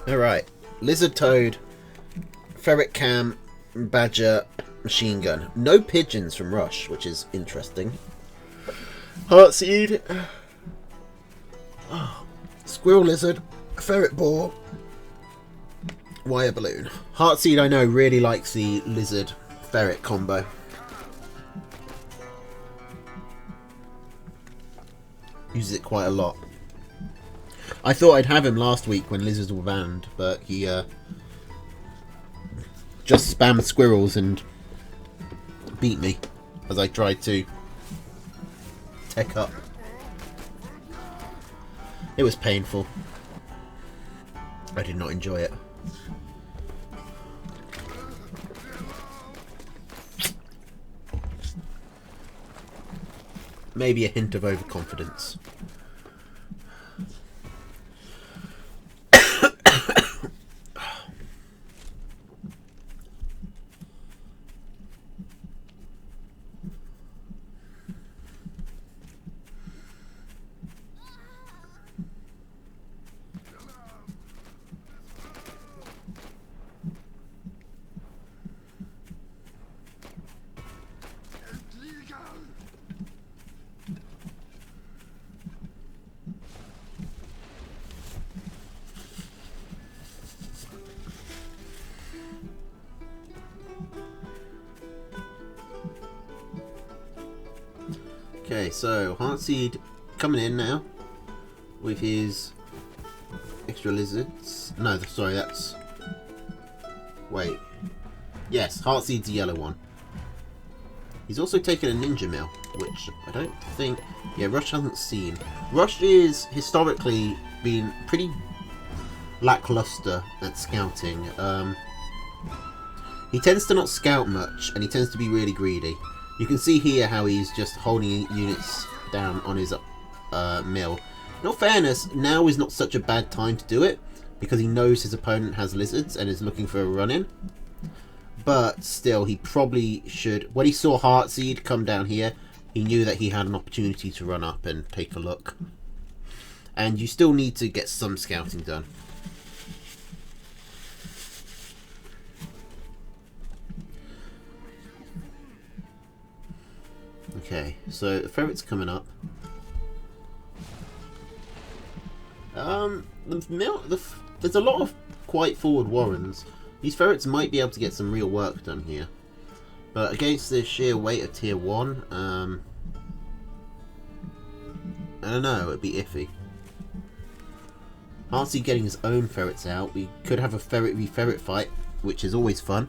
Speaker 1: Alright, Lizard Toad, Ferret Cam, Badger, Machine Gun. No pigeons from Rush, which is interesting. Heartseed, Squirrel Lizard, Ferret Boar, Wire Balloon. Heartseed, I know, really likes the Lizard Ferret combo. Uses it quite a lot. I thought I'd have him last week when lizards were banned, but he just spammed squirrels and beat me as I tried to tech up. It was painful. I did not enjoy it. Maybe a hint of overconfidence. Okay, so Heartseed coming in now with his extra lizards. No, sorry, that's... Wait. Yes, Heartseed's the yellow one. He's also taken a ninja mill, which I don't think... Yeah, Rush hasn't seen. Rush is historically been pretty lackluster at scouting. He tends to not scout much, and he tends to be really greedy. You can see here how he's just holding units down on his mill. In all fairness, now is not such a bad time to do it, because he knows his opponent has lizards and is looking for a run-in. But still, he probably should... When he saw Heartseed come down here, he knew that he had an opportunity to run up and take a look. And you still need to get some scouting done. Okay, so the ferret's coming up. There's a lot of quite forward warrens. These ferrets might be able to get some real work done here. But against the sheer weight of tier 1, I don't know, it'd be iffy. Heartseed getting his own ferrets out. We could have a ferret v ferret fight, which is always fun.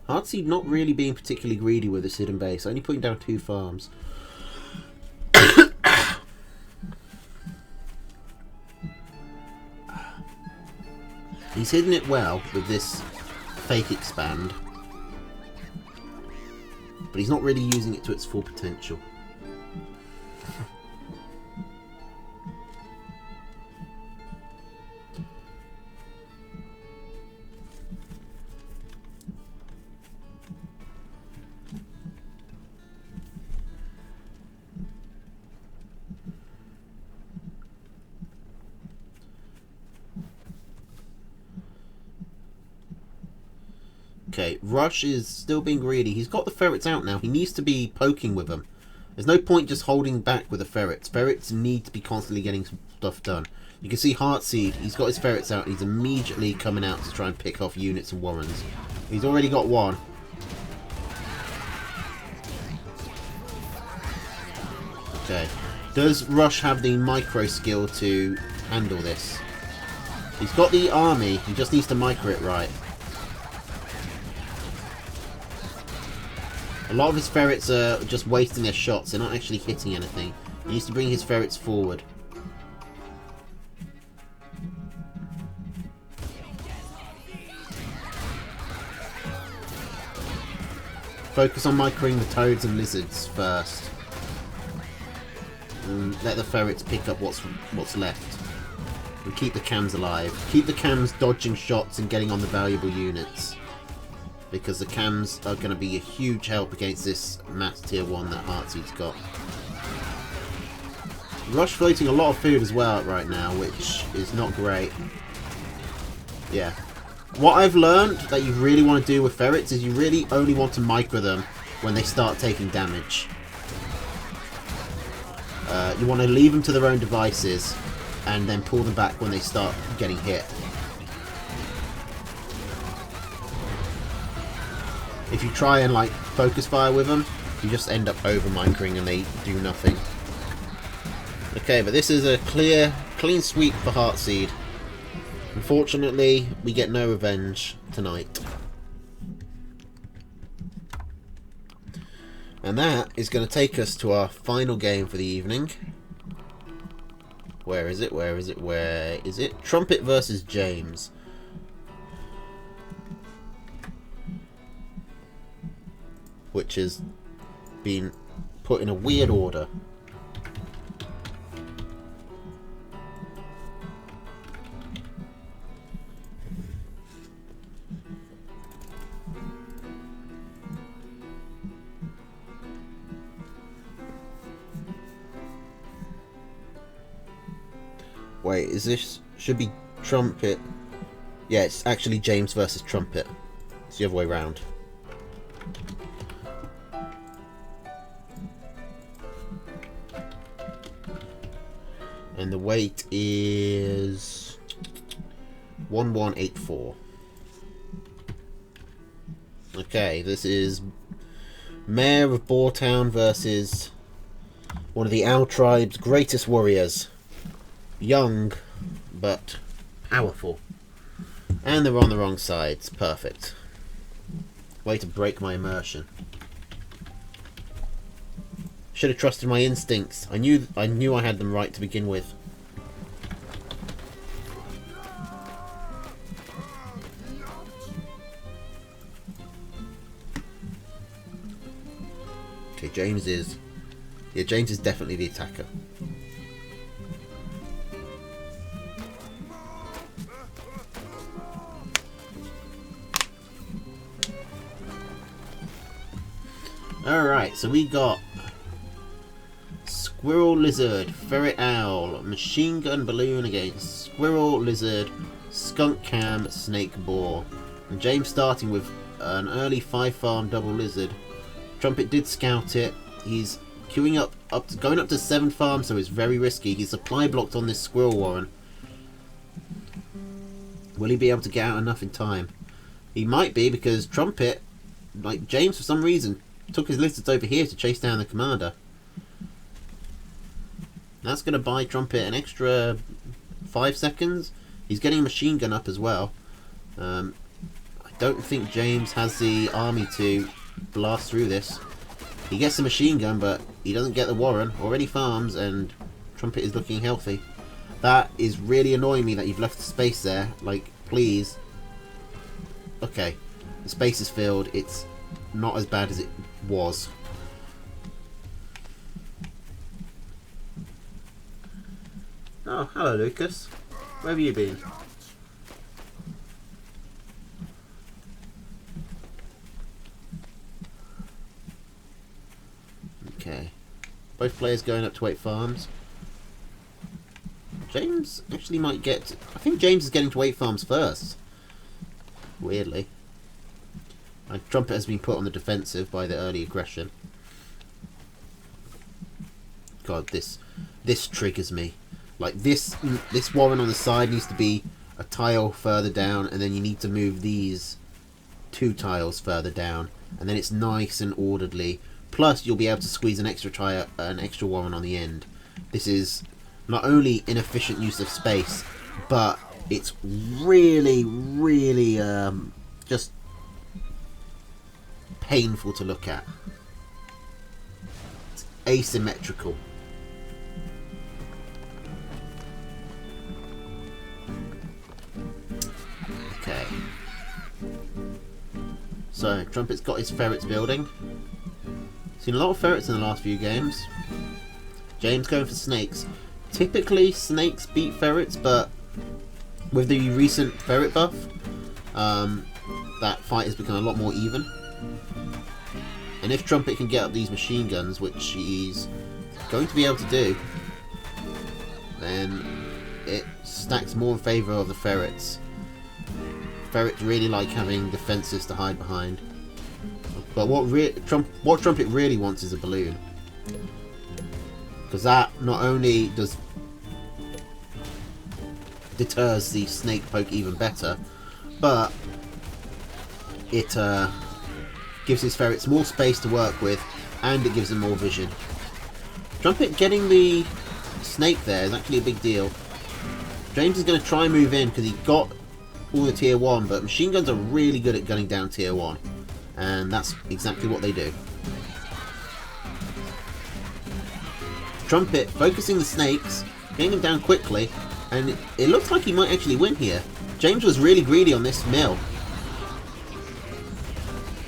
Speaker 1: Heartseed not really being particularly greedy with his hidden base, only putting down 2 farms. He's hidden it well with this fake expand, but he's not really using it to its full potential. Okay, Rush is still being greedy. He's got the ferrets out now. He needs to be poking with them. There's no point just holding back with the ferrets. Ferrets need to be constantly getting stuff done. You can see Heartseed, he's got his ferrets out. He's immediately coming out to try and pick off units and warrens. He's already got one. Okay. Does Rush have the micro skill to handle this? He's got the army. He just needs to micro it right. A lot of his ferrets are just wasting their shots. They're not actually hitting anything. He needs to bring his ferrets forward. Focus on microing the toads and lizards first. And let the ferrets pick up what's left. And keep the cams alive. Keep the cams dodging shots and getting on the valuable units. Because the cams are going to be a huge help against this max tier 1 that Heartseed's got. Rush floating a lot of food as well right now, which is not great. Yeah. What I've learned that you really want to do with ferrets is you really only want to micro them when they start taking damage. You want to leave them to their own devices and then pull them back when they start getting hit. If you try and like focus fire with them, you just end up over microing and they do nothing. Okay, but this is a clean sweep for Heartseed. Unfortunately, we get no revenge tonight. And that is going to take us to our final game for the evening. Where is it? Where is it? Where is it? Trumpet versus James. Which has been put in a weird order. Wait, is this... should be Trumpet. Yeah, it's actually James versus Trumpet. It's the other way around. And the weight is 1184. Okay, this is Mayor of Boartown versus one of the Owl Tribe's greatest warriors. Young, but powerful. And they're on the wrong sides. Perfect. Way to break my immersion. Should have trusted my instincts. I knew I had them right to begin with. Okay, James is definitely the attacker. Alright, so we got Squirrel, Lizard, Ferret, Owl, Machine Gun, Balloon against Squirrel, Lizard, Skunk, Cam, Snake, Boar. And James starting with an early 5-farm double Lizard. Trumpet did scout it. He's queuing going up to 7 farms, so it's very risky. He's supply blocked on this Squirrel Warren. Will he be able to get out enough in time? He might be, because Trumpet, like James for some reason, took his Lizards over here to chase down the commander. That's going to buy Trumpet an extra 5 seconds. He's getting a machine gun up as well. I don't think James has the army to blast through this. He gets the machine gun, but he doesn't get the Warren or any farms, and Trumpet is looking healthy. That is really annoying me that you've left the space there. Like, please. Okay, the space is filled. It's not as bad as it was. Oh, hello Lucas. Where have you been? Okay. Both players going up to 8 farms. James actually might get... I think James is getting to 8 farms first. Weirdly. Trumpet has been put on the defensive by the early aggression. God, this triggers me. Like, this Warren on the side needs to be a tile further down, and then you need to move these 2 tiles further down, and then it's nice and orderly. Plus, you'll be able to squeeze an extra Warren on the end. This is not only inefficient use of space, but it's really, really just painful to look at. It's asymmetrical. Okay. So, Trumpet's got his ferrets building. Seen a lot of ferrets in the last few games. James going for snakes. Typically, snakes beat ferrets, but with the recent ferret buff, that fight has become a lot more even. And if Trumpet can get up these machine guns, which he's going to be able to do, then it stacks more in favour of the ferrets. Ferrets really like having defences to hide behind. But what Trumpet really wants is a balloon. Because that not only deters the snake poke even better, but it gives his ferrets more space to work with, and it gives them more vision. Trumpet getting the snake there is actually a big deal. James is going to try and move in because he got all the tier 1, but machine guns are really good at gunning down tier 1, and that's exactly what they do. Trumpet focusing the snakes, getting them down quickly, and it looks like he might actually win here. James was really greedy on this mill,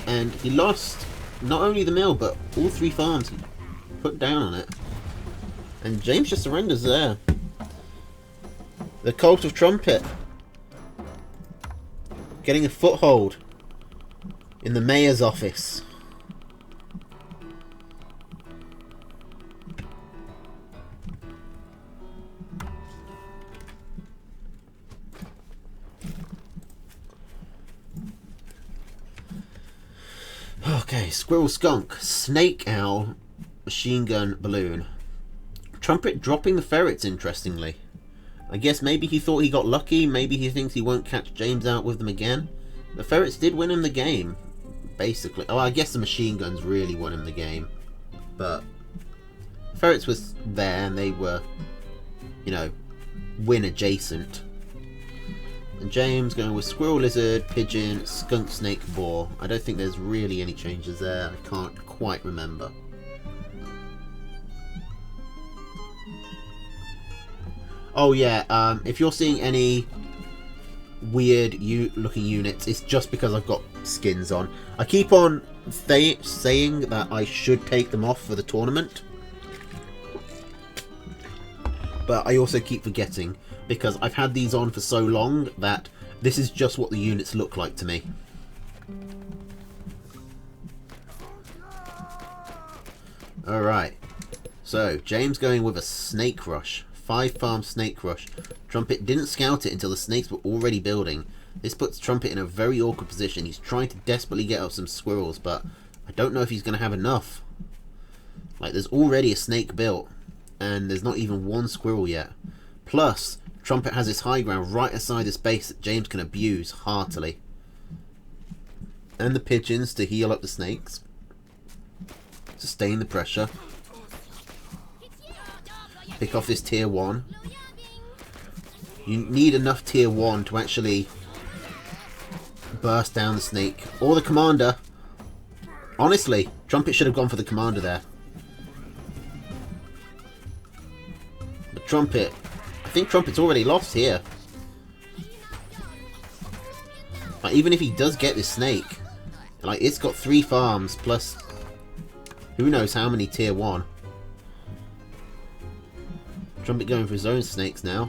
Speaker 1: and he lost not only the mill but all 3 farms he put down on it, and James just surrenders there. The Cult of Trumpet getting a foothold in the mayor's office. Okay, Squirrel, Skunk, Snake, Owl, Machine Gun, Balloon. Trumpet dropping the ferrets, interestingly. I guess maybe he thought he got lucky, maybe he thinks he won't catch James out with them again. The ferrets did win him the game, basically. Oh, I guess the machine guns really won him the game. But ferrets was there and they were, you know, win adjacent. And James going with squirrel, lizard, pigeon, skunk, snake, boar. I don't think there's really any changes there. I can't quite remember. Oh yeah, if you're seeing any weird looking units, it's just because I've got skins on. I keep on saying that I should take them off for the tournament, but I also keep forgetting because I've had these on for so long that this is just what the units look like to me. Alright, so James going with a snake rush. 5 farm snake rush. Trumpet didn't scout it until the snakes were already building. This puts Trumpet in a very awkward position. He's trying to desperately get up some squirrels, but I don't know if he's going to have enough. Like, there's already a snake built, and there's not even one squirrel yet. Plus, Trumpet has his high ground right aside his base that James can abuse heartily. And the pigeons to heal up the snakes. Sustain the pressure. Pick off this tier 1. You need enough tier 1 to actually burst down the snake. Or the commander. Honestly, Trumpet should have gone for the commander there. But Trumpet, I think Trumpet's already lost here. Like, even if he does get this snake, like, it's got 3 farms plus who knows how many tier 1. Trumpet going for his own snakes now.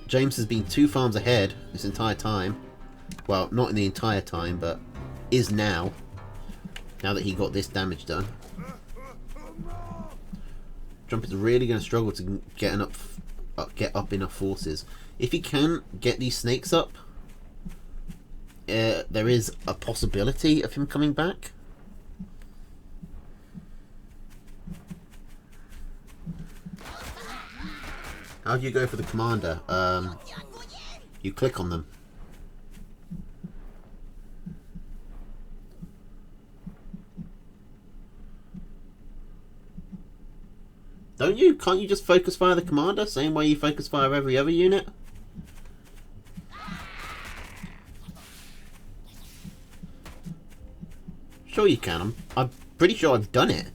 Speaker 1: James has been 2 farms ahead this entire time. Well, not in the entire time, but is now. Now that he got this damage done. Trumpet's really going to struggle to get up enough forces. If he can get these snakes up, there is a possibility of him coming back. How do you go for the commander? You click on them. Don't you? Can't you just focus fire the commander? Same way you focus fire every other unit? Sure you can. I'm pretty sure I've done it.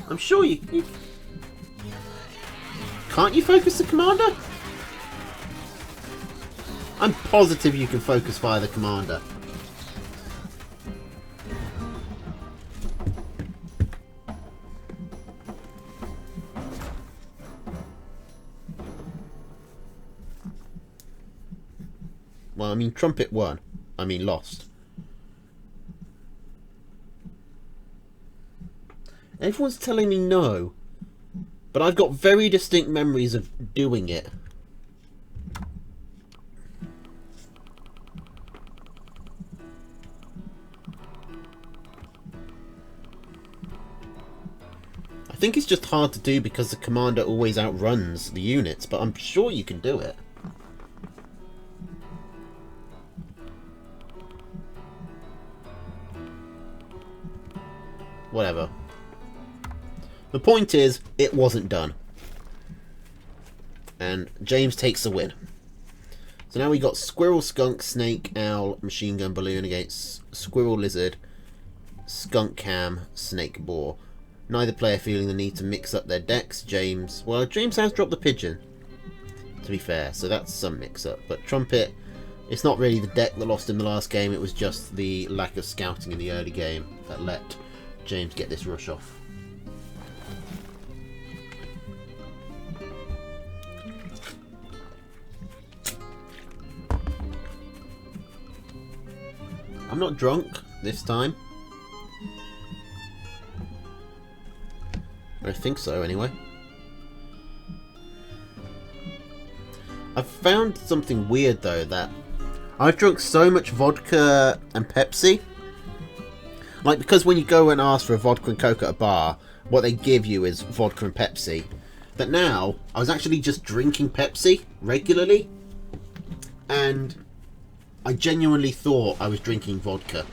Speaker 1: I'm sure you... Can't you focus the commander? I'm positive you can focus fire the commander. Well, I mean, Trumpet won. I mean, lost. Everyone's telling me no. But I've got very distinct memories of doing it. I think it's just hard to do because the commander always outruns the units, but I'm sure you can do it. Whatever. The point is, it wasn't done. And James takes the win. So now we got Squirrel, Skunk, Snake, Owl, Machine Gun, Balloon against Squirrel, Lizard, Skunk, Cam, Snake, Boar. Neither player feeling the need to mix up their decks. James has dropped the Pigeon, to be fair, so that's some mix-up. But Trumpet, it's not really the deck that lost him the last game, it was just the lack of scouting in the early game that let James get this rush off. I'm not drunk this time. I think so, anyway. I've found something weird, though, that I've drunk so much vodka and Pepsi. Like, because when you go and ask for a vodka and Coke at a bar, what they give you is vodka and Pepsi. But now, I was actually just drinking Pepsi regularly, and I genuinely thought I was drinking vodka.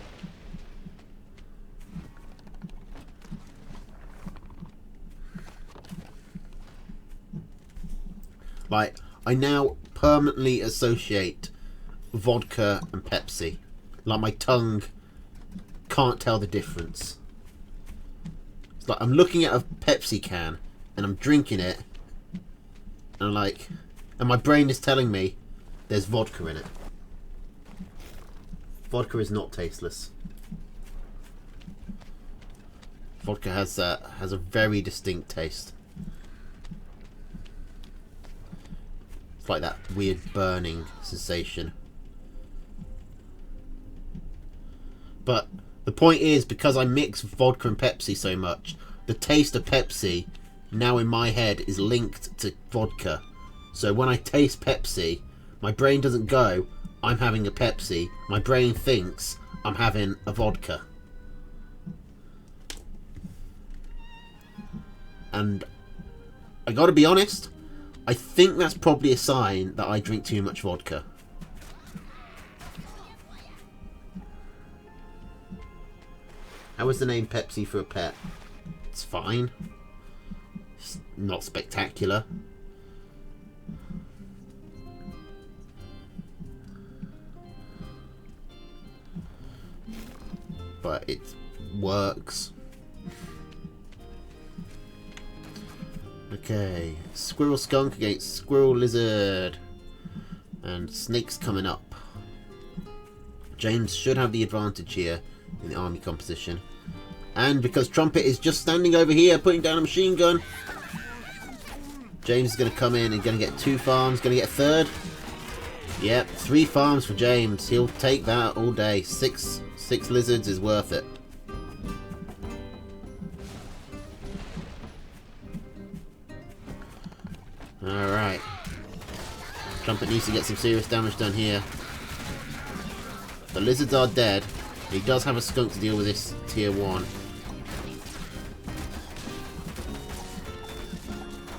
Speaker 1: Like, I now permanently associate vodka and Pepsi. Like, my tongue can't tell the difference. It's like I'm looking at a Pepsi can and I'm drinking it, and I'm like, and my brain is telling me there's vodka in it. Vodka is not tasteless. Vodka has a very distinct taste. It's like that weird burning sensation. But the point is, because I mix vodka and Pepsi so much, the taste of Pepsi now in my head is linked to vodka. So when I taste Pepsi, my brain doesn't go, I'm having a Pepsi. My brain thinks I'm having a vodka. And I gotta be honest, I think that's probably a sign that I drink too much vodka. How is the name Pepsi for a pet? It's fine. It's not spectacular. But it works. Okay, Squirrel Skunk against Squirrel Lizard. And Snake's coming up. James should have the advantage here in the army composition. And because Trumpet is just standing over here putting down a machine gun, James is going to come in and going to get 2 farms, going to get a third. Yep, 3 farms for James. He'll take that all day. 6 lizards is worth it. Alright. Trumpet needs to get some serious damage done here. The lizards are dead. He does have a skunk to deal with this tier 1.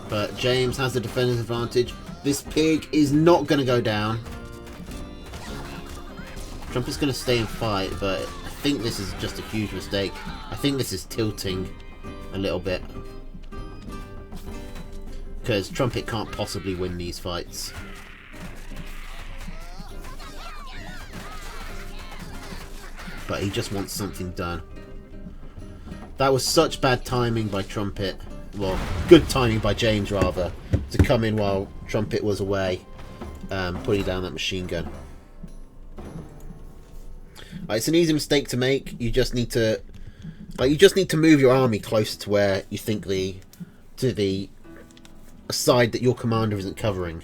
Speaker 1: But James has the defender's advantage. This pig is not going to go down. Trumpet's going to stay and fight, but I think this is just a huge mistake. I think this is tilting a little bit. Because Trumpet can't possibly win these fights. But he just wants something done. That was such bad timing by Trumpet. Well, good timing by James, rather, to come in while Trumpet was away, putting down that machine gun. It's an easy mistake to make. You just need to, move your army closer to where you think the side that your commander isn't covering.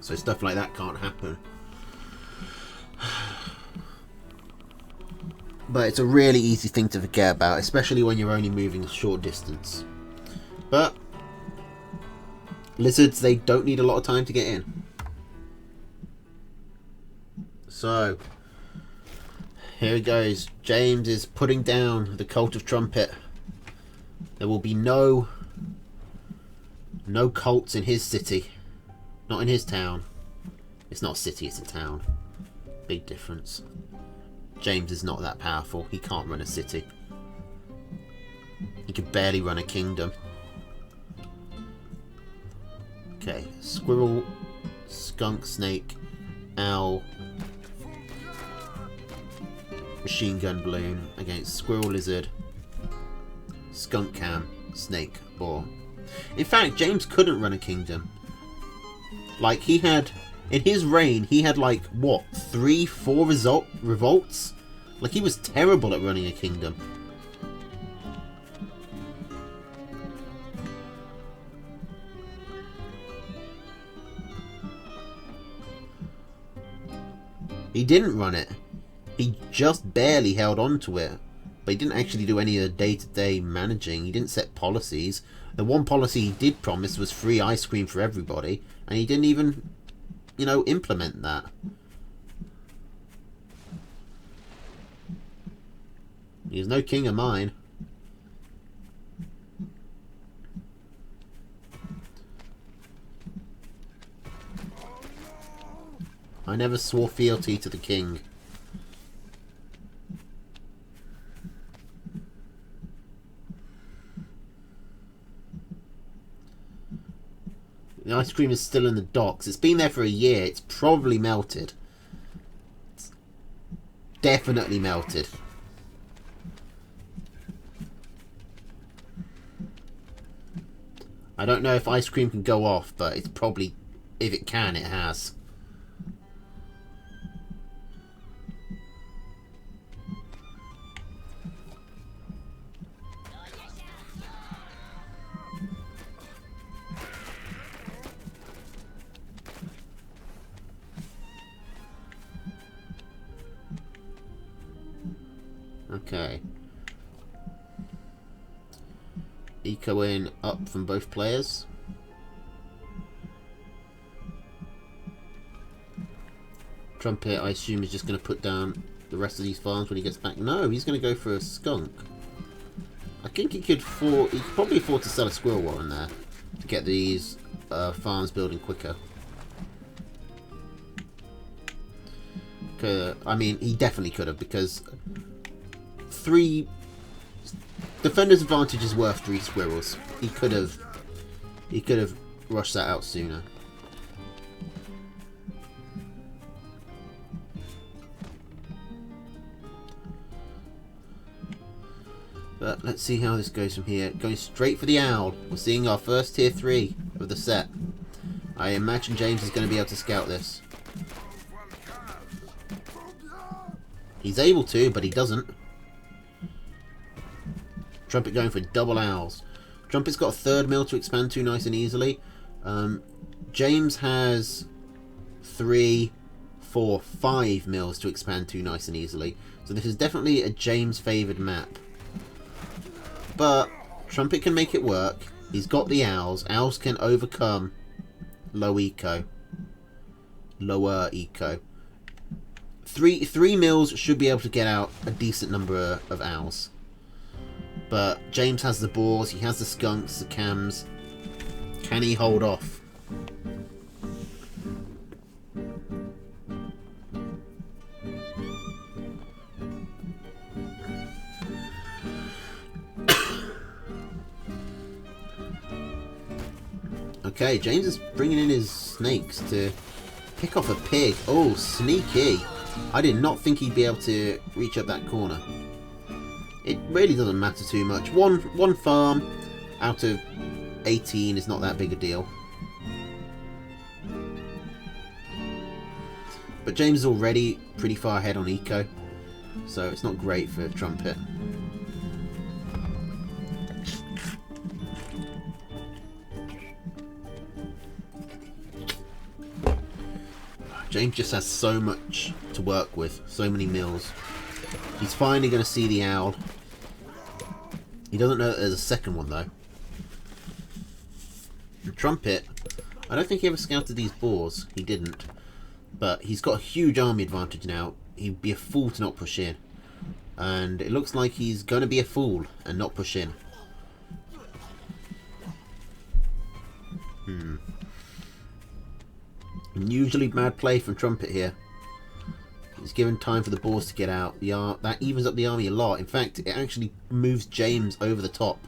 Speaker 1: So stuff like that can't happen. But it's a really easy thing to forget about, especially when you're only moving a short distance. But lizards, they don't need a lot of time to get in. So here it goes. James is putting down the Cult of Trumpet. There will be no cults in his city. Not in his town. It's not a city, it's a town. Big difference. James is not that powerful. He can't run a city. He could barely run a kingdom. Okay, Squirrel, Skunk, Snake, Owl, Machine Gun Balloon against Squirrel, Lizard, Skunk Cam, Snake, Boar. In fact, James couldn't run a kingdom. Like, he had, in his reign, he had like, what, 3-4 revolts? Like, he was terrible at running a kingdom. He didn't run it. He just barely held on to it. But he didn't actually do any of the day-to-day managing. He didn't set policies. The one policy he did promise was free ice cream for everybody. And he didn't even, implement that. He's no king of mine. I never swore fealty to the king. The ice cream is still in the docks. It's been there for a year. It's probably melted. It's definitely melted. I don't know if ice cream can go off, but it's probably, if it can, it has. Okay. Eco in up from both players. Trumpet, I assume, is just going to put down the rest of these farms when he gets back. No, he's going to go for a skunk. I think he could probably afford to sell a squirrel warren there to get these farms building quicker. I mean, he definitely could have, because 3 defender's advantage is worth 3 squirrels. He could have rushed that out sooner. But let's see how this goes from here. Going straight for the owl. We're seeing our first tier 3 of the set. I imagine James is going to be able to scout this. He's able to, but he doesn't. Trumpet going for double owls. Trumpet's got a 3rd mill to expand to nice and easily. James has 3, 4, 5 mills to expand to nice and easily. So this is definitely a James favoured map. But Trumpet can make it work. He's got the owls. Owls can overcome low eco. Lower eco. 3 mills should be able to get out a decent number of owls. But James has the boars, he has the skunks, the cams. Can he hold off? Okay, James is bringing in his snakes to pick off a pig. Oh, sneaky. I did not think he'd be able to reach up that corner. It really doesn't matter too much. One farm out of 18 is not that big a deal. But James is already pretty far ahead on eco, so it's not great for Trumpet. James just has so much to work with, so many mills. He's finally going to see the owl. He doesn't know that there's a second one, though. The Trumpet, I don't think he ever scouted these boars. He didn't. But he's got a huge army advantage now. He'd be a fool to not push in. And it looks like he's going to be a fool and not push in. Unusually bad play from Trumpet here. He's given time for the boars to get out. That evens up the army a lot. In fact, it actually moves James over the top.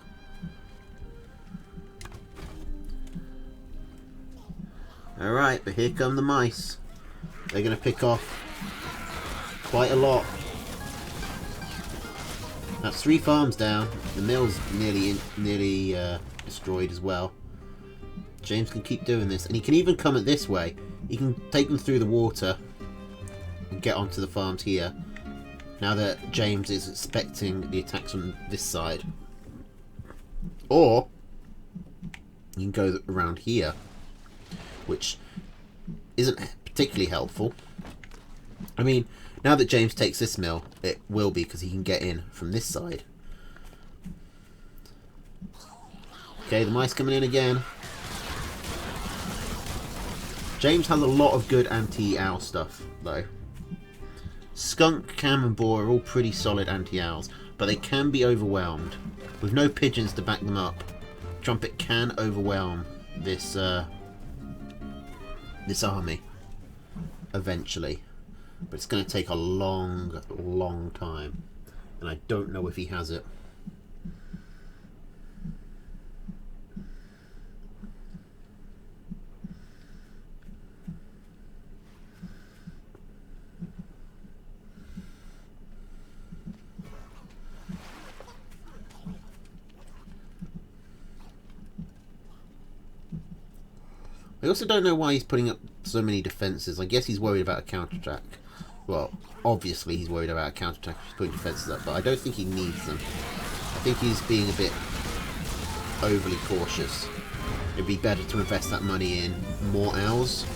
Speaker 1: Alright, but here come the mice. They're going to pick off quite a lot. That's 3 farms down. The mill's nearly destroyed as well. James can keep doing this. And he can even come it this way. He can take them through the water and get onto the farms here. Now that James is expecting the attacks on this side. Or you can go around here, which isn't particularly helpful. I mean, now that James takes this mill, it will be because he can get in from this side. Okay, the mice coming in again. James has a lot of good anti-owl stuff, though. Skunk, cam and boar are all pretty solid anti-owls. but they can be overwhelmed. With no pigeons to back them up, Trumpet can overwhelm this this army eventually. But it's going to take a long, long time. And I don't know if he has it. I also don't know why he's putting up so many defences. I guess he's worried about a counterattack. Well, obviously he's worried about a counterattack if he's putting defences up, but I don't think he needs them. I think he's being a bit overly cautious. It'd be better to invest that money in more owls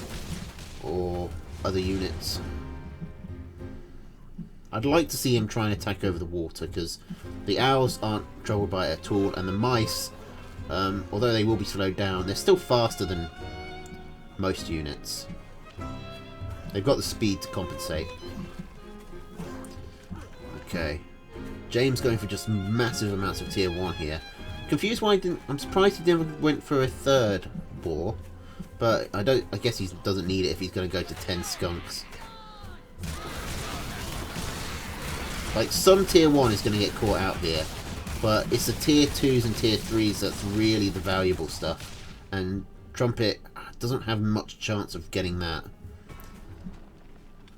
Speaker 1: or other units. I'd like to see him try and attack over the water, because the owls aren't troubled by it at all, and the mice, although they will be slowed down, they're still faster than most units. They've got the speed to compensate. Okay. James going for just massive amounts of tier 1 here. Confused why he didn't... I'm surprised he never went for a third boar. But I guess he doesn't need it if he's going to go to 10 skunks. Like, some tier 1 is going to get caught out here. But it's the tier 2s and tier 3s that's really the valuable stuff. And Trumpet doesn't have much chance of getting that.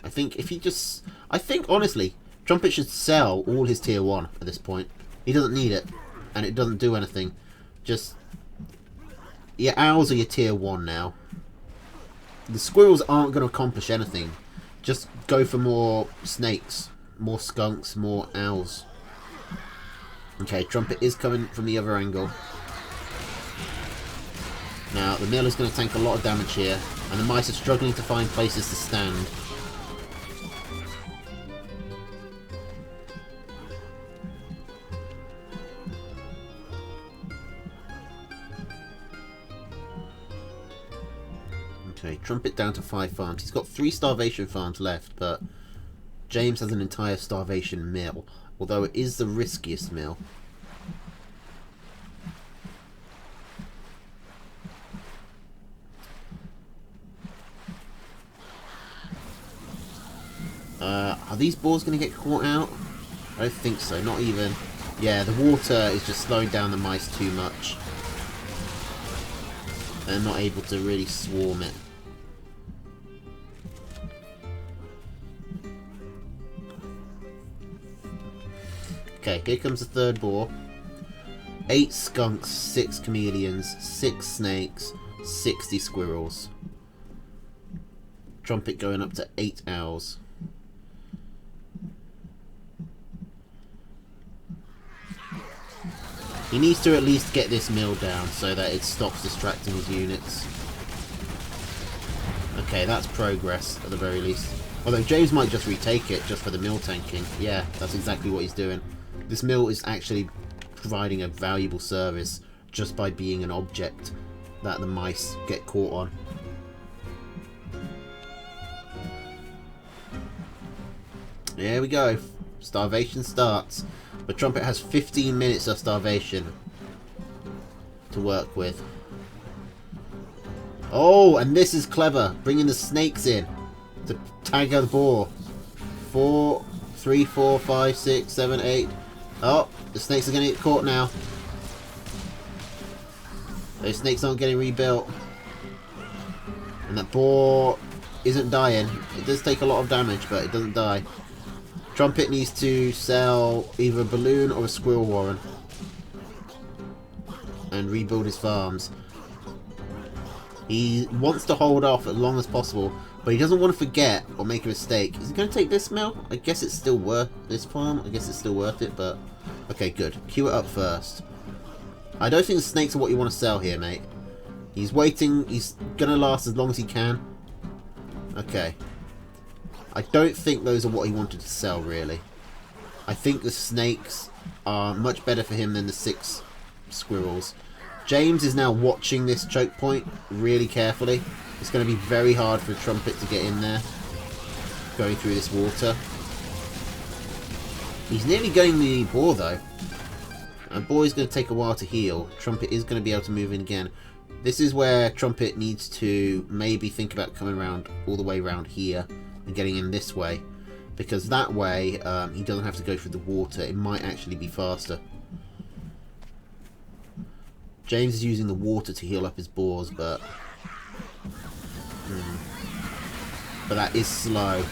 Speaker 1: I think if he just... I think, honestly, Trumpet should sell all his tier 1 at this point. He doesn't need it. And it doesn't do anything. Just... Your owls are your tier 1 now. The squirrels aren't going to accomplish anything. Just go for more snakes. More skunks. More owls. Okay, Trumpet is coming from the other angle. Now, the mill is going to tank a lot of damage here. And the mice are struggling to find places to stand. Okay, Trumpet down to 5 farms. He's got 3 starvation farms left, but James has an entire starvation mill, although it is the riskiest mill. Are these boars going to get caught out? I don't think so, not even. Yeah, the water is just slowing down the mice too much. They're not able to really swarm it. Okay, here comes the third boar. 8 skunks, 6 chameleons, 6 snakes, 60 squirrels. Trumpet going up to 8 owls. He needs to at least get this mill down so that it stops distracting his units. Okay, that's progress at the very least. Although James might just retake it just for the mill tanking. Yeah, that's exactly what he's doing. This mill is actually providing a valuable service just by being an object that the mice get caught on. There we go. Starvation starts. But Trumpet has 15 minutes of starvation to work with. Oh, and this is clever. Bringing the snakes in to tag the boar. 4, 3, 4, 5, 6, 7, 8. Oh, the snakes are going to get caught now. Those snakes aren't getting rebuilt. And that boar isn't dying. It does take a lot of damage, but it doesn't die. Trumpet needs to sell either a balloon or a squirrel warren and rebuild his farms. He wants to hold off as long as possible, but he doesn't want to forget or make a mistake. Is he going to take this mill? I guess it's still worth this farm. I guess it's still worth it, but okay, good. Queue it up first. I don't think the snakes are what you want to sell here, mate. He's waiting. He's going to last as long as he can. Okay. I don't think those are what he wanted to sell, really. I think the snakes are much better for him than the 6 squirrels. James is now watching this choke point really carefully. It's going to be very hard for Trumpet to get in there, going through this water. He's nearly getting the boar though. And boar is going to take a while to heal. Trumpet is going to be able to move in again. This is where Trumpet needs to maybe think about coming around all the way around here and getting in this way. Because that way he doesn't have to go through the water. It might actually be faster. James is using the water to heal up his boars, but that is slow.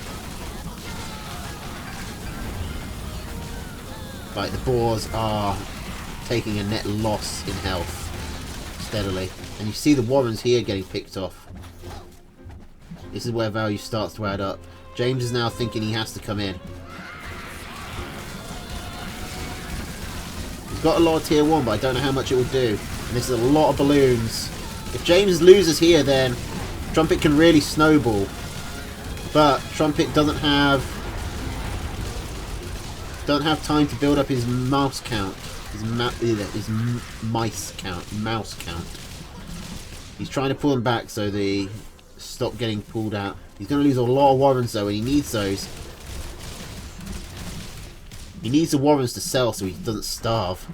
Speaker 1: Like, the boars are taking a net loss in health steadily. And you see the warrens here getting picked off. This is where value starts to add up. James is now thinking he has to come in. He's got a lot of tier 1, but I don't know how much it will do. And this is a lot of balloons. If James loses here, then Trumpet can really snowball. But Trumpet doesn't have time to build up his mouse count. His mouse count. He's trying to pull them back so they stop getting pulled out. He's going to lose a lot of warrens though, and he needs those. He needs the warrens to sell so he doesn't starve.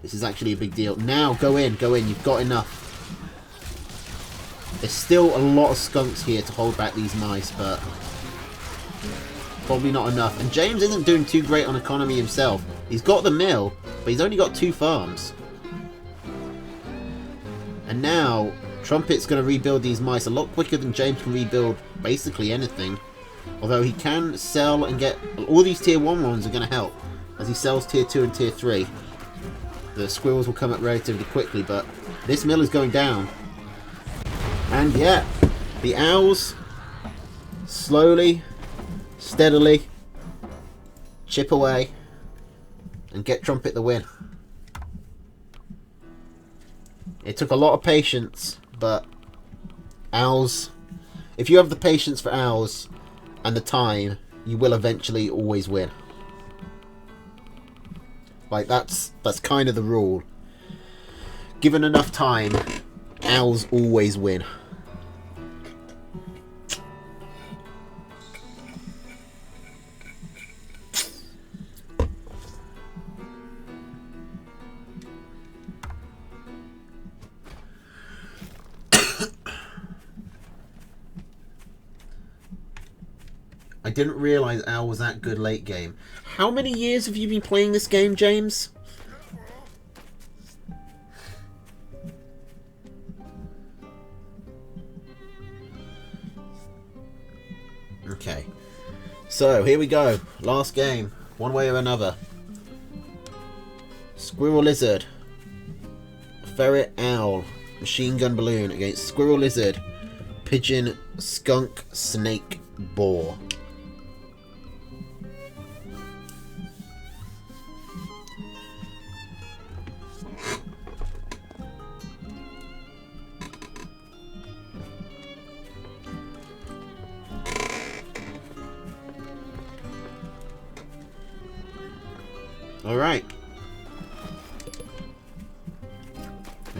Speaker 1: This is actually a big deal. Now, go in, you've got enough. There's still a lot of skunks here to hold back these mice, but probably not enough. And James isn't doing too great on economy himself. He's got the mill, but he's only got 2 farms. And now, Trumpet's going to rebuild these mice a lot quicker than James can rebuild basically anything. Although he can sell and get... all these tier 1 ones are going to help as he sells tier 2 and tier 3. The squirrels will come up relatively quickly, but this mill is going down. And yeah, the owls slowly, steadily chip away and get Trumpet the win. It took a lot of patience, but owls, if you have the patience for owls and the time, you will eventually always win. Like, that's kind of the rule. Given enough time, owls always win. I didn't realise Owl was that good late game. How many years have you been playing this game, James? Okay. So, here we go. Last game. One way or another. Squirrel Lizard. Ferret Owl. Machine Gun Balloon against Squirrel Lizard. Pigeon Skunk Snake Boar. Alright.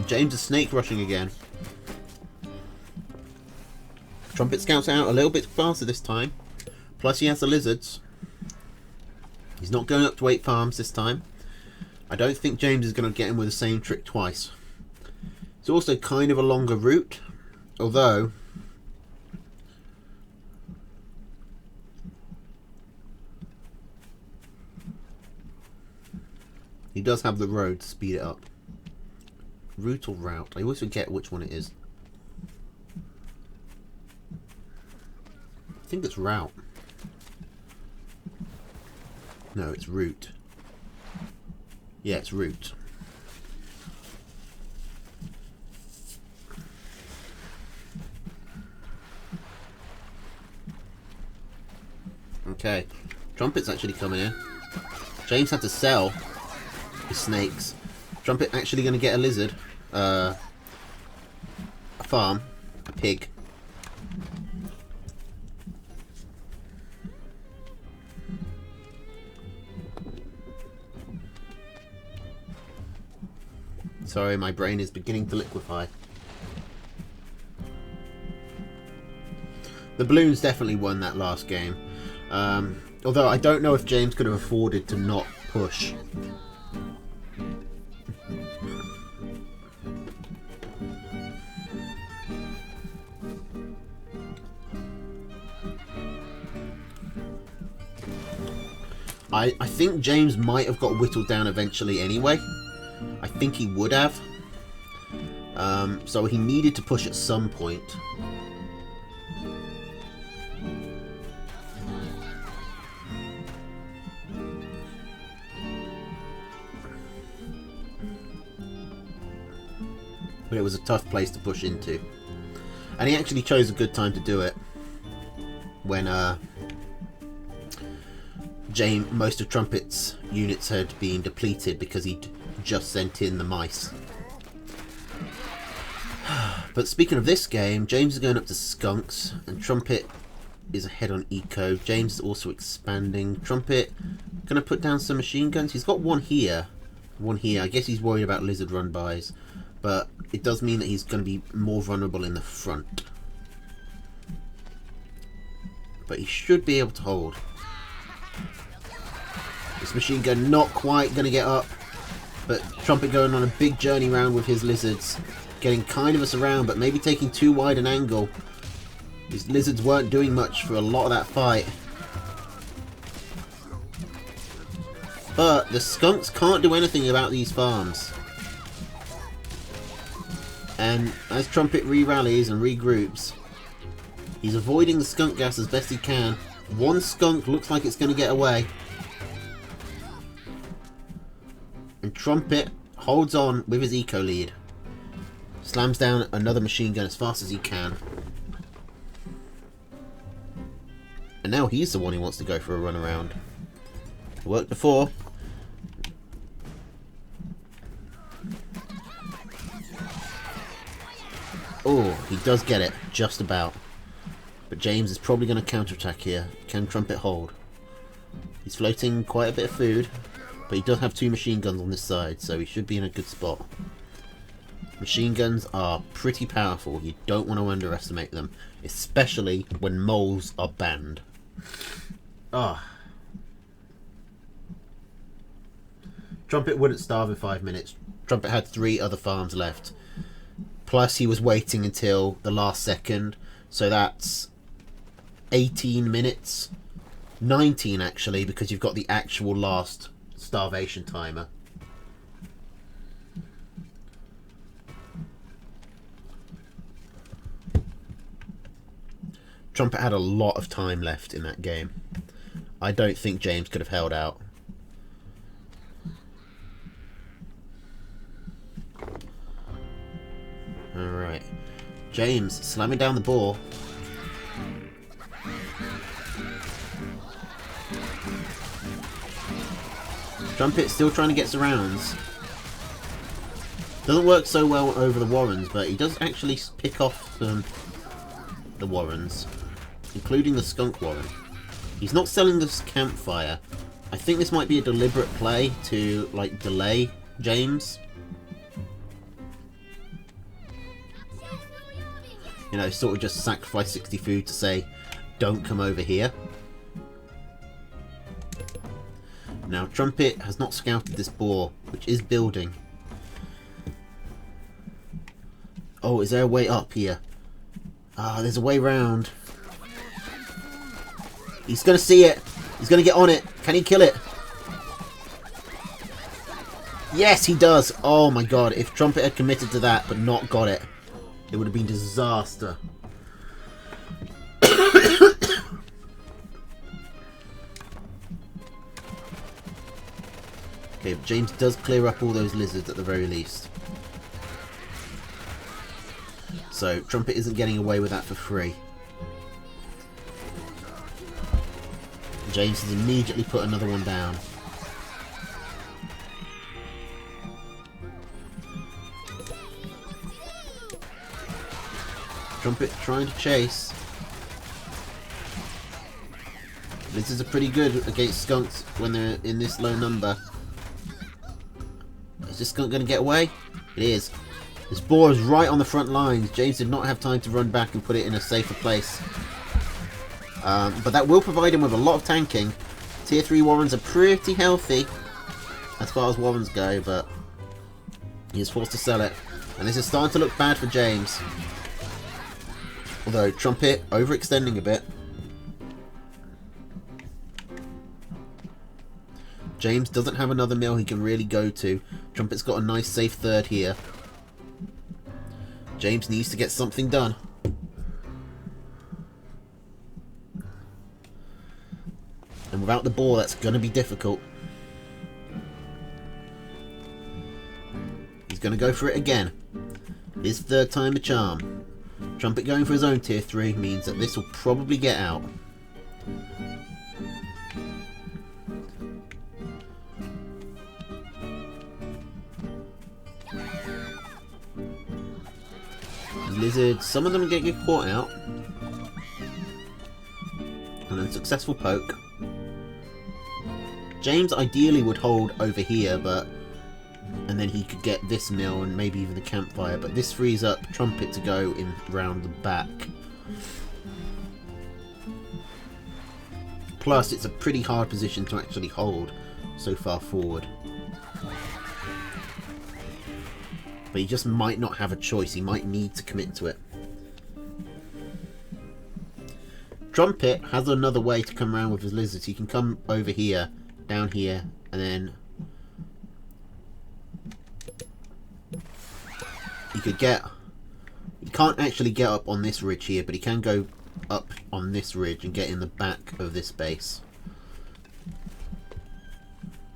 Speaker 1: James is snake rushing again. Trumpet scouts out a little bit faster this time. Plus he has the lizards. He's not going up to 8 farms this time. I don't think James is going to get him with the same trick twice. It's also kind of a longer route. Although... he does have the road to speed it up. Route or route? I always forget which one it is. I think it's route. No, it's route. Yeah, it's route. Okay. Trumpet's actually coming in. James had to sell his snakes. Trumpet actually going to get a lizard. A farm. A pig. Sorry, my brain is beginning to liquefy. The balloons definitely won that last game. Although I don't know if James could have afforded to not push. I think James might have got whittled down eventually anyway. I think he would have. So he needed to push at some point. But it was a tough place to push into. And he actually chose a good time to do it. When most of Trumpet's units had been depleted because he'd just sent in the mice. But speaking of this game, James is going up to Skunks, and Trumpet is ahead on Eco. James is also expanding. Trumpet going to put down some machine guns. He's got one here. One here. I guess he's worried about lizard run-bys. But it does mean that he's going to be more vulnerable in the front. But he should be able to hold. This machine gun not quite going to get up. But Trumpet going on a big journey round with his lizards. Getting kind of a surround, but maybe taking too wide an angle. These lizards weren't doing much for a lot of that fight. But the Skunks can't do anything about these farms. And as Trumpet re-rallies and regroups, he's avoiding the skunk gas as best he can. One skunk looks like it's going to get away. And Trumpet holds on with his eco lead. Slams down another machine gun as fast as he can. And now he's the one who wants to go for a run around. It worked before. Oh, he does get it, just about. But James is probably going to counterattack here. Can Trumpet hold? He's floating quite a bit of food, but he does have two machine guns on this side, so he should be in a good spot. Machine guns are pretty powerful. You don't want to underestimate them, especially when moles are banned. Trumpet wouldn't starve in 5 minutes. Trumpet had 3 other farms left. Plus he was waiting until the last second. So that's 18 minutes. 19 actually, because you've got the actual last starvation timer. Trumpet had a lot of time left in that game. I don't think James could have held out. Alright. James slamming down the ball. Trumpet still trying to get surrounds. Doesn't work so well over the Warrens, but he does actually pick off the Warrens, including the Skunk Warren. He's not selling this campfire. I think this might be a deliberate play to like delay James. You know, sort of just sacrifice 60 food to say, don't come over here. Now, Trumpet has not scouted this boar, which is building. Oh, is there a way up here? Ah, there's a way round. He's going to see it. He's going to get on it. Can he kill it? Yes, he does. Oh my god, if Trumpet had committed to that but not got it, it would have been disaster. Okay, but James does clear up all those lizards at the very least. So, Trumpet isn't getting away with that for free. James has immediately put another one down. Trumpet trying to chase. Lizards are pretty good against skunks when they're in this low number. Is this skunk going to get away? It is. This boar is right on the front lines. James did not have time to run back and put it in a safer place. But that will provide him with a lot of tanking. Tier 3 Warrens are pretty healthy as far as Warrens go, but he's forced to sell it. And this is starting to look bad for James. Although, Trumpet overextending a bit. James doesn't have another mill he can really go to. Trumpet's got a nice safe third here. James needs to get something done. And without the ball, that's going to be difficult. He's going to go for it again. His third time the charm. Trumpet going for his own tier 3 means that this will probably get out. Lizard, some of them get caught out. And then successful poke. James ideally would hold over here, but and then he could get this mill and maybe even the campfire, but this frees up Trumpet to go in round the back. Plus, it's a pretty hard position to actually hold so far forward. But he just might not have a choice. He might need to commit to it. Trumpet has another way to come around with his lizards. He can come over here, down here, and then he could get... He can't actually get up on this ridge here, but he can go up on this ridge and get in the back of this base.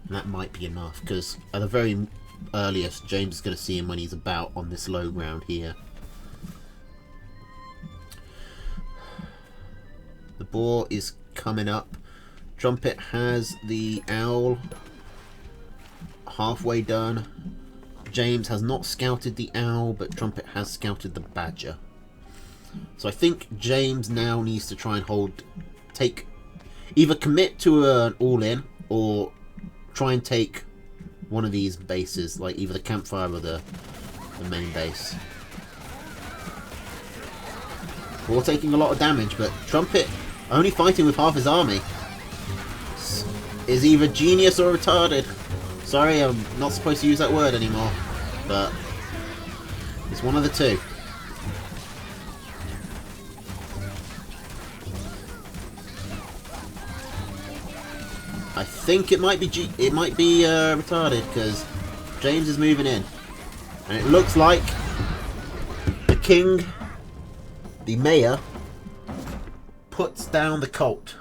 Speaker 1: And that might be enough, because at the very earliest, James is going to see him when he's about on this low ground here. The boar is coming up. Trumpet has the owl halfway done. James has not scouted the owl, but Trumpet has scouted the badger. So I think James now needs to try and either commit to an all-in or try and take one of these bases, like either the campfire or the main base. We're all taking a lot of damage, but Trumpet only fighting with half his army is either genius or retarded. Sorry, I'm not supposed to use that word anymore, but it's one of the two. I think it might be retarded, because James is moving in, and it looks like the king, the mayor, puts down the cult.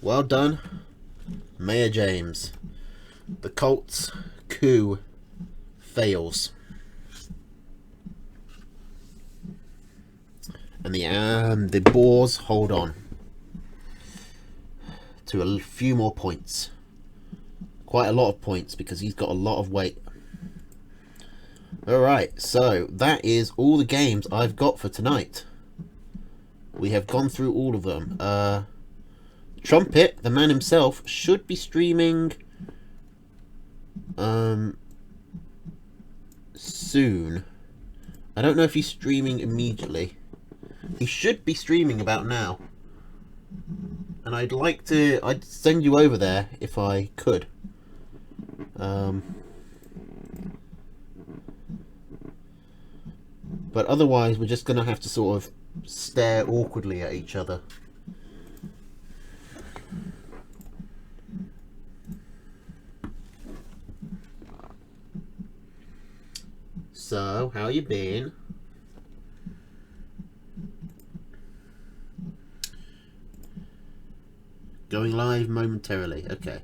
Speaker 1: Well done, Mayor James. The cult's coup fails. And the boars hold on to a few more points. Quite a lot of points, because he's got a lot of weight. Alright, so that is all the games I've got for tonight. We have gone through all of them. Trumpet, the man himself, should be streaming soon. I don't know if he's streaming immediately. He should be streaming about now. And I'd send you over there if I could. But otherwise, we're just going to have to sort of stare awkwardly at each other. So, how you been? Going live momentarily. Okay.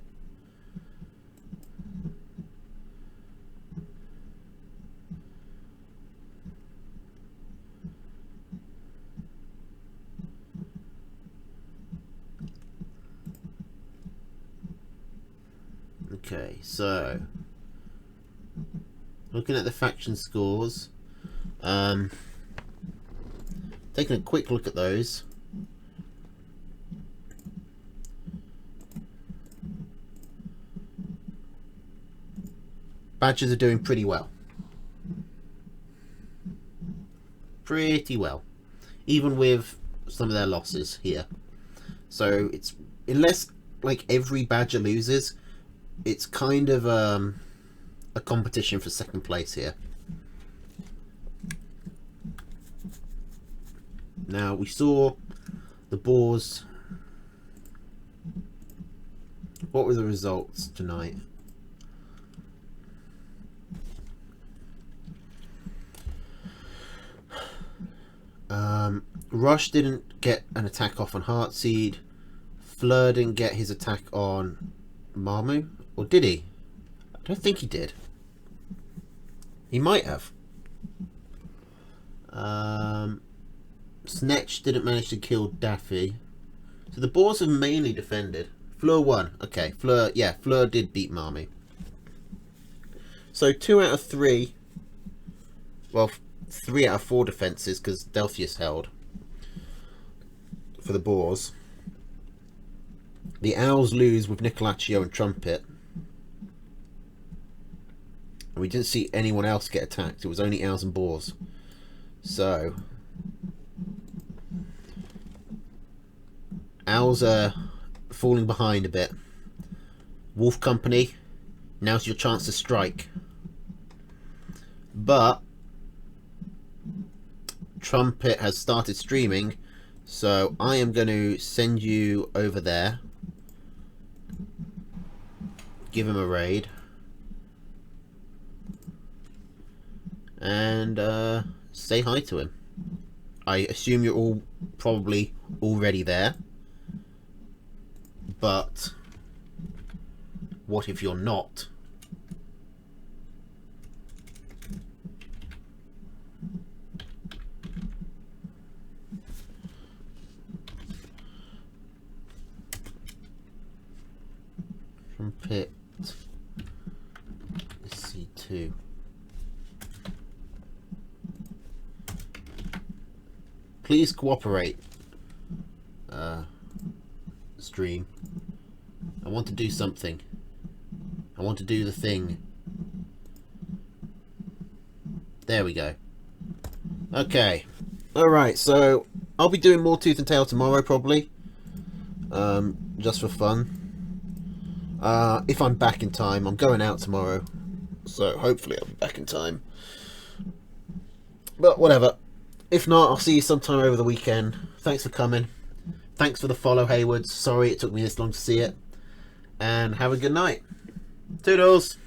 Speaker 1: Okay, so looking at the faction scores, taking a quick look at those. Badgers are doing pretty well. pretty well, even with some of their losses here. So it's, unless like every badger loses, it's kind of a competition for second place here. Now we saw the boars. What were the results tonight? Rush didn't get an attack off on Heartseed. Fleur didn't get his attack on Marmu, or did he? I don't think he did. He might have. Snetch didn't manage to kill Daffy. So the boars have mainly defended. Fleur won. Okay, Fleur, yeah, Fleur did beat Marmu. So 2 out of 3. Well, 3 out of 4 defences, because Delphius held for the boars. The owls lose with Nicolaccio and Trumpet. And we didn't see anyone else get attacked. It was only owls and boars. So owls are falling behind a bit. Wolf Company, now's your chance to strike. But Trumpet has started streaming, so I am going to send you over there. Give him a raid. And say hi to him. I assume you're all probably already there. But what if you're not? Trumpet C2. Please cooperate. Stream. I want to do something. I want to do the thing. There we go. Okay. Alright, so I'll be doing more Tooth and Tail tomorrow probably. Just for fun. If I'm back in time. I'm going out tomorrow, so hopefully I'll be back in time. But whatever. If not, I'll see you sometime over the weekend. Thanks for coming. Thanks for the follow, Haywards. Sorry it took me this long to see it. And have a good night. Toodles!